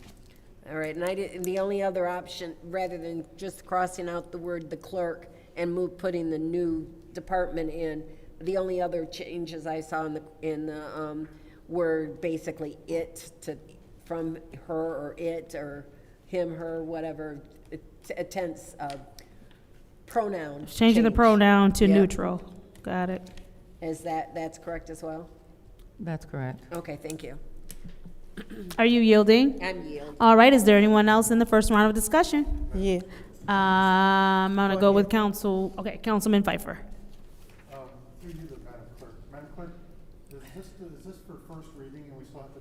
All right, and the only other option, rather than just crossing out the word the clerk and putting the new department in, the only other changes I saw in the word, basically it, from her or it, or him, her, whatever, a tense, pronoun. Changing the change. pronoun to Yeah. neutral. Got it. That's correct as well? That's correct. Okay, thank you. Are you yielding? I'm yielding. All right, is there anyone else in the first round of discussion? Yeah. I'm gonna go with Councilman Pfeiffer. Through you, the Madam Clerk. Madam Clerk, is this for first reading and we still have to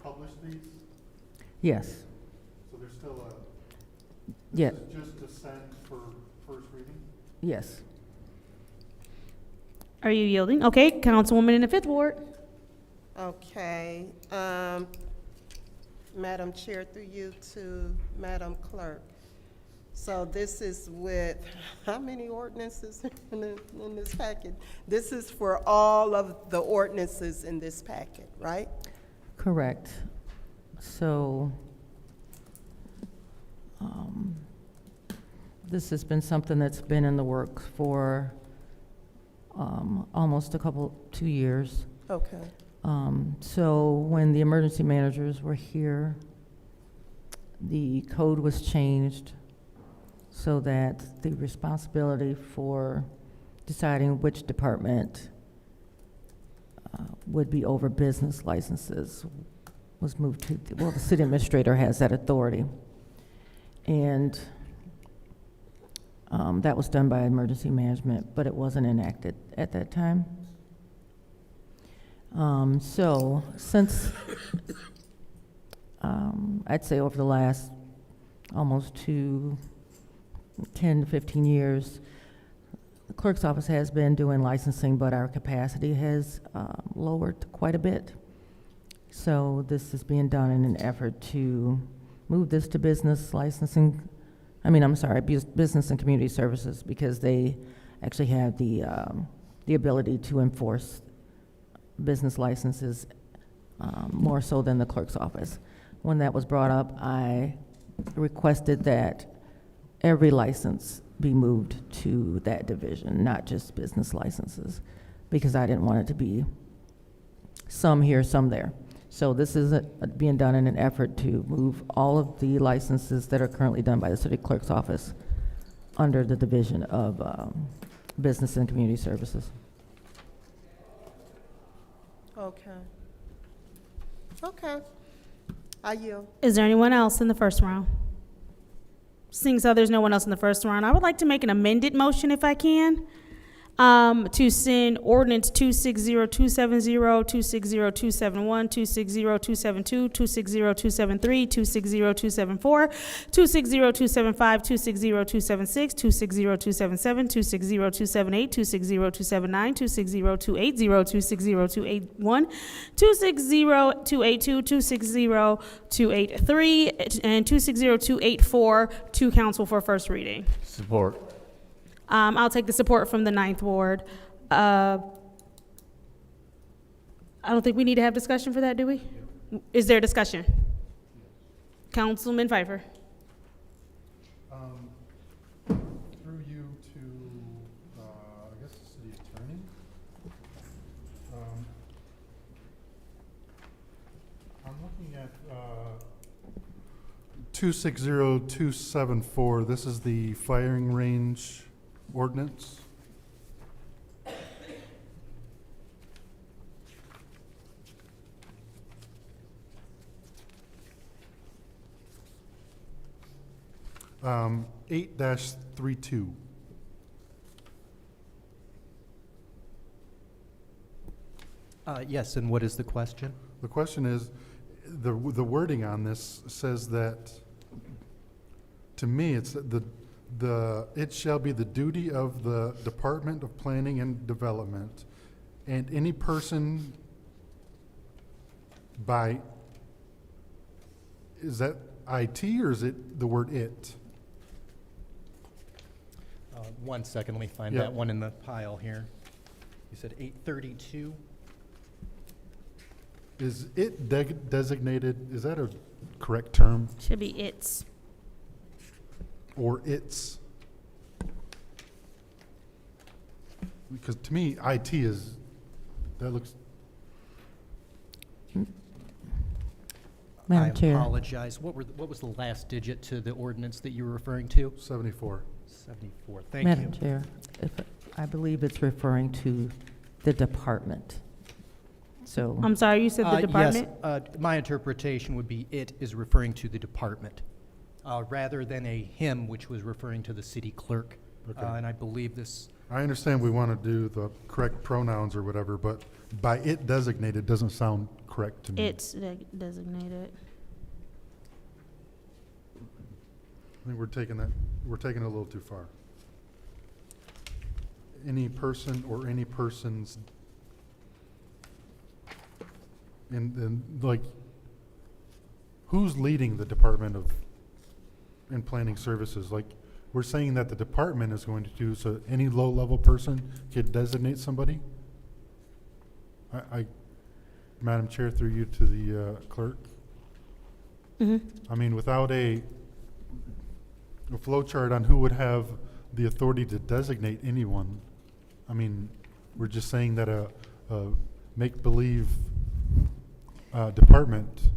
publish these? Yes. So there's still a, Yeah. this is just to send for first reading? Yes. Are you yielding? Okay, Councilwoman in the Fifth Ward. Okay, Madam Chair, through you to Madam Clerk. So this is with, how many ordinances in this packet? This is for all of the ordinances in this packet, right? Correct. So, this has been something that's been in the works for almost 2 years. Okay. So when the emergency managers were here, the code was changed so that the responsibility for deciding which department would be over business licenses was moved to, well, the city administrator has that authority. And that was done by emergency management, but it wasn't enacted at that time. So since, I'd say over the last almost 10 to 15 years, the clerk's office has been doing licensing, but our capacity has lowered quite a bit. So this is being done in an effort to move this to business licensing. Business and community services, because they actually have the ability to enforce business licenses more so than the clerk's office. When that was brought up, I requested that every license be moved to that division, not just business licenses, because I didn't want it to be some here, some there. So this is being done in an effort to move all of the licenses that are currently done by the city clerk's office under the division of business and community services. Okay. Okay. I yield. Is there anyone else in the first round? Seeing so there's no one else in the first round, I would like to make an amended motion if I can, to send ordinance 260270, 260271, 260272, 260273, 260274, 260275, 260276, 260277, 260278, 260279, 260280, 260281, 260282, 260283, and 260284 to council for first reading. Support. I'll take the support from the Ninth Ward. I don't think we need to have discussion for that, do we? Is there discussion? Councilman Pfeiffer. Through you to, I guess the city attorney. I'm looking at 260274. This is the firing range ordinance. Um, 8-32. Yes, and what is the question? The question is, the wording on this says that, to me, it's it shall be the duty of the Department of Planning and Development and any person by, is that IT or is it the word it? 1 second, let me find Yeah. that one in the pile here. You said 832? Is it designated, is that a correct term? Should be its. Or it's? Because to me, IT is, that looks, Madam Chair. I apologize. What was the last digit to the ordinance that you were referring to? 74. 74. Thank Madam you. Chair, I believe it's referring to the department. So, I'm sorry, you said the department? Yes, my interpretation would be it is referring to the department, rather than a him, which was referring to the city clerk. Okay. And I believe this, I understand we want to do the correct pronouns or whatever, but by it designated doesn't sound correct to me. It's designated. I think we're taking it a little too far. Any person or any persons, and like, who's leading the Department of and Planning Services? Like, we're saying that the department is going to do, so any low-level person could designate somebody? Madam Chair, through you to the clerk. I mean, without a flow chart on who would have the authority to designate anyone, I mean, we're just saying that a make-believe department,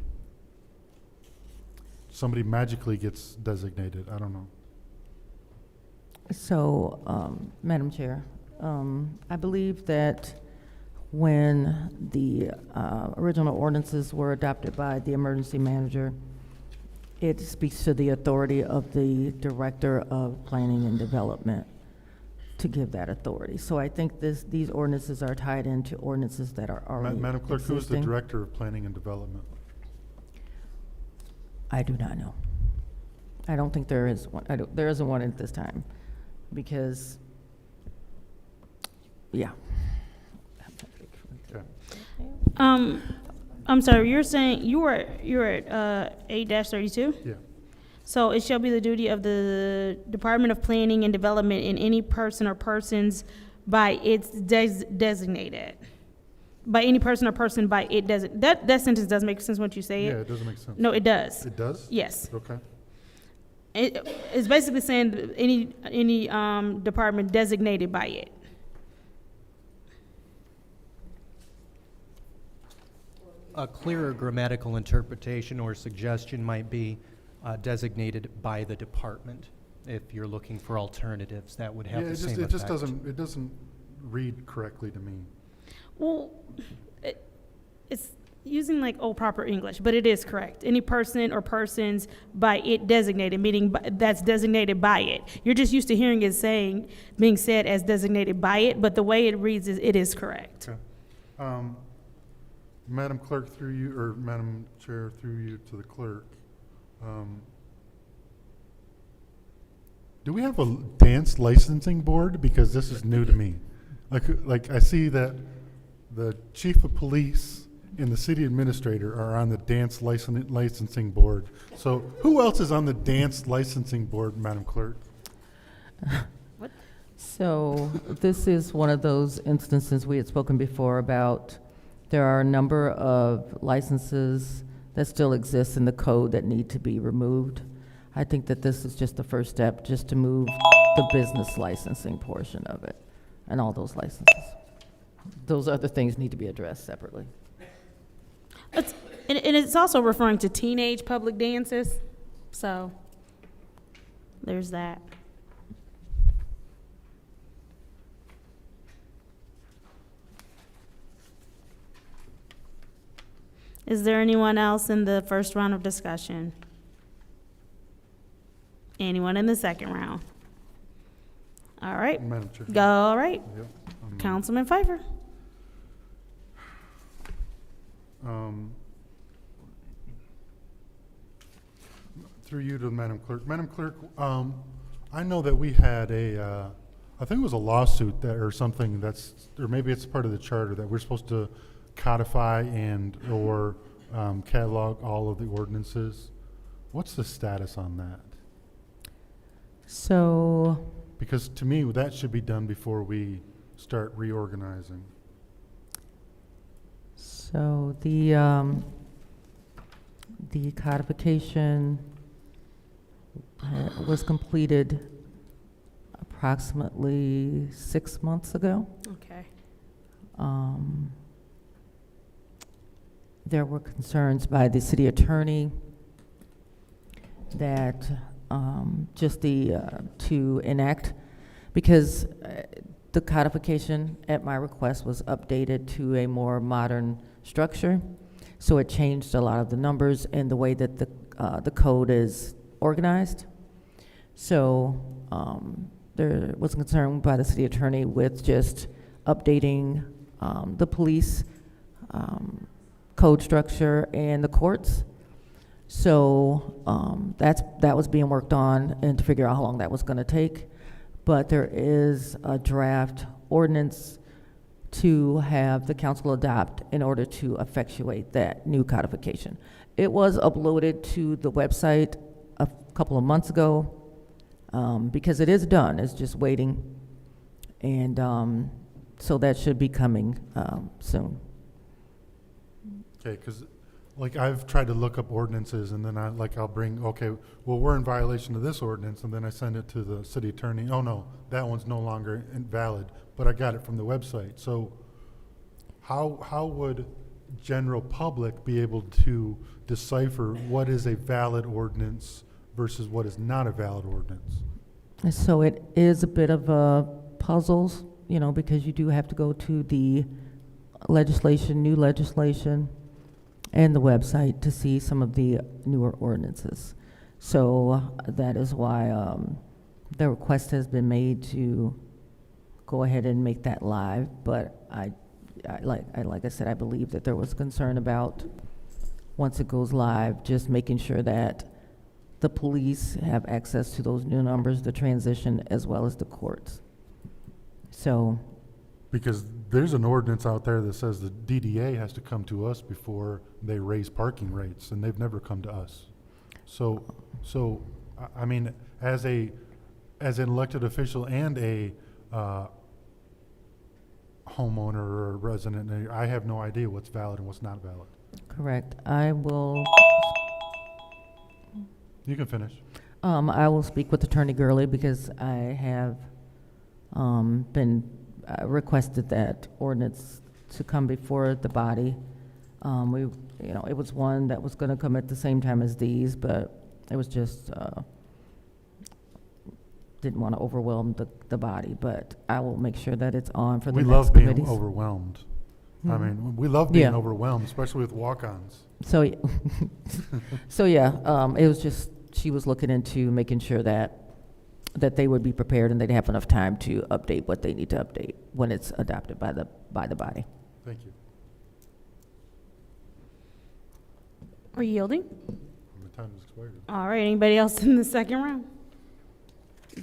somebody magically gets designated. I don't know. so, Madam Chair, I believe that when the original ordinances were adopted by the emergency manager, it speaks to the authority of the Director of Planning and Development to give that authority. So I think these ordinances are tied into ordinances that are already Madam Clerk, who is the existing. Director of Planning and Development? I do not know. I don't think there is one. There isn't one at this time, because, yeah. Okay. I'm sorry, you're saying you're at 8-32? Yeah. So it shall be the duty of the Department of Planning and Development in any person or persons by its designated. By any person or person by it that sentence does make sense once you say it. Yeah, it doesn't make sense. No, it does. It does? Yes. Okay. It's basically saying that any department designated by it. a clearer grammatical interpretation or suggestion might be designated by the department. If you're looking for alternatives, that would have the same effect. It doesn't read correctly to me. Well, it's using like old proper English, but it is correct. Any person or persons by it designated, meaning that's designated by it. You're just used to hearing it being said as designated by it, but the way it reads is it is correct. Okay. Madam Clerk, through you, or Madam Chair, through you to the clerk. Do we have a dance licensing board? Because this is new to me. Like I see that the chief of police and the city administrator are on the dance licensing board. So who else is on the dance licensing board, Madam Clerk? So this is one of those instances we had spoken before about. There are a number of licenses that still exist in the code that need to be removed. I think that this is just the first step, just to move the business licensing portion of it and all those licenses. Those other things need to be addressed separately. And it's also referring to teenage public dances, so there's that. Is there anyone else in the first round of discussion? Anyone in the second round? All right. Madam Chair. Go, all right. Yep. Councilman Pfeiffer. Through you to Madam Clerk. Madam Clerk, I know that we had I think it was a lawsuit that, or something or maybe it's part of the charter that we're supposed to codify or catalog all of the ordinances. What's the status on that? So, Because to me, that should be done before we start reorganizing. so the codification was completed approximately 6 months ago. Okay. there were concerns by the city attorney that to enact, because the codification at my request was updated to a more modern structure. So it changed a lot of the numbers and the way that the code is organized. So there was concern by the city attorney with just updating the police code structure and the courts. So that was being worked on, and to figure out how long that was going to take. But there is a draft ordinance to have the council adopt in order to effectuate that new codification. It was uploaded to the website a couple of months ago, because it is done. It's just waiting, and so that should be coming soon. Okay, because like I've tried to look up ordinances, and then I'll bring, okay, well, we're in violation of this ordinance, and then I send it to the city attorney. Oh no, that one's no longer valid, but I got it from the website. So how would general public be able to decipher what is a valid ordinance versus what is not a valid ordinance? And so it is a bit of a puzzles, because you do have to go to the new legislation, and the website to see some of the newer ordinances. So that is why the request has been made to go ahead and make that live. But like I said, I believe that there was concern about, once it goes live, just making sure that the police have access to those new numbers, the transition, as well as the courts. So. Because there's an ordinance out there that says the DDA has to come to us before they raise parking rates, and they've never come to us. So I mean, as an elected official and a homeowner or resident, I have no idea what's valid and what's not valid. Correct. I will. You can finish. I will speak with Attorney Gurley, because I have been requested that ordinance to come before the body. It was one that was going to come at the same time as these, but it was just didn't want to overwhelm the body. But I will make sure that it's on for the We next love being committees. overwhelmed. I Hmm. mean, we love being Yeah. overwhelmed, especially with walk-ons. So, so yeah, it was just, she was looking into making sure that they would be prepared and they'd have enough time to update what they need to update when it's adopted by the body. Thank you. Are you yielding? My time has expired. All right, anybody else in the second round?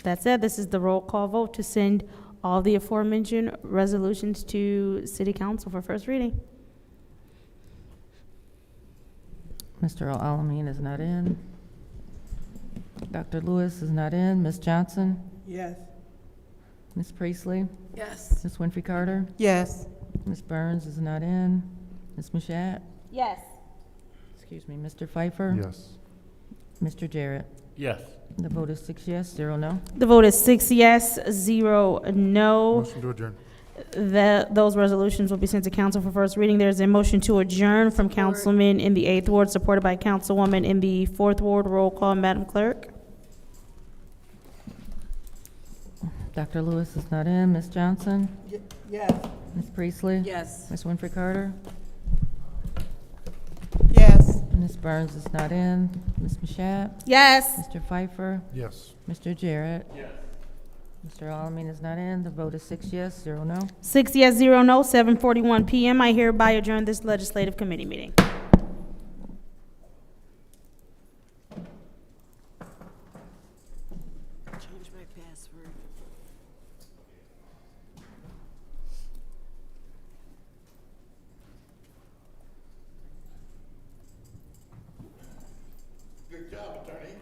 That said, this is the roll call vote to send all the aforementioned resolutions to City Council for first reading. Mr. Al-Alamin is not in. Dr. Lewis is not in. Ms. Johnson? Yes. Ms. Priestley? Yes. Ms. Winfrey Carter? Yes. Ms. Burns is not in. Ms. Mashat? Yes. Excuse me, Mr. Pfeiffer? Yes. Mr. Jarrett? Yes. The vote is 6 yes, 0 no. The vote is 6 yes, 0 no. Motion to adjourn. Those resolutions will be sent to council for first reading. There's a motion to adjourn from Councilman in the 8th Ward, supported by Councilwoman in the 4th Ward. Roll call, Madam Clerk. Dr. Lewis is not in. Ms. Johnson? Yes. Ms. Priestley? Yes. Ms. Winfrey Carter? Yes. Ms. Burns is not in. Ms. Mashat? Yes. Mr. Pfeiffer? Yes. Mr. Jarrett? Yes. Mr. Alamin is not in. The vote is 6 yes, 0 no. 6 yes, 0 no, 7:41 p.m. I hereby adjourn this legislative committee meeting. Change my password. Good job, attorney.